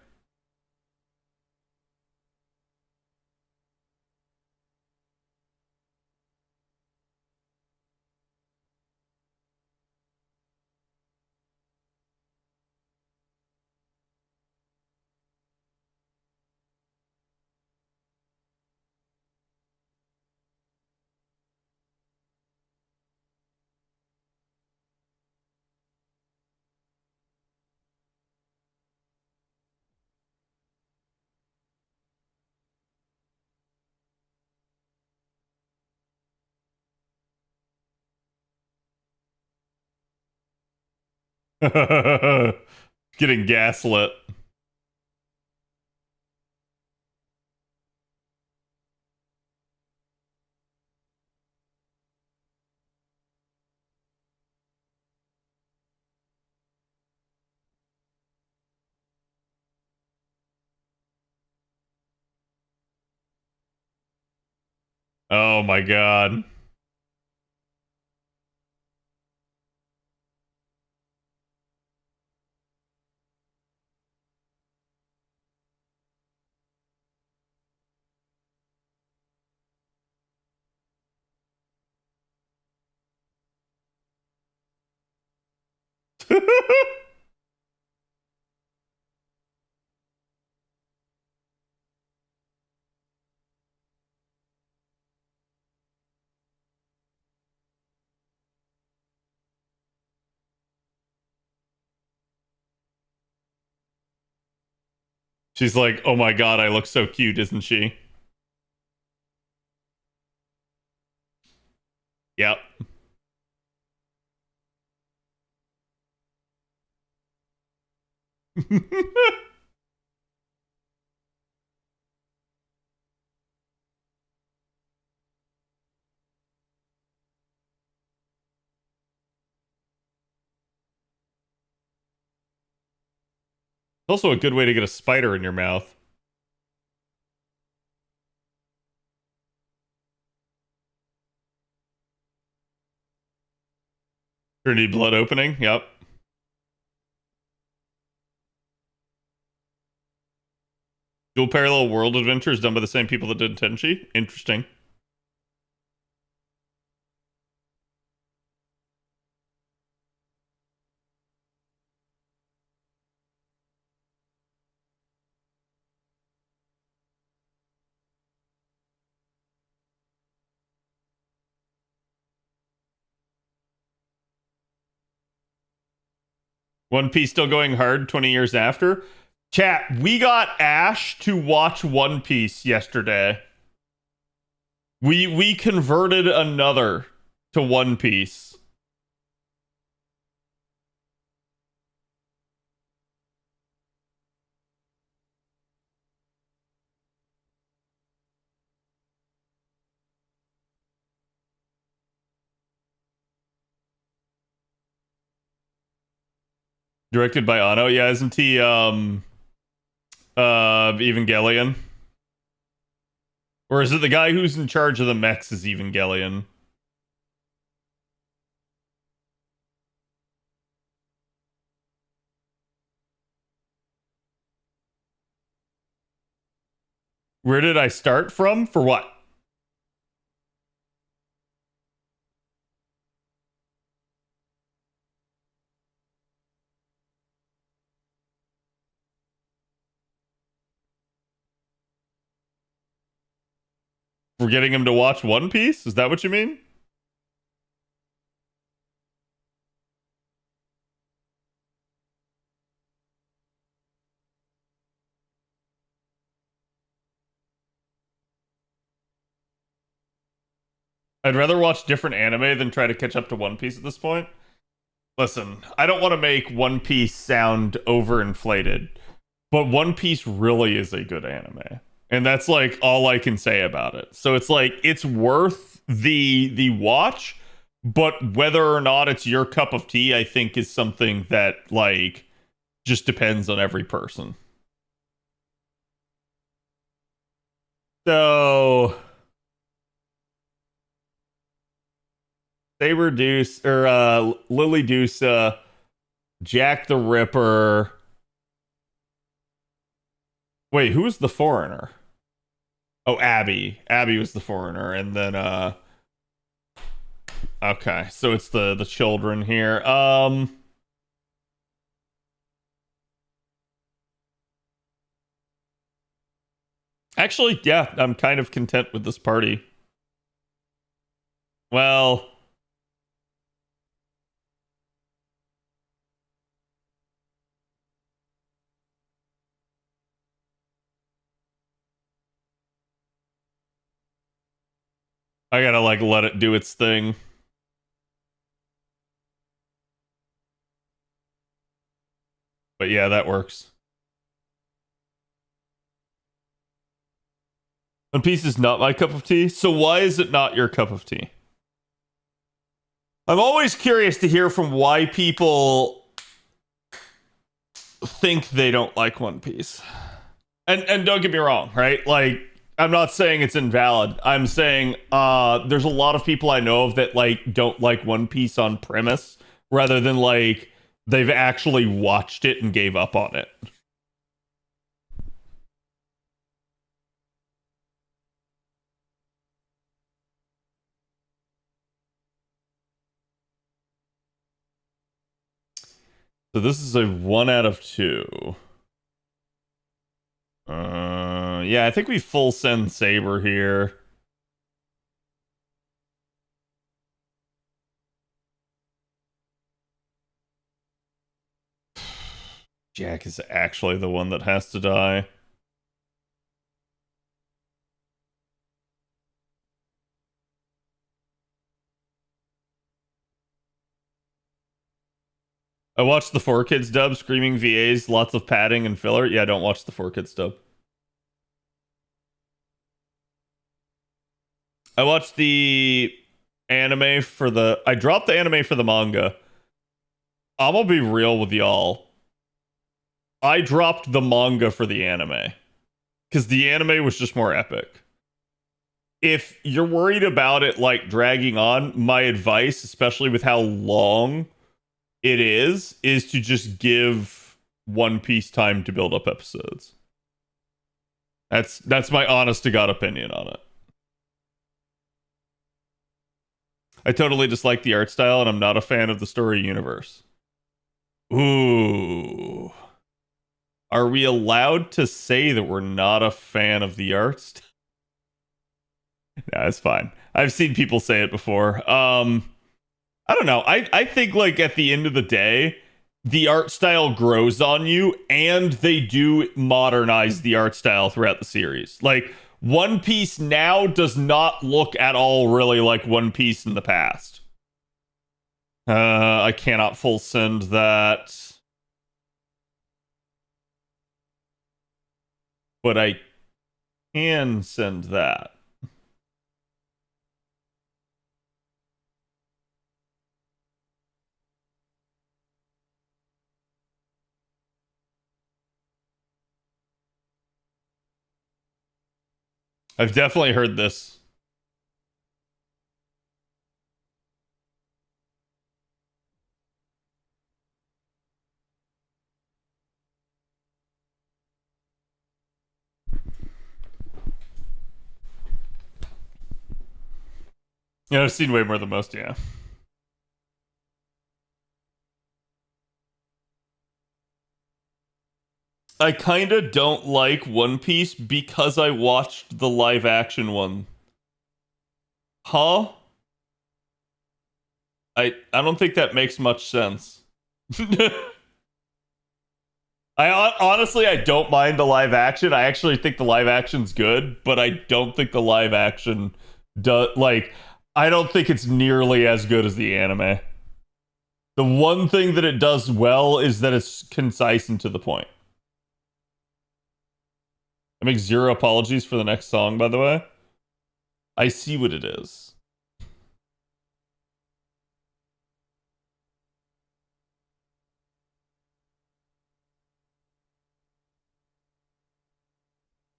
Getting gaslit. Oh my god. She's like, oh my god, I look so cute, isn't she? Yep. Also a good way to get a spider in your mouth. Trinity blood opening. Yep. Dual parallel world adventures done by the same people that did Tenchi. Interesting. One Piece still going hard 20 years after. Chat, we got Ash to watch One Piece yesterday. We converted another to One Piece. Directed by Ano. Yeah, isn't he Evangelion? Or is it the guy who's in charge of the mechs is Evangelion? Where did I start from? For what? For getting him to watch One Piece? Is that what you mean? I'd rather watch different anime than try to catch up to One Piece at this point. Listen, I don't want to make One Piece sound overinflated, but One Piece really is a good anime. And that's like all I can say about it. So it's like it's worth the watch, but whether or not it's your cup of tea, I think is something that like just depends on every person. So Saber Deuce or Lily Dusa, Jack the Ripper. Wait, who was the foreigner? Oh, Abby. Abby was the foreigner, and then okay, so it's the children here. Actually, yeah, I'm kind of content with this party. Well, I gotta like let it do its thing. But yeah, that works. One Piece is not my cup of tea. So why is it not your cup of tea? I'm always curious to hear from why people think they don't like One Piece. And don't get me wrong, right? Like I'm not saying it's invalid. I'm saying there's a lot of people I know of that like don't like One Piece on premise rather than like they've actually watched it and gave up on it. So this is a 1 out of 2. Yeah, I think we full send Saber here. Jack is actually the one that has to die. I watched the 4Kids dub, screaming VAs, lots of padding and filler. Yeah, don't watch the 4Kids dub. I watched the anime for the... I dropped the anime for the manga. I'm gonna be real with y'all. I dropped the manga for the anime. Because the anime was just more epic. If you're worried about it, like, dragging on, my advice, especially with how long it is to just give One Piece time to build up episodes. That's my honest to God opinion on it. I totally dislike the art style, and I'm not a fan of the story universe. Ooh. Are we allowed to say that we're not a fan of the art style? No, it's fine. I've seen people say it before. I don't know. I think like at the end of the day, the art style grows on you, and they do modernize the art style throughout the series. Like One Piece now does not look at all really like One Piece in the past. I cannot full send that. But I can send that. I've definitely heard this. Yeah, I've seen way more than most, yeah. I kind of don't like One Piece because I watched the live action one. Huh? I don't think that makes much sense. Honestly, I don't mind the live action. I actually think the live action's good, but I don't think the live action does like I don't think it's nearly as good as the anime. The one thing that it does well is that it's concise and to the point. I make zero apologies for the next song, by the way. I see what it is.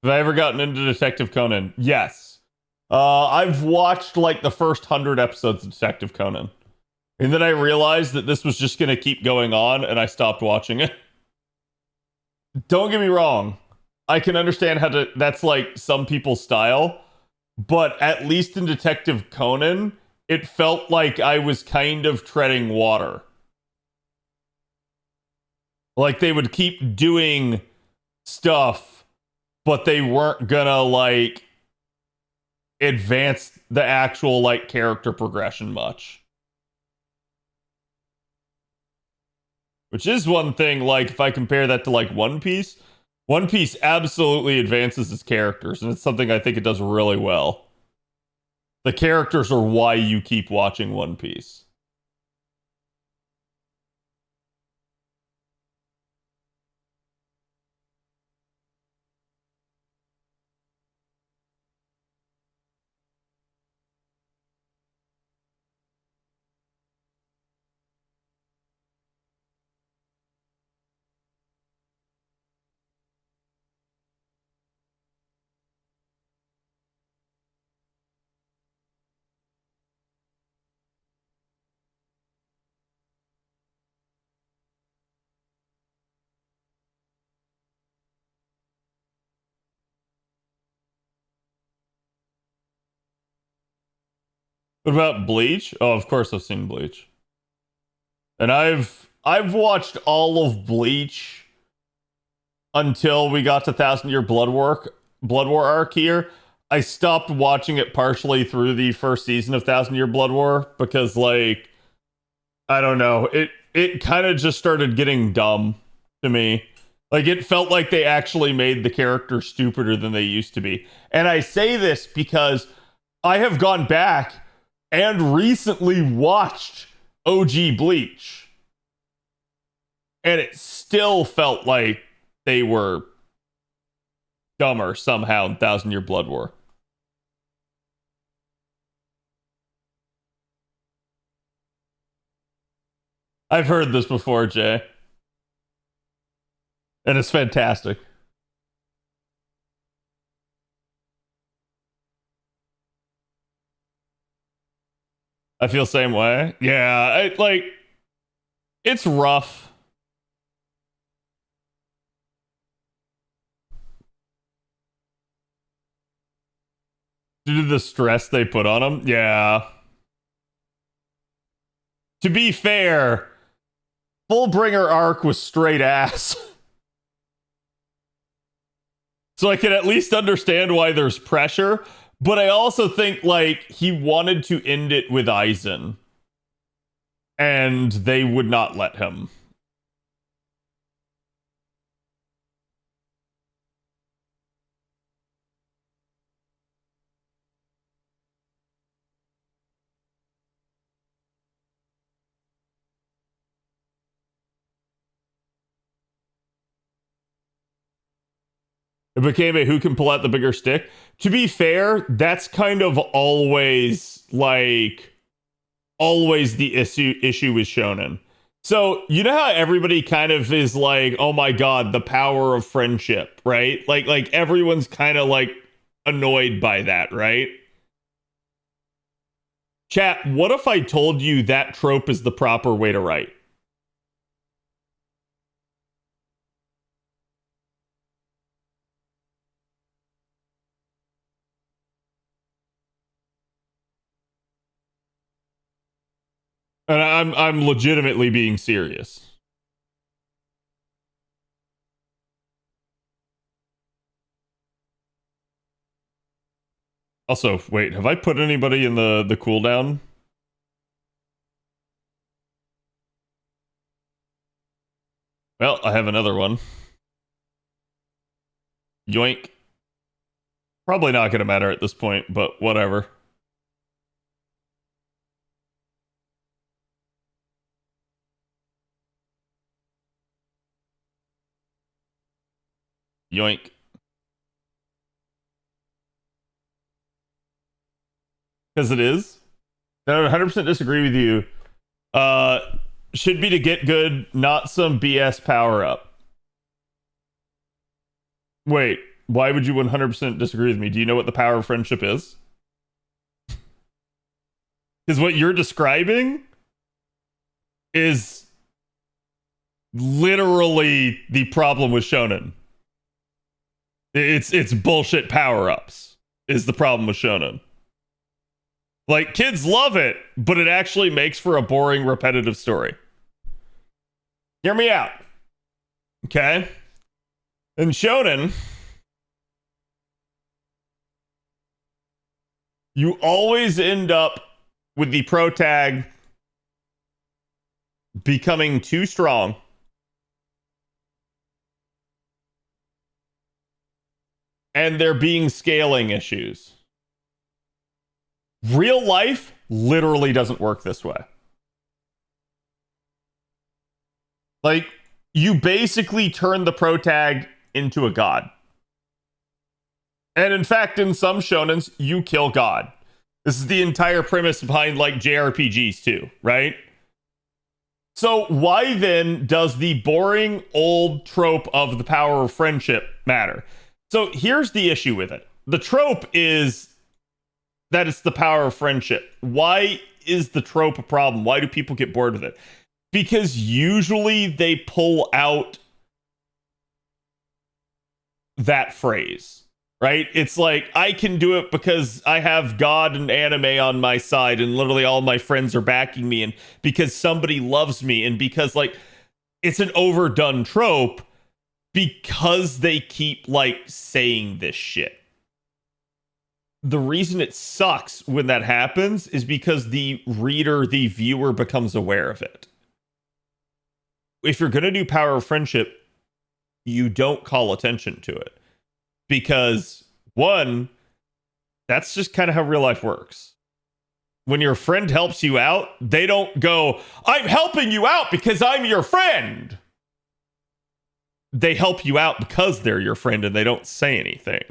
Have I ever gotten into Detective Conan? Yes. I've watched like the first 100 episodes of Detective Conan. And then I realized that this was just going to keep going on, and I stopped watching it. Don't get me wrong. I can understand how to, that's like some people's style, but at least in Detective Conan, it felt like I was kind of treading water. Like they would keep doing stuff, but they weren't gonna like advance the actual like character progression much. Which is one thing, like, if I compare that to, like, One Piece absolutely advances its characters, and it's something I think it does really well. The characters are why you keep watching One Piece. What about Bleach? Oh, of course I've seen Bleach. And I've watched all of Bleach until we got to Thousand Year Blood War arc here. I stopped watching it partially through the first season of Thousand Year Blood War because, like, I don't know, it kind of just started getting dumb to me. Like, it felt like they actually made the character stupider than they used to be. And I say this because I have gone back and recently watched OG Bleach, and it still felt like they were dumber somehow in Thousand Year Blood War. I've heard this before, Jay. And it's fantastic. I feel the same way. Yeah, it's rough. Due to the stress they put on them. Yeah. To be fair, Fullbringer arc was straight ass. So I can at least understand why there's pressure, but I also think like he wanted to end it with Aizen, and they would not let him. It became a who can pull out the bigger stick. To be fair, that's kind of always the issue with shonen. So you know how everybody kind of is like, oh my god, the power of friendship, right? Like everyone's kind of like annoyed by that, right? Chat, what if I told you that trope is the proper way to write? And I'm legitimately being serious. Also, wait, have I put anybody in the cooldown? Well, I have another one. Yoink. Probably not going to matter at this point, but whatever. Yoink. Because it is. I 100% disagree with you. Should be to get good, not some BS power up. Wait, why would you 100% disagree with me? Do you know what the power of friendship is? Because what you're describing is literally the problem with shonen. It's bullshit power-ups is the problem with shonen. Like, kids love it, but it actually makes for a boring, repetitive story. Hear me out. Okay? In shonen, you always end up with the protag becoming too strong and there being scaling issues. Real life literally doesn't work this way. Like, you basically turn the protag into a god. And in fact, in some shonens, you kill God. This is the entire premise behind, like, JRPGs too, right? So why then does the boring old trope of the power of friendship matter? So here's the issue with it. The trope is that it's the power of friendship. Why is the trope a problem? Why do people get bored with it? Because usually they pull out that phrase, right? It's like, I can do it because I have God and anime on my side and literally all my friends are backing me and because somebody loves me and because, like, it's an overdone trope because they keep, like, saying this shit. The reason it sucks when that happens is because the reader, the viewer, becomes aware of it. If you're going to do power of friendship, you don't call attention to it. Because, one, that's just kind of how real life works. When your friend helps you out, they don't go, I'm helping you out because I'm your friend. They help you out because they're your friend and they don't say anything.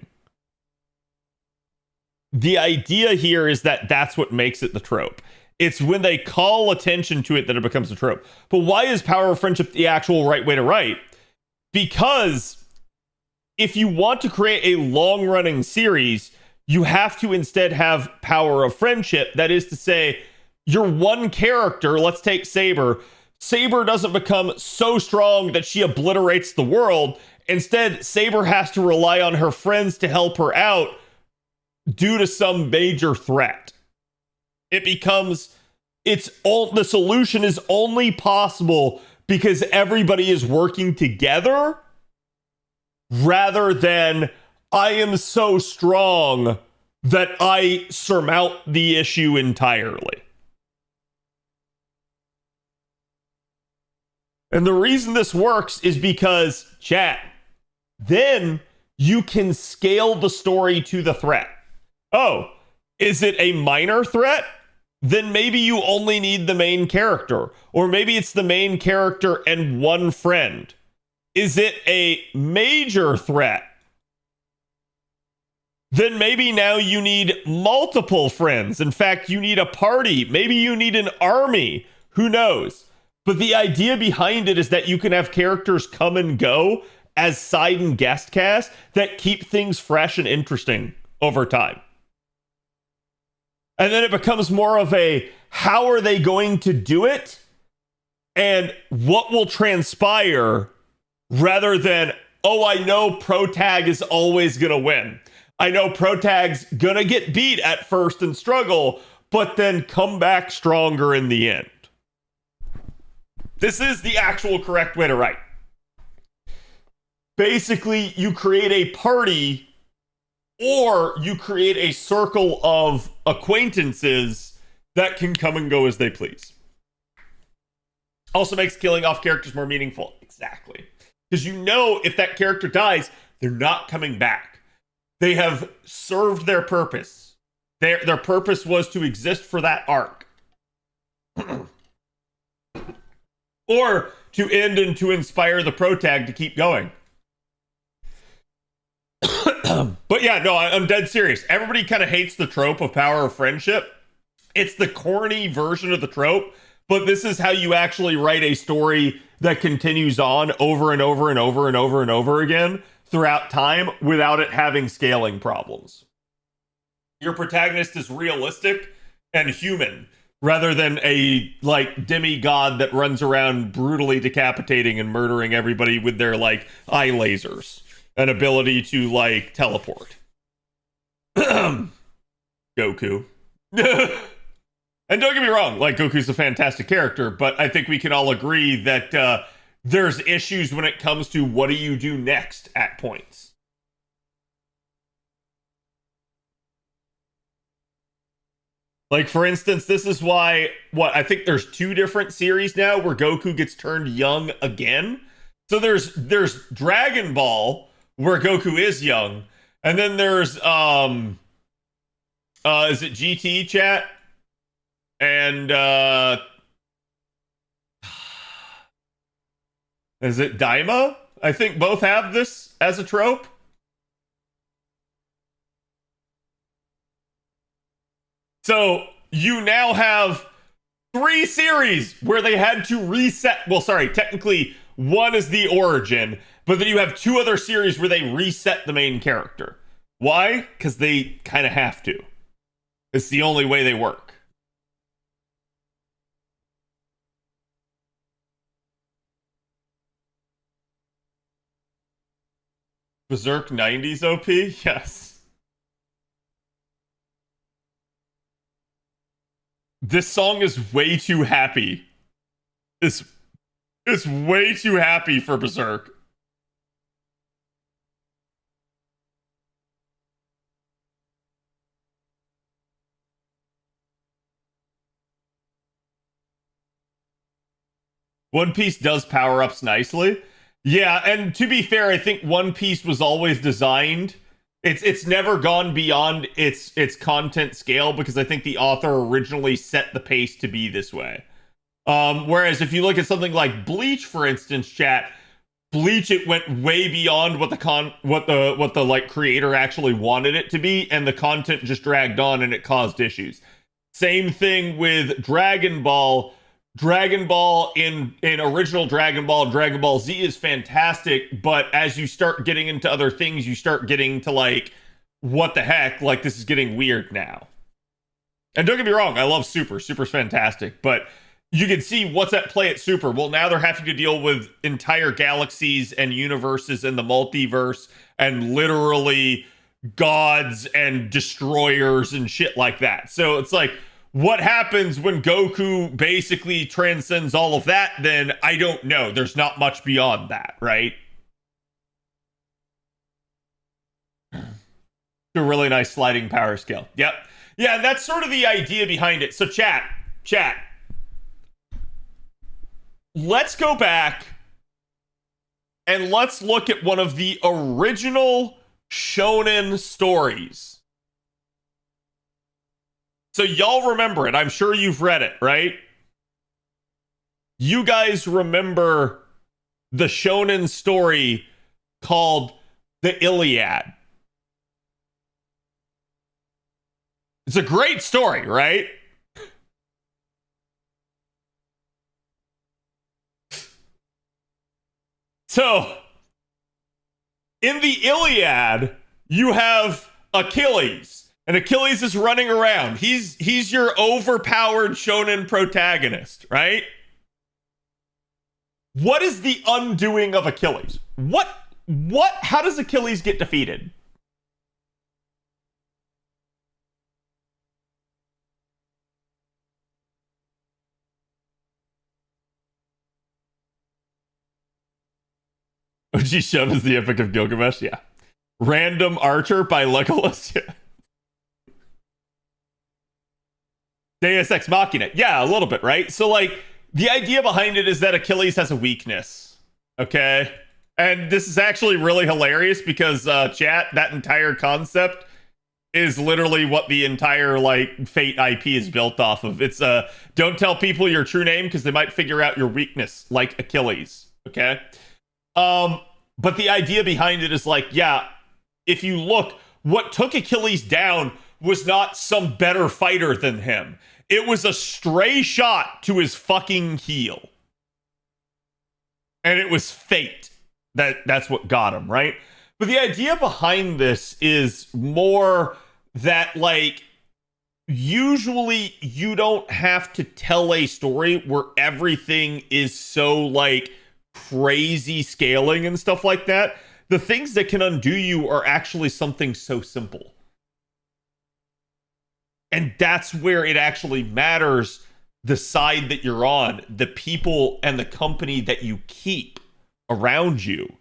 The idea here is that that's what makes it the trope. It's when they call attention to it that it becomes a trope. But why is power of friendship the actual right way to write? Because if you want to create a long-running series, you have to instead have power of friendship. That is to say, your one character, let's take Saber. Saber doesn't become so strong that she obliterates the world. Instead, Saber has to rely on her friends to help her out due to some major threat. It becomes, the solution is only possible because everybody is working together rather than I am so strong that I surmount the issue entirely. And the reason this works is because, chat, then you can scale the story to the threat. Oh, is it a minor threat? Then maybe you only need the main character. Or maybe it's the main character and one friend. Is it a major threat? Then maybe now you need multiple friends. In fact, you need a party. Maybe you need an army. Who knows? But the idea behind it is that you can have characters come and go as side and guest cast that keep things fresh and interesting over time. And then it becomes more of a, how are they going to do it? And what will transpire rather than, oh, I know protag is always going to win. I know protag's going to get beat at first and struggle, but then come back stronger in the end. This is the actual correct way to write. Basically, you create a party or you create a circle of acquaintances that can come and go as they please. Also makes killing off characters more meaningful. Exactly. Because you know if that character dies, they're not coming back. They have served their purpose. Their purpose was to exist for that arc. Or to end and to inspire the protag to keep going. But yeah, no, I'm dead serious. Everybody kind of hates the trope of power of friendship. It's the corny version of the trope, but this is how you actually write a story that continues on over and over and over and over and over again throughout time without it having scaling problems. Your protagonist is realistic and human. rather than a like demigod that runs around brutally decapitating and murdering everybody with their like eye lasers, an ability to like teleport. Goku. And don't get me wrong, like Goku's a fantastic character, but I think we can all agree that there's issues when it comes to what do you do next at points. Like, for instance, this is why, I think there's 2 different series now where Goku gets turned young again. So there's Dragon Ball, where Goku is young, and then there's, is it GT, chat? And, is it Daima? I think both have this as a trope. So you now have 3 series where they had to reset. Well, sorry, technically 1 is the origin, but then you have 2 other series where they reset the main character. Why? Because they kind of have to. It's the only way they work. Berserk 90s OP? Yes. This song is way too happy. It's way too happy for Berserk. One Piece does power-ups nicely. Yeah, and to be fair, I think One Piece was always designed. It's never gone beyond its content scale because I think the author originally set the pace to be this way. Whereas if you look at something like Bleach, for instance, chat, Bleach, it went way beyond what the like creator actually wanted it to be, and the content just dragged on and it caused issues. Same thing with Dragon Ball. Dragon Ball in original Dragon Ball Z is fantastic, but as you start getting into other things, you start getting to like, what the heck? Like, this is getting weird now. And don't get me wrong, I love Super. Super's fantastic, but you can see what's at play at Super. Well, now they're having to deal with entire galaxies and universes and the multiverse and literally gods and destroyers and shit like that. So it's like, what happens when Goku basically transcends all of that? Then I don't know. There's not much beyond that, right? A really nice sliding power scale. Yep. Yeah, that's sort of the idea behind it. So chat. Let's go back and let's look at one of the original shonen stories. So y'all remember it. I'm sure you've read it, right? You guys remember the shonen story called The Iliad. It's a great story, right? So, in the Iliad, you have Achilles. And Achilles is running around. He's your overpowered shonen protagonist, right? What is the undoing of Achilles? How does Achilles get defeated? OG shown as the Epic of Gilgamesh, yeah. Random Archer by Legolas, yeah. Deus Ex Machina. Yeah, a little bit, right? So, like, the idea behind it is that Achilles has a weakness, okay? And this is actually really hilarious because, chat, that entire concept is literally what the entire, like, Fate IP is built off of. It's, don't tell people your true name because they might figure out your weakness, like Achilles, okay? But the idea behind it is, like, yeah, if you look, what took Achilles down was not some better fighter than him. It was a stray shot to his fucking heel. And it was fate. That's what got him, right? But the idea behind this is more that, like, usually you don't have to tell a story where everything is so like crazy scaling and stuff like that. The things that can undo you are actually something so simple. And that's where it actually matters, the side that you're on, the people and the company that you keep around you.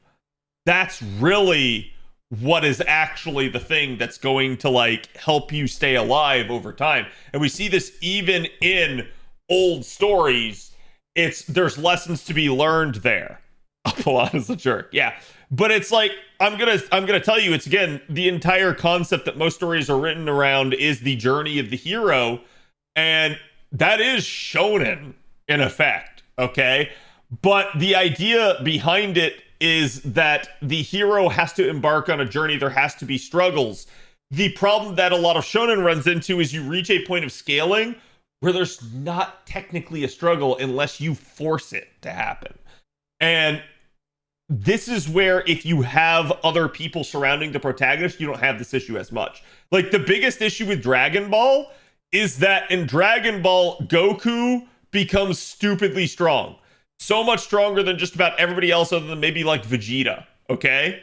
That's really what is actually the thing that's going to like help you stay alive over time. And we see this even in old stories. There's lessons to be learned there. Apollona's a jerk. Yeah. But it's like, I'm gonna tell you, it's again, the entire concept that most stories are written around is the journey of the hero. And that is shonen in effect. Okay. But the idea behind it is that the hero has to embark on a journey. There has to be struggles. The problem that a lot of shonen runs into is you reach a point of scaling where there's not technically a struggle unless you force it to happen. And this is where if you have other people surrounding the protagonist, you don't have this issue as much. Like the biggest issue with Dragon Ball is that in Dragon Ball, Goku becomes stupidly strong. So much stronger than just about everybody else other than maybe like Vegeta, okay?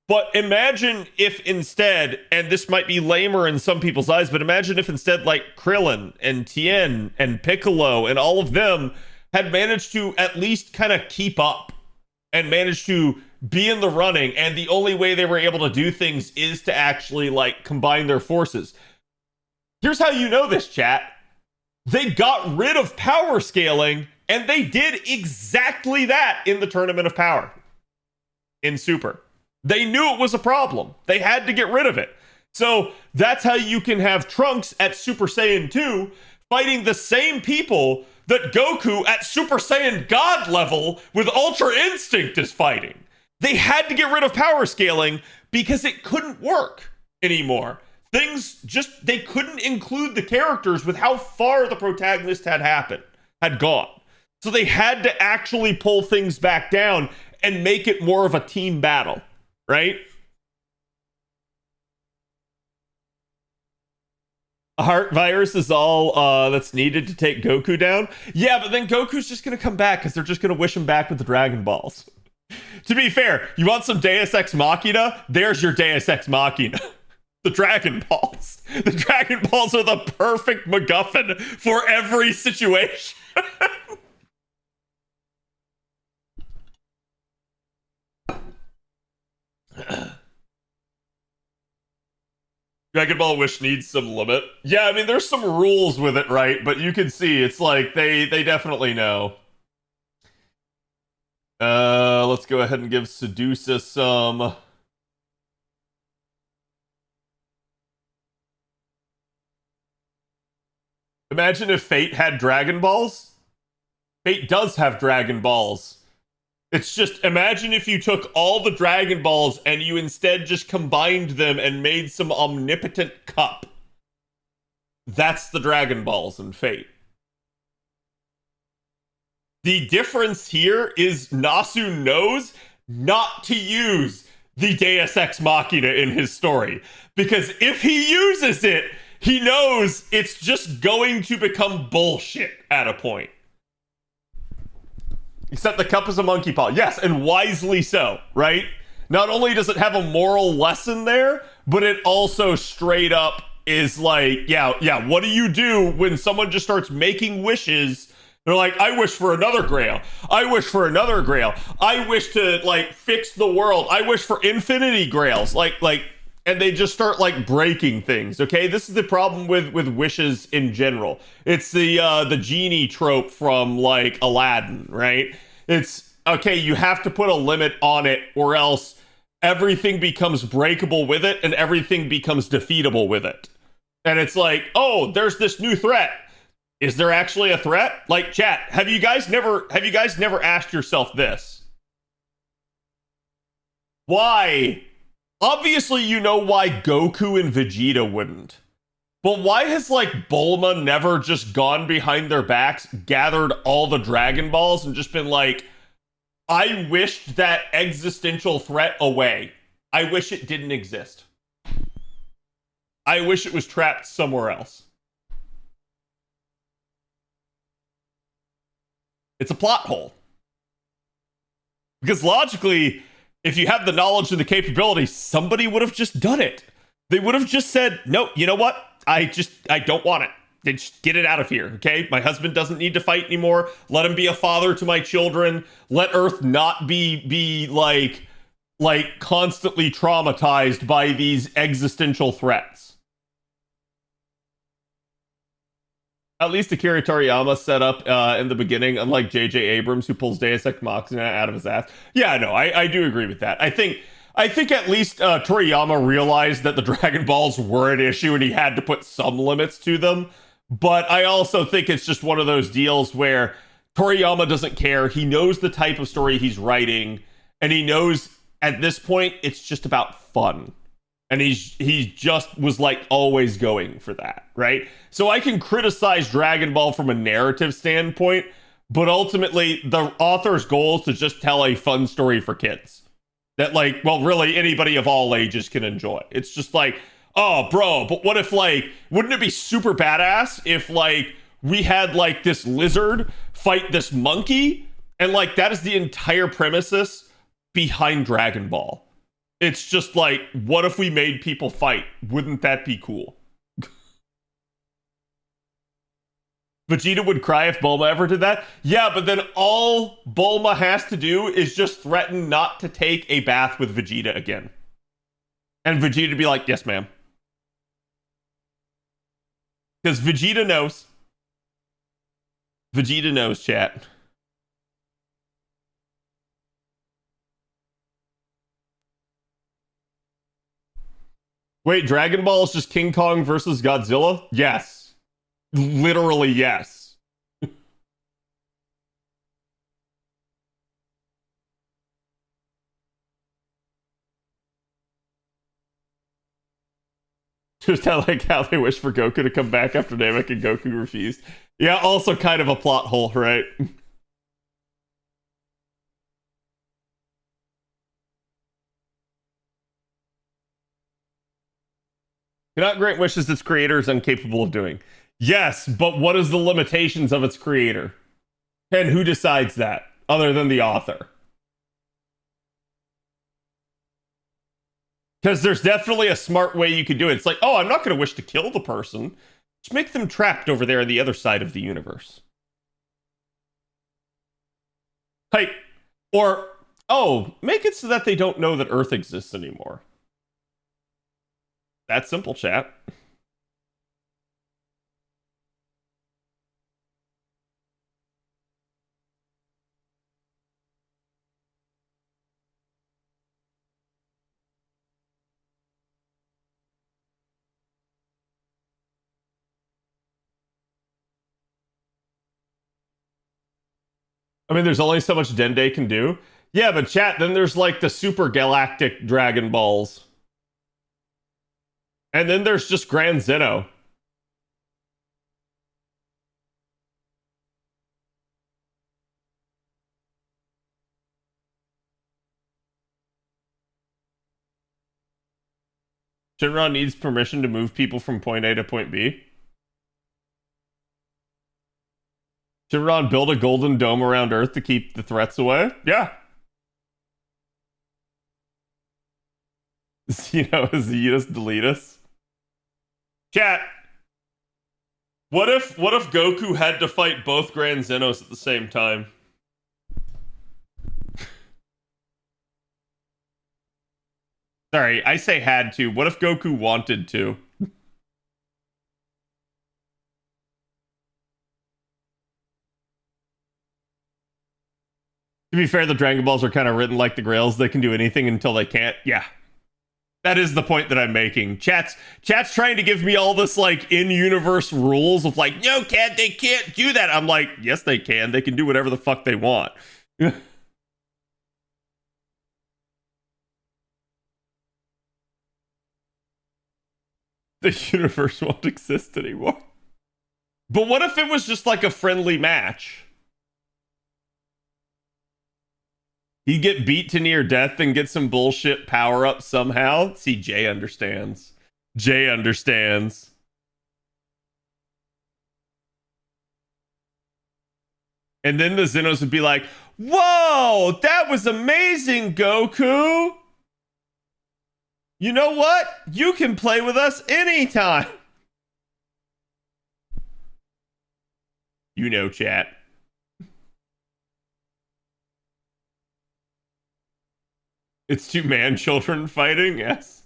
But imagine if instead, and this might be lamer in some people's eyes, but imagine if instead like Krillin and Tien and Piccolo and all of them had managed to at least kind of keep up and managed to be in the running, and the only way they were able to do things is to actually like combine their forces. Here's how you know this, chat. They got rid of power scaling, and they did exactly that in the Tournament of Power in Super. They knew it was a problem. They had to get rid of it. So that's how you can have Trunks at Super Saiyan 2 fighting the same people that Goku at Super Saiyan God level with Ultra Instinct is fighting. They had to get rid of power scaling because it couldn't work anymore. Things just, they couldn't include the characters with how far the protagonist had gone. So they had to actually pull things back down and make it more of a team battle, right? A heart virus is all that's needed to take Goku down. Yeah, but then Goku's just going to come back because they're just going to wish him back with the Dragon Balls. To be fair, you want some Deus Ex Machina? There's your Deus Ex Machina. The Dragon Balls. The Dragon Balls are the perfect MacGuffin for every situation. Dragon Ball Wish needs some limit. Yeah, I mean, there's some rules with it, right? But you can see it's like they definitely know. Let's go ahead and give Sedusa some. Imagine if Fate had Dragon Balls. Fate does have Dragon Balls. It's just, imagine if you took all the Dragon Balls and you instead just combined them and made some omnipotent cup. That's the Dragon Balls in Fate. The difference here is Nasu knows not to use the Deus Ex Machina in his story. Because if he uses it, he knows it's just going to become bullshit at a point. Except the cup is a monkey paw. Yes, and wisely so, right? Not only does it have a moral lesson there, but it also straight up is like, yeah, what do you do when someone just starts making wishes? They're like, I wish for another grail. I wish for another grail. I wish to, like, fix the world. I wish for infinity grails. Like, and they just start, like, breaking things, okay? This is the problem with wishes in general. It's the genie trope from, like, Aladdin, right? It's, okay, you have to put a limit on it or else everything becomes breakable with it and everything becomes defeatable with it. And it's like, oh, there's this new threat. Is there actually a threat? Like, chat, have you guys never asked yourself this? Why? Obviously, you know why Goku and Vegeta wouldn't. But why has, like, Bulma never just gone behind their backs, gathered all the Dragon Balls, and just been like, I wished that existential threat away. I wish it didn't exist. I wish it was trapped somewhere else. It's a plot hole. Because logically, if you have the knowledge and the capability, somebody would have just done it. They would have just said, no, you know what? I don't want it. They just get it out of here, okay? My husband doesn't need to fight anymore. Let him be a father to my children. Let Earth not be like constantly traumatized by these existential threats. At least Akira Toriyama set up in the beginning, unlike J.J. Abrams, who pulls Deus Ex Machina out of his ass. Yeah, no, I do agree with that. I think at least Toriyama realized that the Dragon Balls were an issue and he had to put some limits to them. But I also think it's just one of those deals where Toriyama doesn't care. He knows the type of story he's writing, and he knows at this point it's just about fun. And he just was like always going for that, right? So I can criticize Dragon Ball from a narrative standpoint, but ultimately the author's goal is to just tell a fun story for kids that, like, well, really anybody of all ages can enjoy. It's just like, oh, bro, but what if, like, wouldn't it be super badass if, like, we had, like, this lizard fight this monkey? And, like, that is the entire premises behind Dragon Ball. It's just like, what if we made people fight? Wouldn't that be cool? Vegeta would cry if Bulma ever did that. Yeah, but then all Bulma has to do is just threaten not to take a bath with Vegeta again. And Vegeta would be like, yes, ma'am. Because Vegeta knows. Vegeta knows, chat. Wait, Dragon Ball is just King Kong versus Godzilla? Yes. Literally, yes. Just how they wish for Goku to come back after Namek and Goku refused. Yeah, also kind of a plot hole, right? Cannot grant wishes its creator is incapable of doing. Yes, but what is the limitations of its creator? And who decides that, other than the author? Because there's definitely a smart way you could do it. It's like, oh, I'm not going to wish to kill the person. Just make them trapped over there on the other side of the universe. Hey, or, oh, make it so that they don't know that Earth exists anymore. That's simple, chat. I mean, there's only so much Dende can do. Yeah, but chat, then there's like the super galactic Dragon Balls. And then there's just Grand Zeno. Shinron needs permission to move people from point A to point B. Shinron build a golden dome around Earth to keep the threats away? Yeah. Xeno is Zetus Deletus. Chat. What if Goku had to fight both Grand Zenos at the same time? Sorry, I say had to. What if Goku wanted to? To be fair, the Dragon Balls are kind of written like the Grails. They can do anything until they can't. Yeah. That is the point that I'm making. Chat's trying to give me all this like in-universe rules of like, no, they can't do that. I'm like, yes, they can. They can do whatever the fuck they want. The universe won't exist anymore. But what if it was just like a friendly match? He'd get beat to near death and get some bullshit power up somehow. CJ understands. Jay understands. And then the Xenos would be like, whoa, that was amazing, Goku. You know what? You can play with us anytime. You know, chat. It's two man children fighting, yes.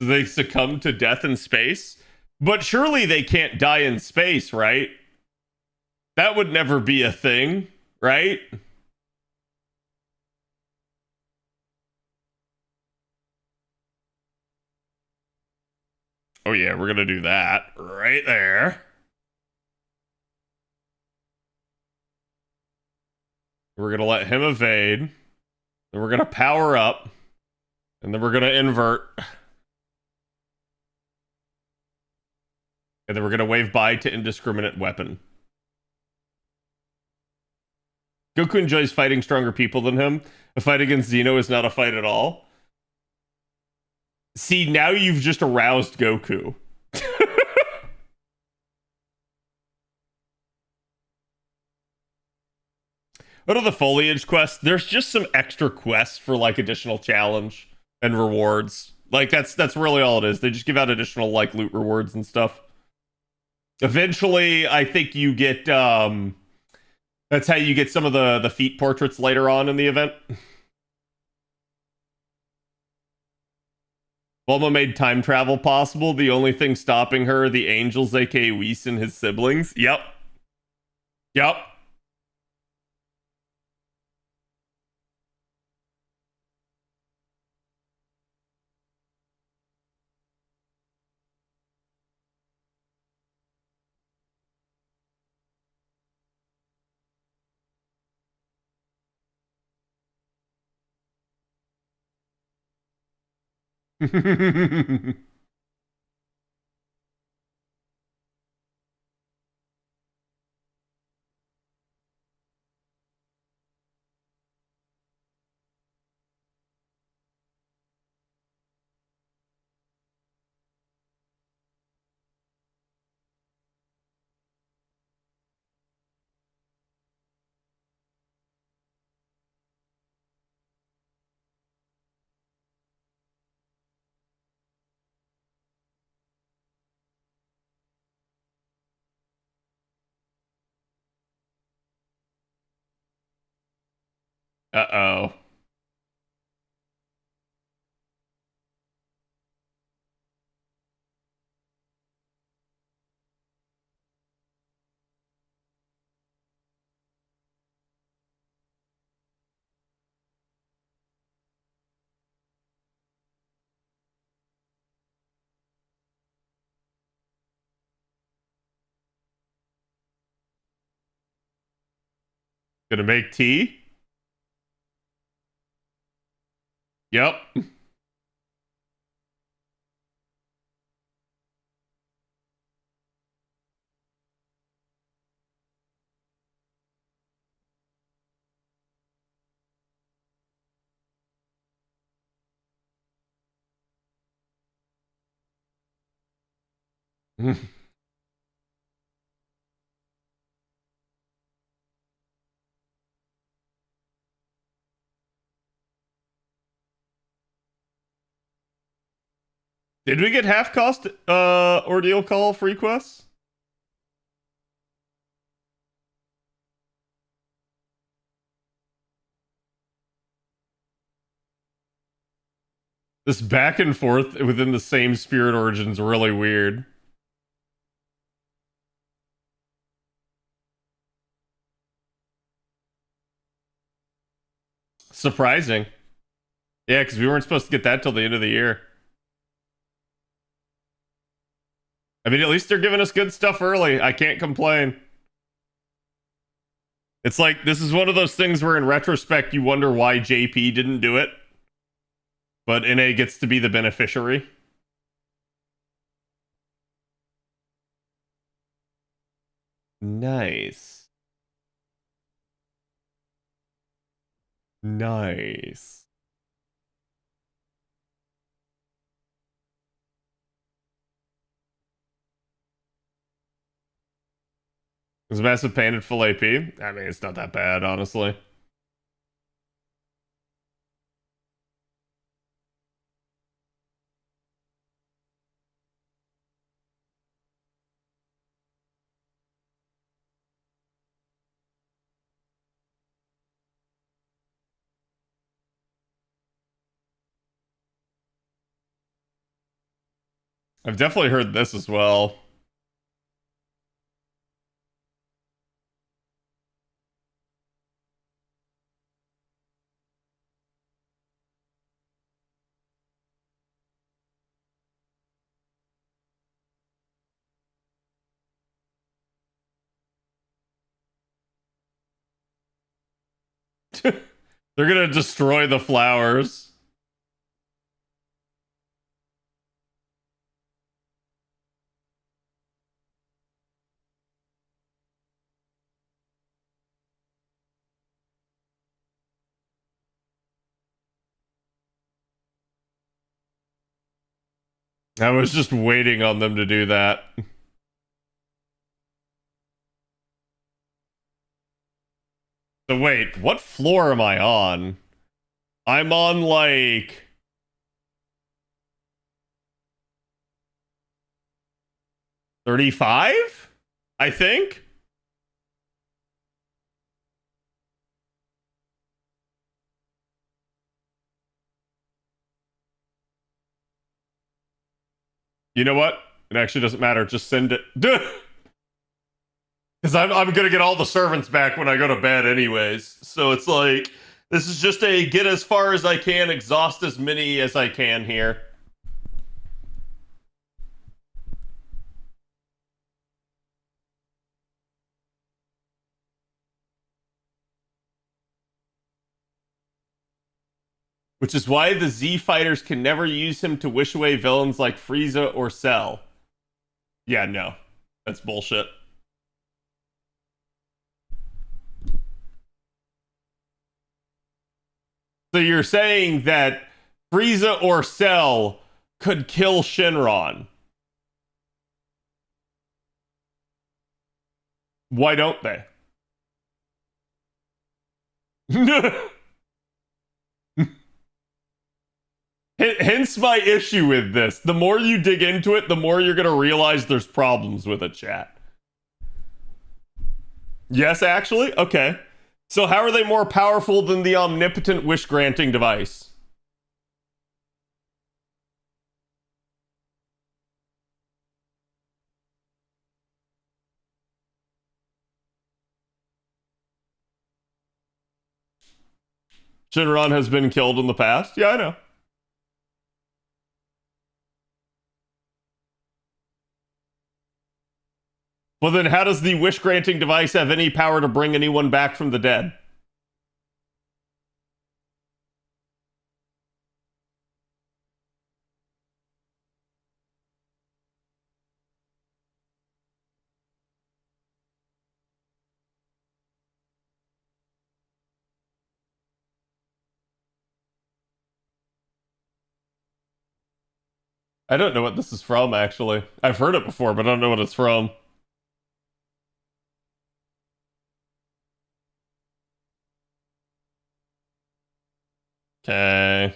They succumb to death in space? But surely they can't die in space, right? That would never be a thing, right? Oh yeah, we're gonna do that right there. We're gonna let him evade. Then we're gonna power up. And then we're gonna invert. And then we're gonna wave bye to indiscriminate weapon. Goku enjoys fighting stronger people than him. A fight against Xeno is not a fight at all. See, now you've just aroused Goku. What are the foliage quests? There's just some extra quests for like additional challenge and rewards. Like that's really all it is. They just give out additional like loot rewards and stuff. Eventually, I think you get that's how you get some of the feet portraits later on in the event. Bulma made time travel possible. The only thing stopping her are the angels, aka Whis and his siblings. Yep. Yep. Uh-oh. Gonna make tea? Yep. Did we get half cost ordeal call free quests? This back and forth within the same spirit origin is really weird. Surprising. Yeah, because we weren't supposed to get that till the end of the year. I mean, at least they're giving us good stuff early. I can't complain. It's like, this is one of those things where in retrospect, you wonder why JP didn't do it. But NA gets to be the beneficiary. Nice. Nice. Is massive painted full AP? I mean, it's not that bad, honestly. I've definitely heard this as well. They're gonna destroy the flowers. I was just waiting on them to do that. So wait, what floor am I on? I'm on like 35, I think. You know what? It actually doesn't matter. Just send it. Because I'm gonna get all the servants back when I go to bed, anyways. So it's like this is just a get as far as I can, exhaust as many as I can here. Which is why the Z fighters can never use him to wish away villains like Frieza or Cell. Yeah, no. That's bullshit. So you're saying that Frieza or Cell could kill Shinron? Why don't they? Hence my issue with this. The more you dig into it, the more you're going to realize there's problems with it, chat. Yes, actually? Okay. So how are they more powerful than the omnipotent wish-granting device? Shinron has been killed in the past? Yeah, I know. Well, then how does the wish-granting device have any power to bring anyone back from the dead? I don't know what this is from, actually. I've heard it before, but I don't know what it's from. Okay.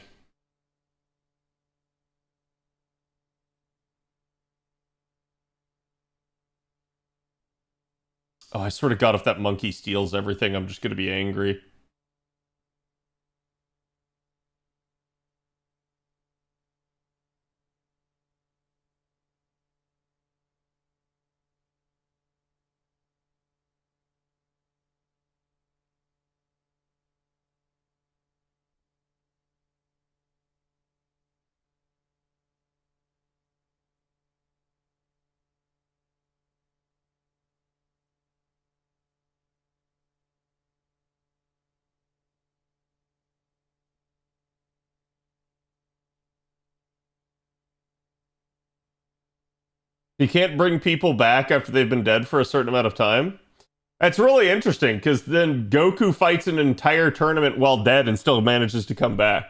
Oh, I swear to God, if that monkey steals everything, I'm just gonna be angry. He can't bring people back after they've been dead for a certain amount of time. It's really interesting because then Goku fights an entire tournament while dead and still manages to come back.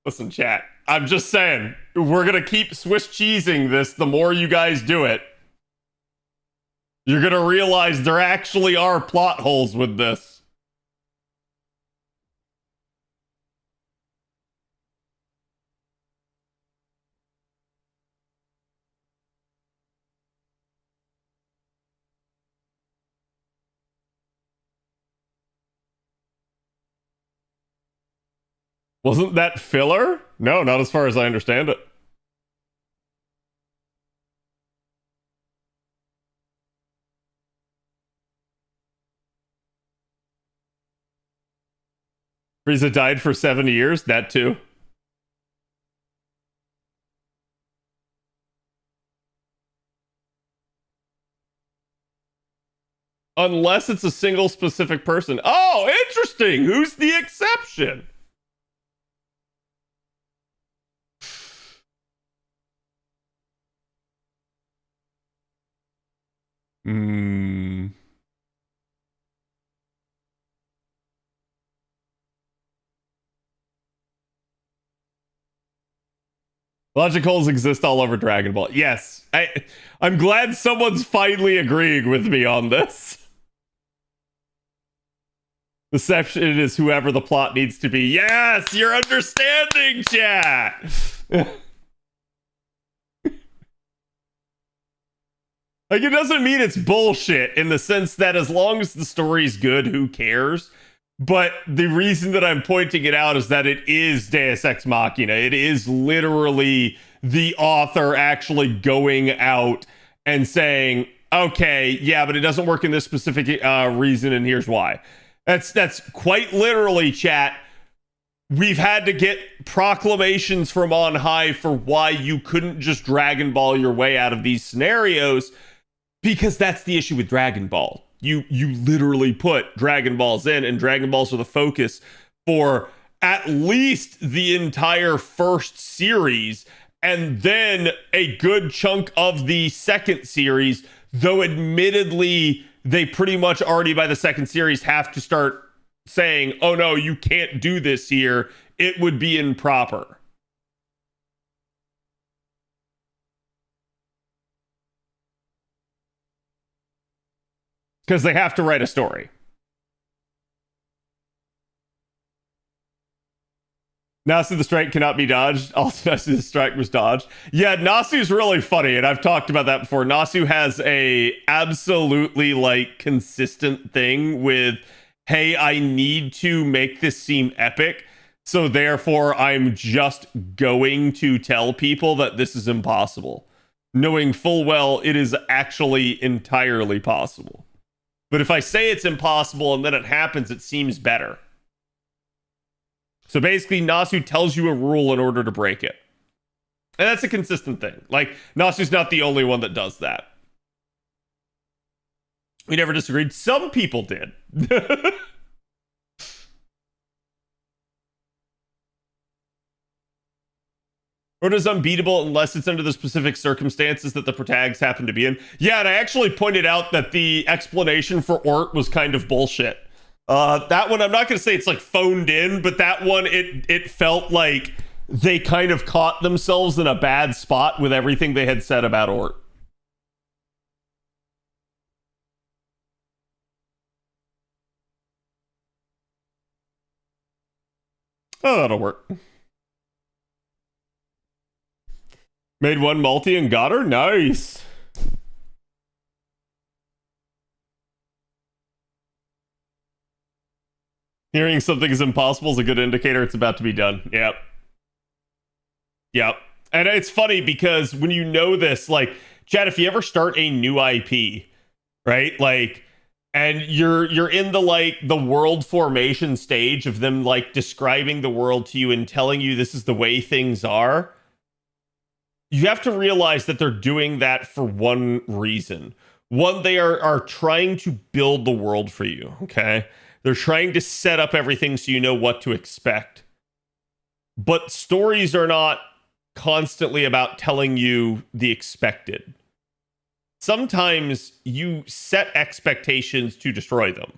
Listen, chat, I'm just saying, we're going to keep Swiss cheesing this the more you guys do it. You're going to realize there actually are plot holes with this. Wasn't that filler? No, not as far as I understand it. Frieza died for 70 years, that too. Unless it's a single specific person. Oh, interesting. Who's the exception? Hmm. Logic holes exist all over Dragon Ball. Yes, I'm glad someone's finally agreeing with me on this. The exception is whoever the plot needs to be. Yes, you're understanding, chat. Like, it doesn't mean it's bullshit in the sense that as long as the story's good, who cares? But the reason that I'm pointing it out is that it is Deus Ex Machina. It is literally the author actually going out and saying, okay, yeah, but it doesn't work in this specific reason, and here's why. That's quite literally, chat. We've had to get proclamations from on high for why you couldn't just Dragon Ball your way out of these scenarios, because that's the issue with Dragon Ball. You literally put Dragon Balls in, and Dragon Balls are the focus for at least the entire first series, and then a good chunk of the second series, though admittedly they pretty much already by the second series have to start saying, oh no, you can't do this here. It would be improper. Because they have to write a story. Nasu the strike cannot be dodged. Also, Nasu the strike was dodged. Yeah, Nasu's really funny, and I've talked about that before. Nasu has a absolutely like consistent thing with, hey, I need to make this seem epic, so therefore I'm just going to tell people that this is impossible, knowing full well it is actually entirely possible. But if I say it's impossible and then it happens, it seems better. So basically, Nasu tells you a rule in order to break it. And that's a consistent thing. Like, Nasu's not the only one that does that. We never disagreed. Some people did. Or is unbeatable unless it's under the specific circumstances that the protagonists happen to be in. Yeah, and I actually pointed out that the explanation for Ort was kind of bullshit. That one, I'm not going to say it's like phoned in, but that one, it felt like they kind of caught themselves in a bad spot with everything they had said about Ort. Oh, that'll work. Made one multi and got her? Nice. Hearing something is impossible is a good indicator it's about to be done. Yep. Yep. And it's funny because when you know this, like, Chad, if you ever start a new IP, right? Like, and you're in the like the world formation stage of them like describing the world to you and telling you this is the way things are. You have to realize that they're doing that for one reason. One, they are trying to build the world for you, okay? They're trying to set up everything so you know what to expect. But stories are not constantly about telling you the expected. Sometimes you set expectations to destroy them.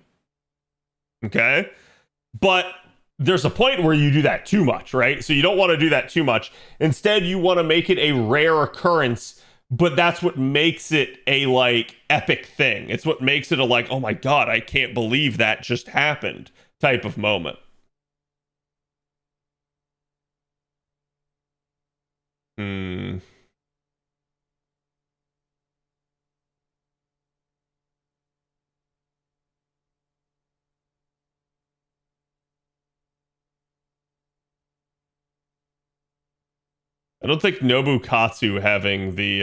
Okay? But there's a point where you do that too much, right? So you don't want to do that too much. Instead, you want to make it a rare occurrence, but that's what makes it a like epic thing. It's what makes it a like, oh my God, I can't believe that just happened type of moment. I don't think Nobukatsu having the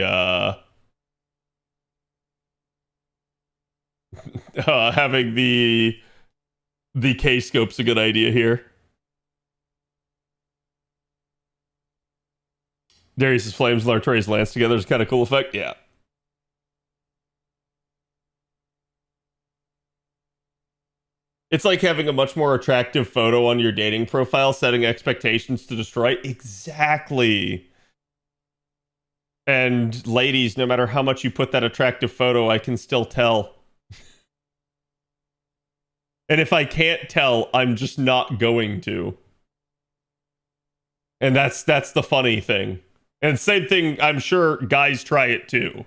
having the K-scope's a good idea here. Darius's flames and Lartori's lance together is kind of cool effect. Yeah. It's like having a much more attractive photo on your dating profile, setting expectations to destroy. Exactly. And ladies, no matter how much you put that attractive photo, I can still tell. And if I can't tell, I'm just not going to. And that's the funny thing. And same thing, I'm sure guys try it too.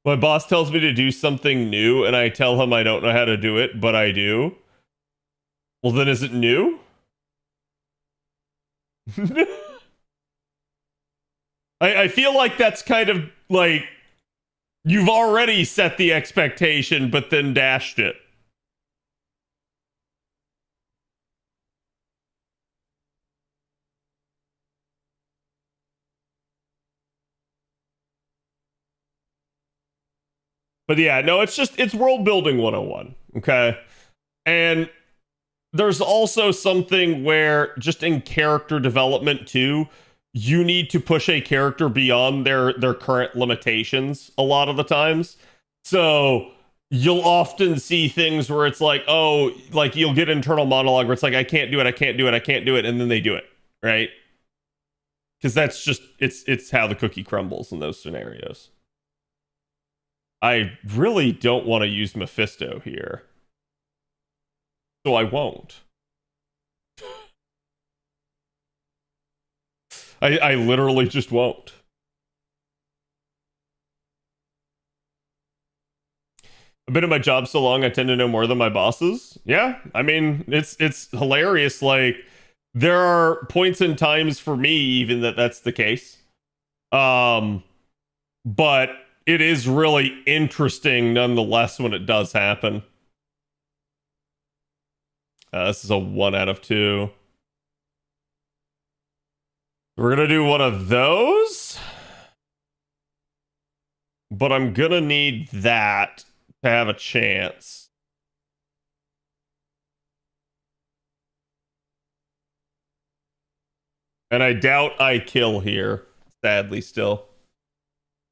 My boss tells me to do something new, and I tell him I don't know how to do it, but I do. Well, then is it new? I feel like that's kind of like you've already set the expectation, but then dashed it. But yeah, no, it's world building 101. Okay. And there's also something where just in character development too, you need to push a character beyond their current limitations a lot of the times. So you'll often see things where it's like, oh, like you'll get internal monologue where it's like, I can't do it, I can't do it, I can't do it, and then they do it, right? Because that's just it's how the cookie crumbles in those scenarios. I really don't want to use Mephisto here. So I won't. I literally just won't. I've been in my job so long, I tend to know more than my bosses. Yeah, I mean, it's hilarious. Like, there are points in times for me even that's the case. But it is really interesting nonetheless when it does happen. This is a 1 out of 2. We're gonna do one of those. But I'm gonna need that to have a chance. And I doubt I kill here, sadly still.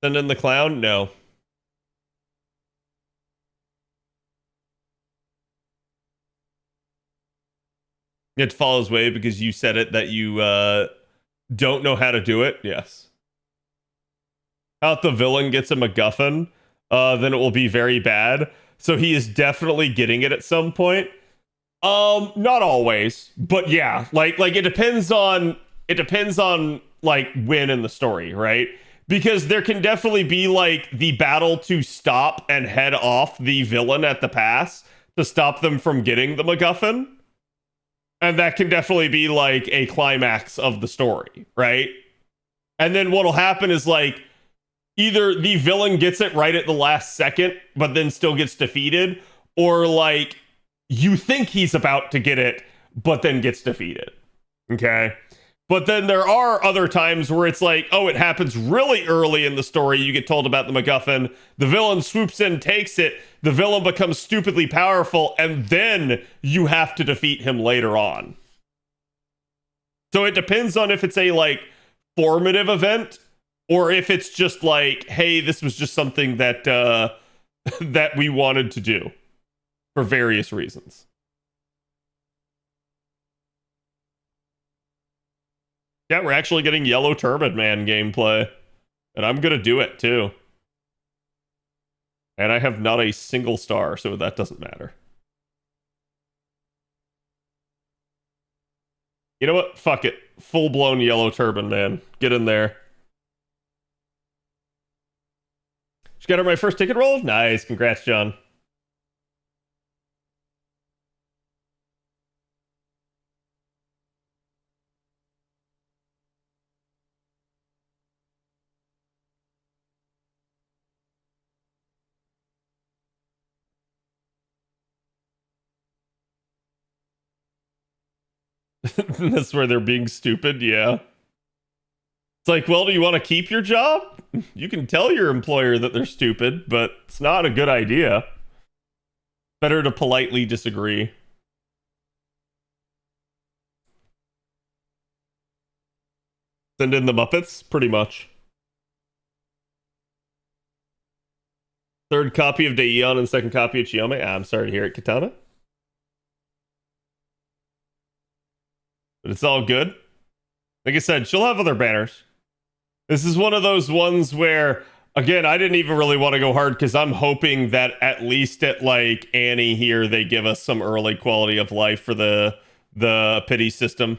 Send in the clown? No. You have to follow his way because you said it that you don't know how to do it? Yes. How if the villain gets a MacGuffin, then it will be very bad. So he is definitely getting it at some point. Not always, but yeah, like it depends on like when in the story, right? Because there can definitely be like the battle to stop and head off the villain at the pass to stop them from getting the MacGuffin. And that can definitely be like a climax of the story, right? And then what'll happen is like either the villain gets it right at the last second, but then still gets defeated, or like you think he's about to get it, but then gets defeated. Okay? But then there are other times where it's like, oh, it happens really early in the story. You get told about the MacGuffin. The villain swoops in, takes it. The villain becomes stupidly powerful, and then you have to defeat him later on. So it depends on if it's a like formative event or if it's just like, hey, this was just something that that we wanted to do for various reasons. Yeah, we're actually getting Yellow Turban Man gameplay, and I'm gonna do it too. And I have not a single star, so that doesn't matter. You know what? Fuck it. Full blown Yellow Turban Man. Get in there. Just got her my first ticket roll? Nice. Congrats, John. That's where they're being stupid, yeah. It's like, well, do you want to keep your job? You can tell your employer that they're stupid, but it's not a good idea. Better to politely disagree. Send in the Muppets, pretty much. Third copy of Daeon and second copy of Chiyome. I'm sorry to hear it, Katana. But it's all good. Like I said, she'll have other banners. This is one of those ones where, again, I didn't even really want to go hard because I'm hoping that at least at like Annie here, they give us some early quality of life for the pity system.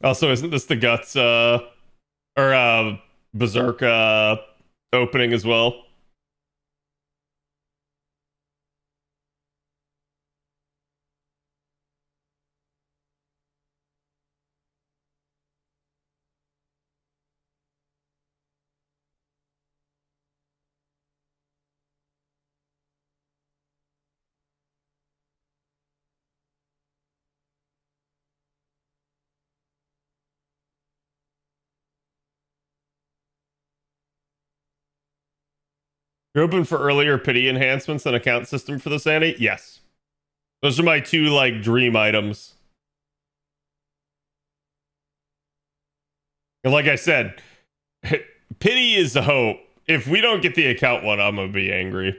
Also, isn't this the Guts or Berserk opening as well? You're open for earlier pity enhancements and account system for this, Annie? Yes. Those are my two like dream items. And like I said, pity is the hope. If we don't get the account one, I'm gonna be angry.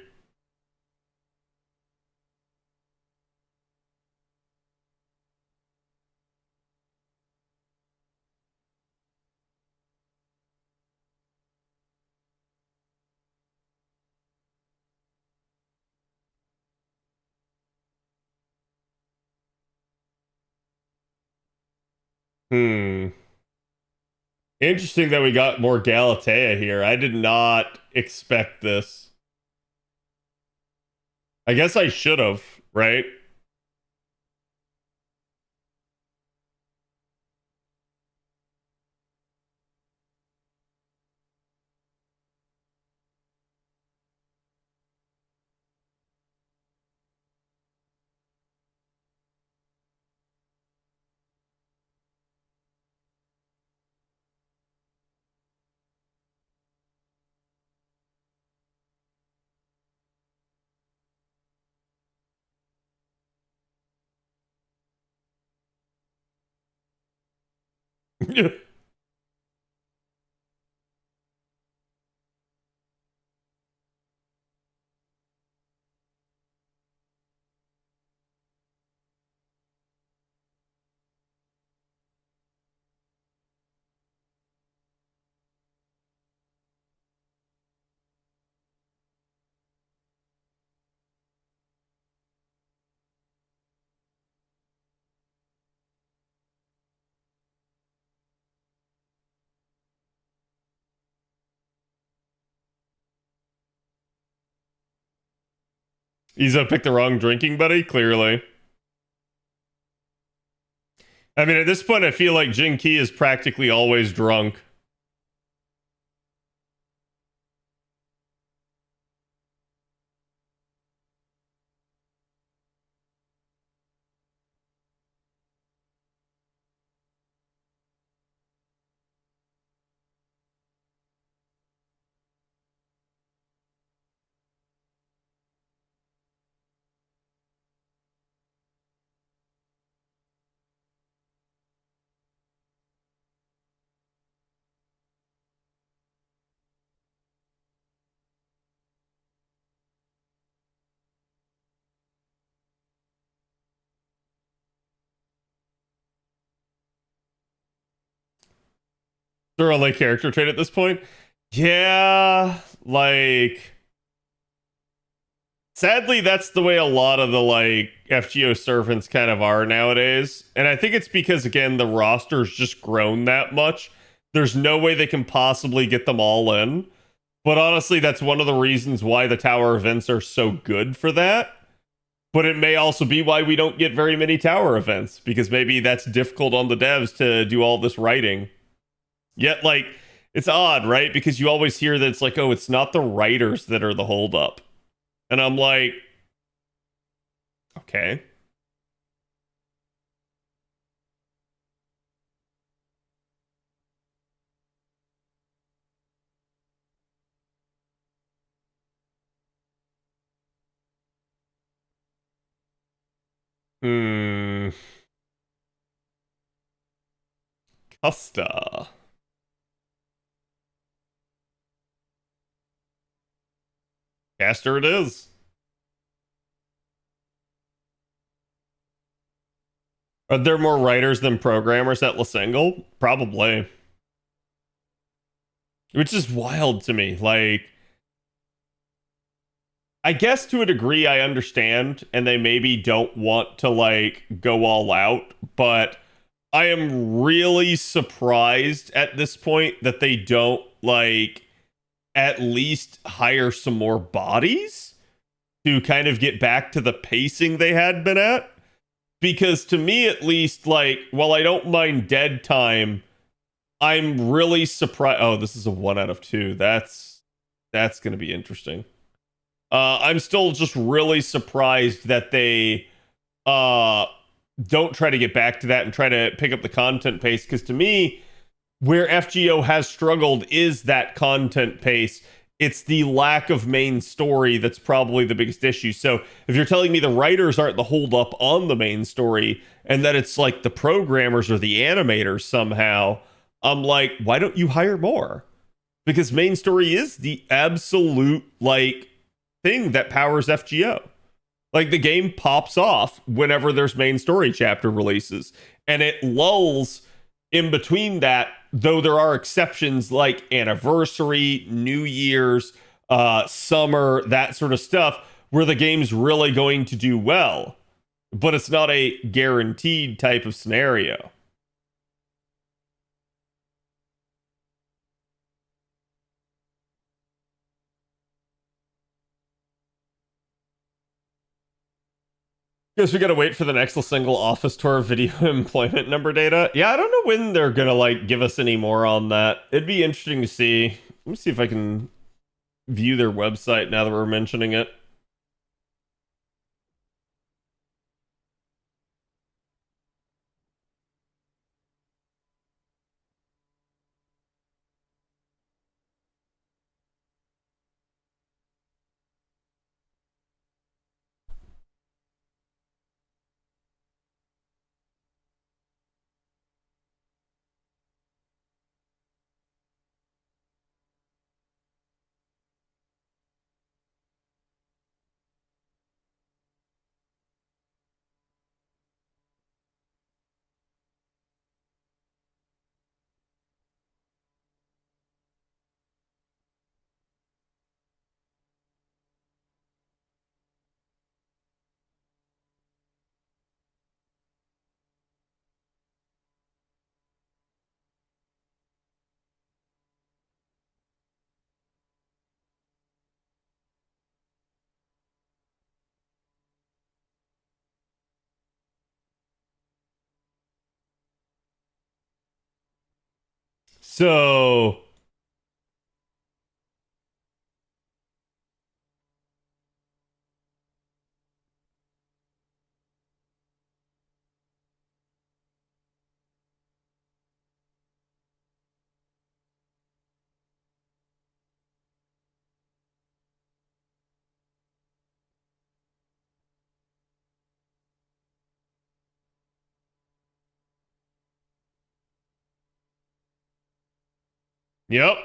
Hmm. Interesting that we got more Galatea here. I did not expect this. I guess I should have, right? Izo picked the wrong drinking buddy, clearly. I mean, at this point, I feel like Jin Ki is practically always drunk. Their only character trait at this point. Yeah, like sadly, that's the way a lot of the like FGO servants kind of are nowadays. And I think it's because again the roster's just grown that much. There's no way they can possibly get them all in. But honestly, that's one of the reasons why the tower events are so good for that. But it may also be why we don't get very many tower events, because maybe that's difficult on the devs to do all this writing. Yet, like, it's odd, right? Because you always hear that it's like, oh, it's not the writers that are the holdup. And I'm like, okay. Hmm. Custa. Caster it is. Are there more writers than programmers at Lasingle? Probably. Which is wild to me. Like, I guess to a degree I understand, and they maybe don't want to like go all out, but I am really surprised at this point that they don't like at least hire some more bodies to kind of get back to the pacing they had been at. Because to me, at least, like, while I don't mind dead time, I'm really surprised. Oh, this is a 1 out of 2. That's going to be interesting. I'm still just really surprised that they don't try to get back to that and try to pick up the content pace. Because to me, where FGO has struggled is that content pace. It's the lack of main story that's probably the biggest issue. So if you're telling me the writers aren't the holdup on the main story and that it's like the programmers or the animators somehow, I'm like, why don't you hire more? Because main story is the absolute like thing that powers FGO. Like the game pops off whenever there's main story chapter releases, and it lulls in between that, though there are exceptions like anniversary, New Year's, summer, that sort of stuff, where the game's really going to do well. But it's not a guaranteed type of scenario. Guess we gotta wait for the next single office tour video employment number data. Yeah, I don't know when they're gonna like give us any more on that. It'd be interesting to see. Let me see if I can view their website now that we're mentioning it. So yep.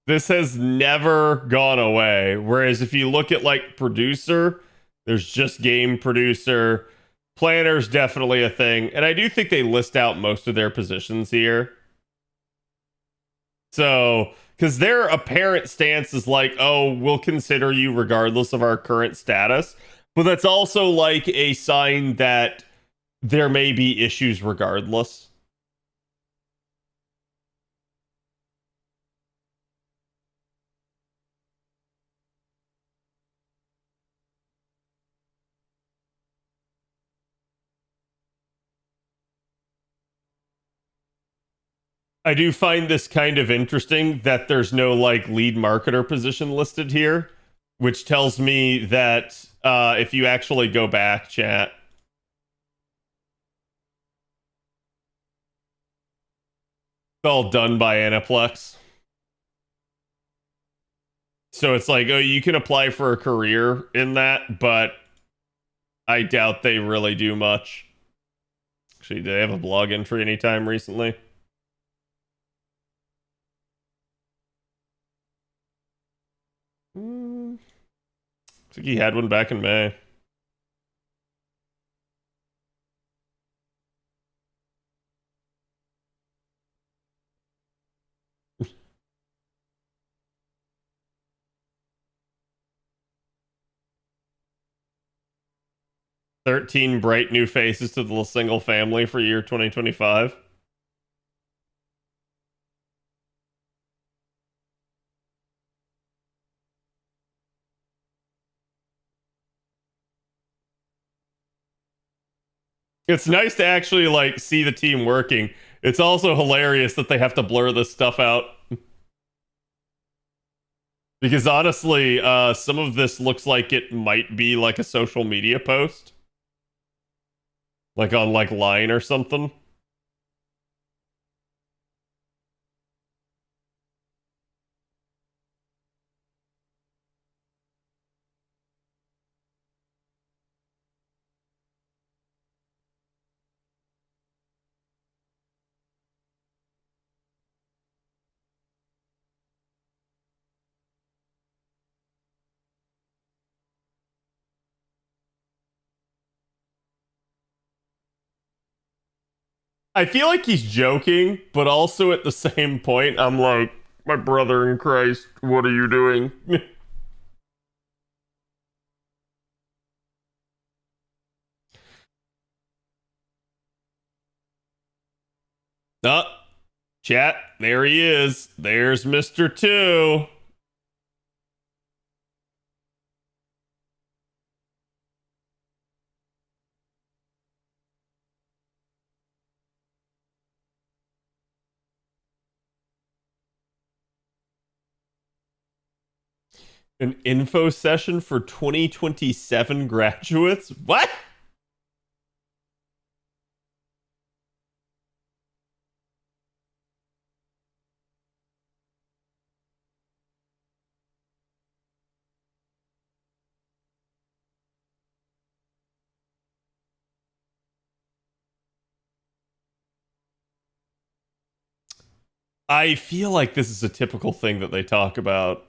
This has never gone away. Whereas if you look at like producer, there's just game producer. Planner's definitely a thing. And I do think they list out most of their positions here. So, because their apparent stance is like, oh, we'll consider you regardless of our current status. But that's also like a sign that there may be issues regardless. I do find this kind of interesting that there's no like lead marketer position listed here, which tells me that if you actually go back, chat, it's all done by Aniplex. So it's like, oh, you can apply for a career in that, but I doubt they really do much. Actually, do they have a blog entry anytime recently? I think he had one back in May. "13 bright new faces to the single family for year 2025. It's nice to actually like see the team working. It's also hilarious that they have to blur this stuff out. Because honestly, some of this looks like it might be like a social media post. Like on like Line or something. I feel like he's joking, but also at the same point, I'm like, my brother in Christ, what are you doing? Oh, chat, there he is. There's Mr. 2. An info session for 2027 graduates? What? I feel like this is a typical thing that they talk about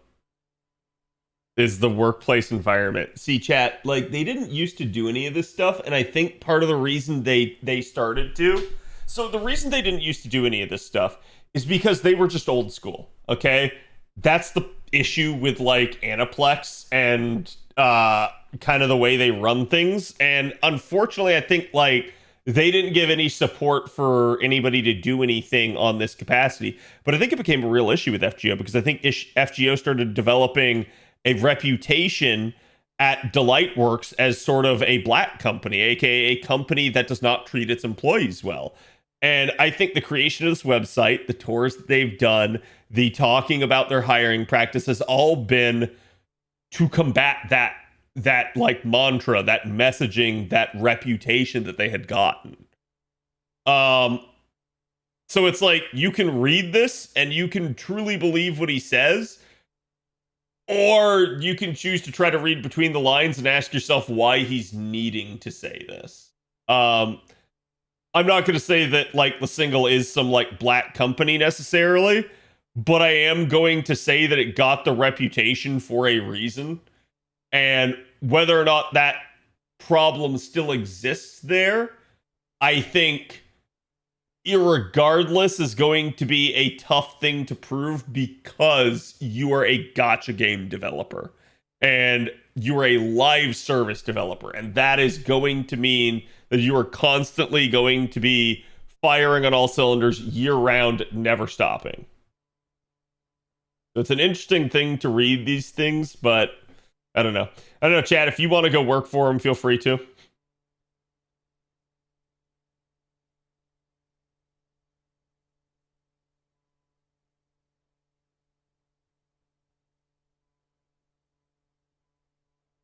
is the workplace environment. See, chat, like they didn't used to do any of this stuff, and I think part of the reason they started to. So the reason they didn't used to do any of this stuff is because they were just old school. Okay, that's the issue with like Aniplex and kind of the way they run things. And unfortunately, I think like they didn't give any support for anybody to do anything on this capacity. But I think it became a real issue with FGO because I think FGO started developing a reputation at Delightworks as sort of a black company, aka a company that does not treat its employees well. And I think the creation of this website, the tours that they've done, the talking about their hiring practice has all been to combat that like mantra, that messaging, that reputation that they had gotten. So it's like you can read this and you can truly believe what he says, or you can choose to try to read between the lines and ask yourself why he's needing to say this. I'm not going to say that like the single is some like black company necessarily, but I am going to say that it got the reputation for a reason. And whether or not that problem still exists there, I think irregardless is going to be a tough thing to prove because you are a gotcha game developer and you are a live service developer. And that is going to mean that you are constantly going to be firing on all cylinders year round, never stopping. So it's an interesting thing to read these things, but I don't know. I don't know, Chad, if you want to go work for them, feel free to.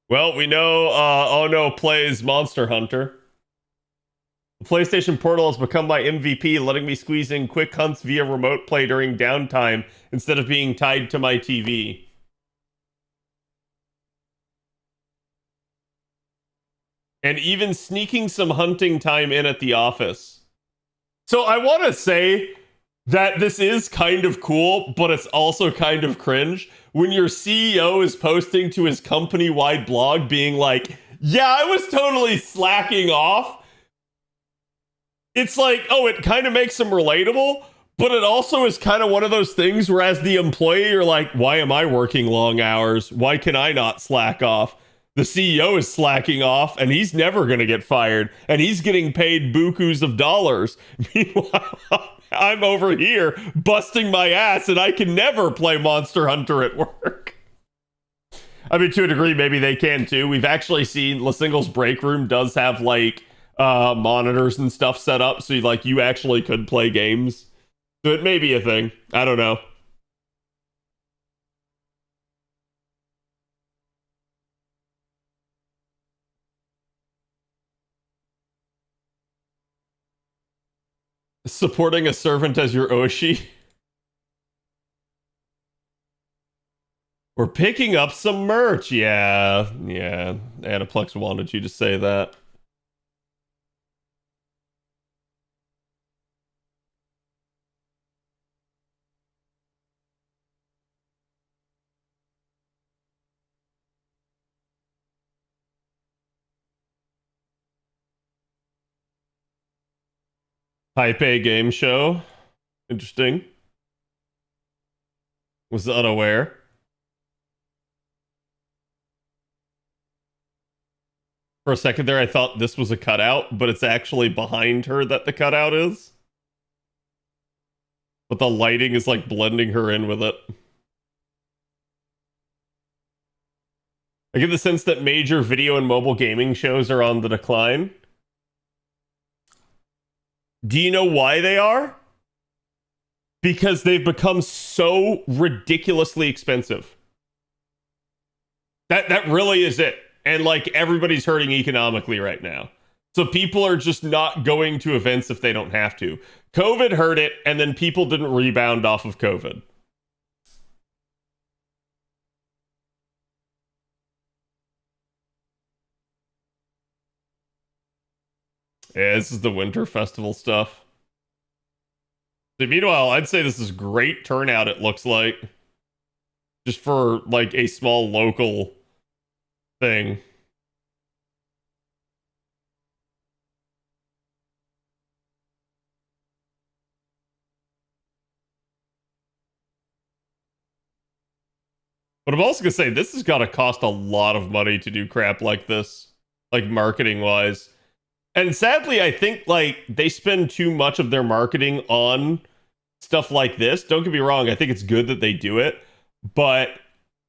Well, we know Oh No plays Monster Hunter. The PlayStation Portal has become my MVP, letting me squeeze in quick hunts via remote play during downtime instead of being tied to my TV. And even sneaking some hunting time in at the office. So I want to say that this is kind of cool, but it's also kind of cringe when your CEO is posting to his company-wide blog being like, yeah, I was totally slacking off. It's like, oh, it kind of makes him relatable, but it also is kind of one of those things where as the employee, you're like, why am I working long hours? Why can I not slack off? The CEO is slacking off and he's never going to get fired and he's getting paid bukus of dollars. Meanwhile, I'm over here busting my ass and I can never play Monster Hunter at work. I mean, to a degree, maybe they can too. We've actually seen La Single's break room does have like monitors and stuff set up, so like you actually could play games. So it may be a thing. I don't know. Supporting a servant as your Oshi. We're picking up some merch. Yeah. Anaplex wanted you to say that. Type A game show. Interesting. Was unaware. For a second there, I thought this was a cutout, but it's actually behind her that the cutout is. But the lighting is like blending her in with it. I get the sense that major video and mobile gaming shows are on the decline. Do you know why they are? Because they've become so ridiculously expensive. That really is it. And like everybody's hurting economically right now. So people are just not going to events if they don't have to. COVID hurt it, and then people didn't rebound off of COVID. Yeah, this is the winter festival stuff. So meanwhile, I'd say this is great turnout, it looks like. Just for like a small local thing. But I'm also gonna say this has got to cost a lot of money to do crap like this, like marketing wise. And sadly, I think like they spend too much of their marketing on stuff like this. Don't get me wrong, I think it's good that they do it, but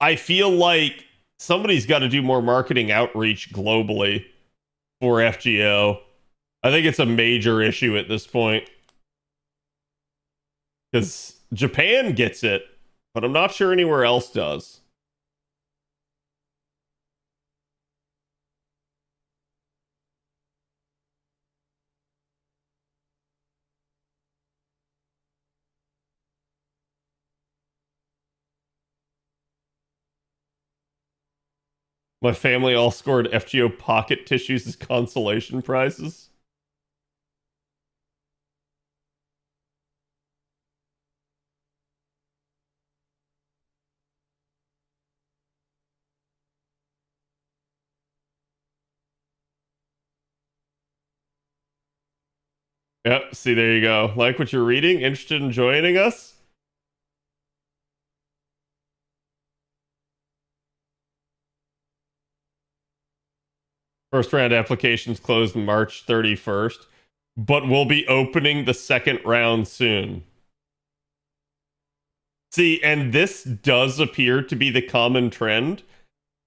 I feel like somebody's got to do more marketing outreach globally for FGO. I think it's a major issue at this point because Japan gets it, but I'm not sure anywhere else does. My family all scored FGO pocket tissues as consolation prizes. Yep. See, there you go. Like what you're reading? Interested in joining us? First round applications closed March 31st, but we'll be opening the second round soon. See, and this does appear to be the common trend.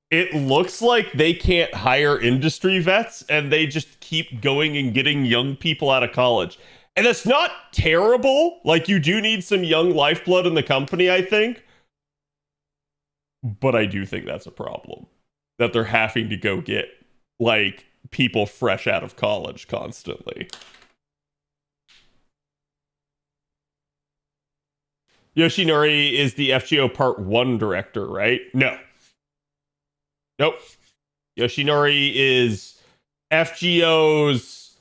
It looks like they can't hire industry vets and they just keep going and getting young people out of college. And it's not terrible. Like, you do need some young lifeblood in the company, I think. But I do think that's a problem. That they're having to go get, like, people fresh out of college constantly. Yoshinori is the FGO Part 1 director, right? No. Nope. Yoshinori is FGO's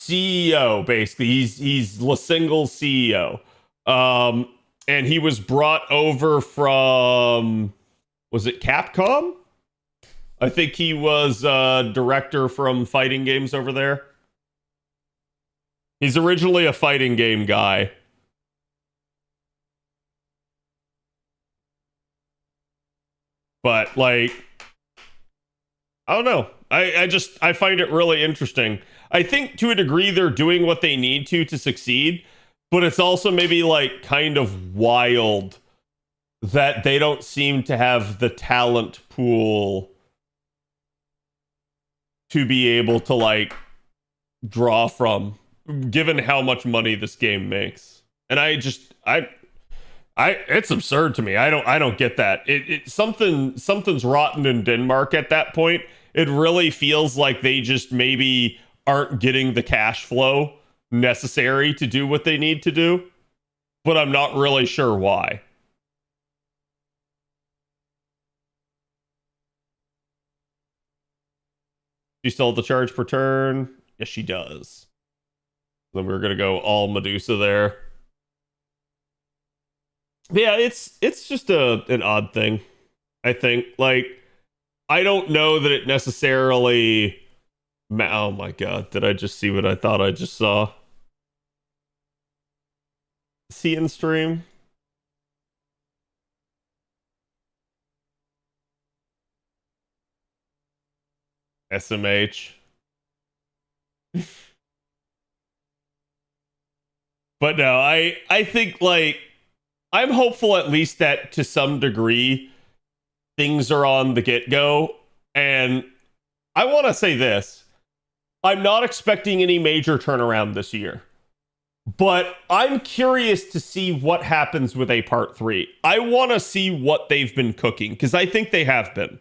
CEO, basically. He's the single CEO. And he was brought over from, was it Capcom? I think he was director from fighting games over there. He's originally a fighting game guy. But, like, I don't know. I find it really interesting. I think to a degree they're doing what they need to succeed, but it's also maybe like kind of wild that they don't seem to have the talent pool to be able to like draw from, given how much money this game makes. And it's absurd to me. I don't get that. Something's rotten in Denmark at that point. It really feels like they just maybe aren't getting the cash flow necessary to do what they need to do, but I'm not really sure why. She sold the charge per turn. Yes, she does. Then we're gonna go all Medusa there. Yeah, it's just an odd thing. I think, like, I don't know that it necessarily. Oh my god! Did I just see what I thought I just saw? See in stream. SMH. But no, I think, like, I'm hopeful at least that to some degree things are on the get-go. And I want to say this. I'm not expecting any major turnaround this year. But I'm curious to see what happens with a part 3. I want to see what they've been cooking, because I think they have been.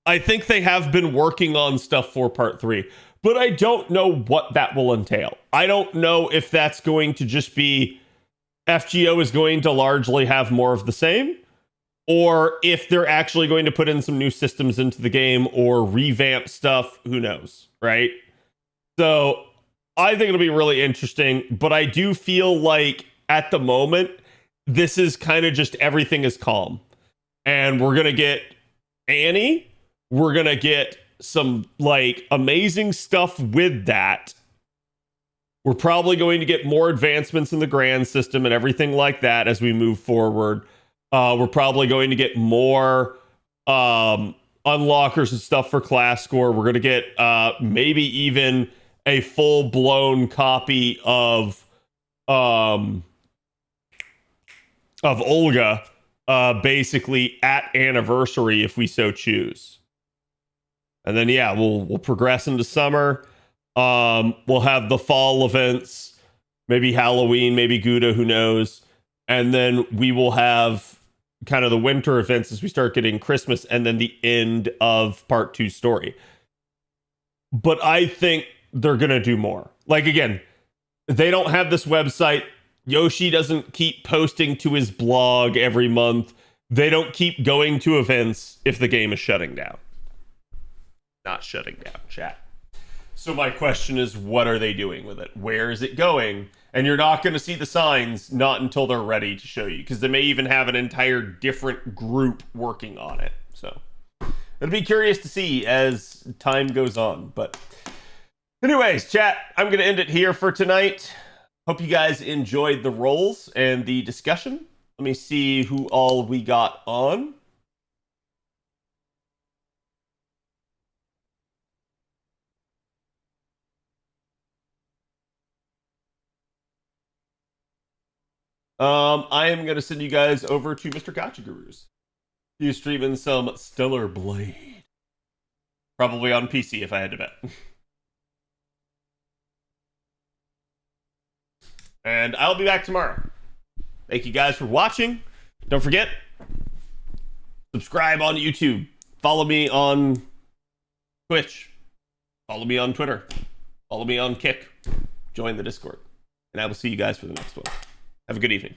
I think they have been working on stuff for part 3. But I don't know what that will entail. I don't know if that's going to just be FGO is going to largely have more of the same, or if they're actually going to put in some new systems into the game or revamp stuff. Who knows, right? So I think it'll be really interesting, but I do feel like at the moment, this is kind of just everything is calm. And we're going to get Annie. We're going to get some like amazing stuff with that. We're probably going to get more advancements in the grand system and everything like that as we move forward. We're probably going to get more unlockers and stuff for class score. We're going to get maybe even a full-blown copy of Olga, basically at anniversary if we so choose. And then yeah, we'll progress into summer. We'll have the fall events, maybe Halloween, maybe Gouda, who knows. And then we will have kind of the winter events as we start getting Christmas, and then the end of part 2 story. But I think they're going to do more. Like, again, they don't have this website. Yoshi doesn't keep posting to his blog every month. They don't keep going to events if the game is shutting down. Not shutting down, chat. So my question is, what are they doing with it? Where is it going? And you're not going to see the signs not until they're ready to show you, because they may even have an entire different group working on it. So it'll be curious to see as time goes on. But Anyways, chat, I'm going to end it here for tonight. Hope you guys enjoyed the rolls and the discussion. Let me see who all we got on. I am going to send you guys over to Mr. Gotcha Gurus. He's streaming some Stellar Blade. Probably on PC if I had to bet. And I'll be back tomorrow. Thank you guys for watching. Don't forget, subscribe on YouTube. Follow me on Twitch. Follow me on Twitter. Follow me on Kick. Join the Discord. And I will see you guys for the next one. Have a good evening.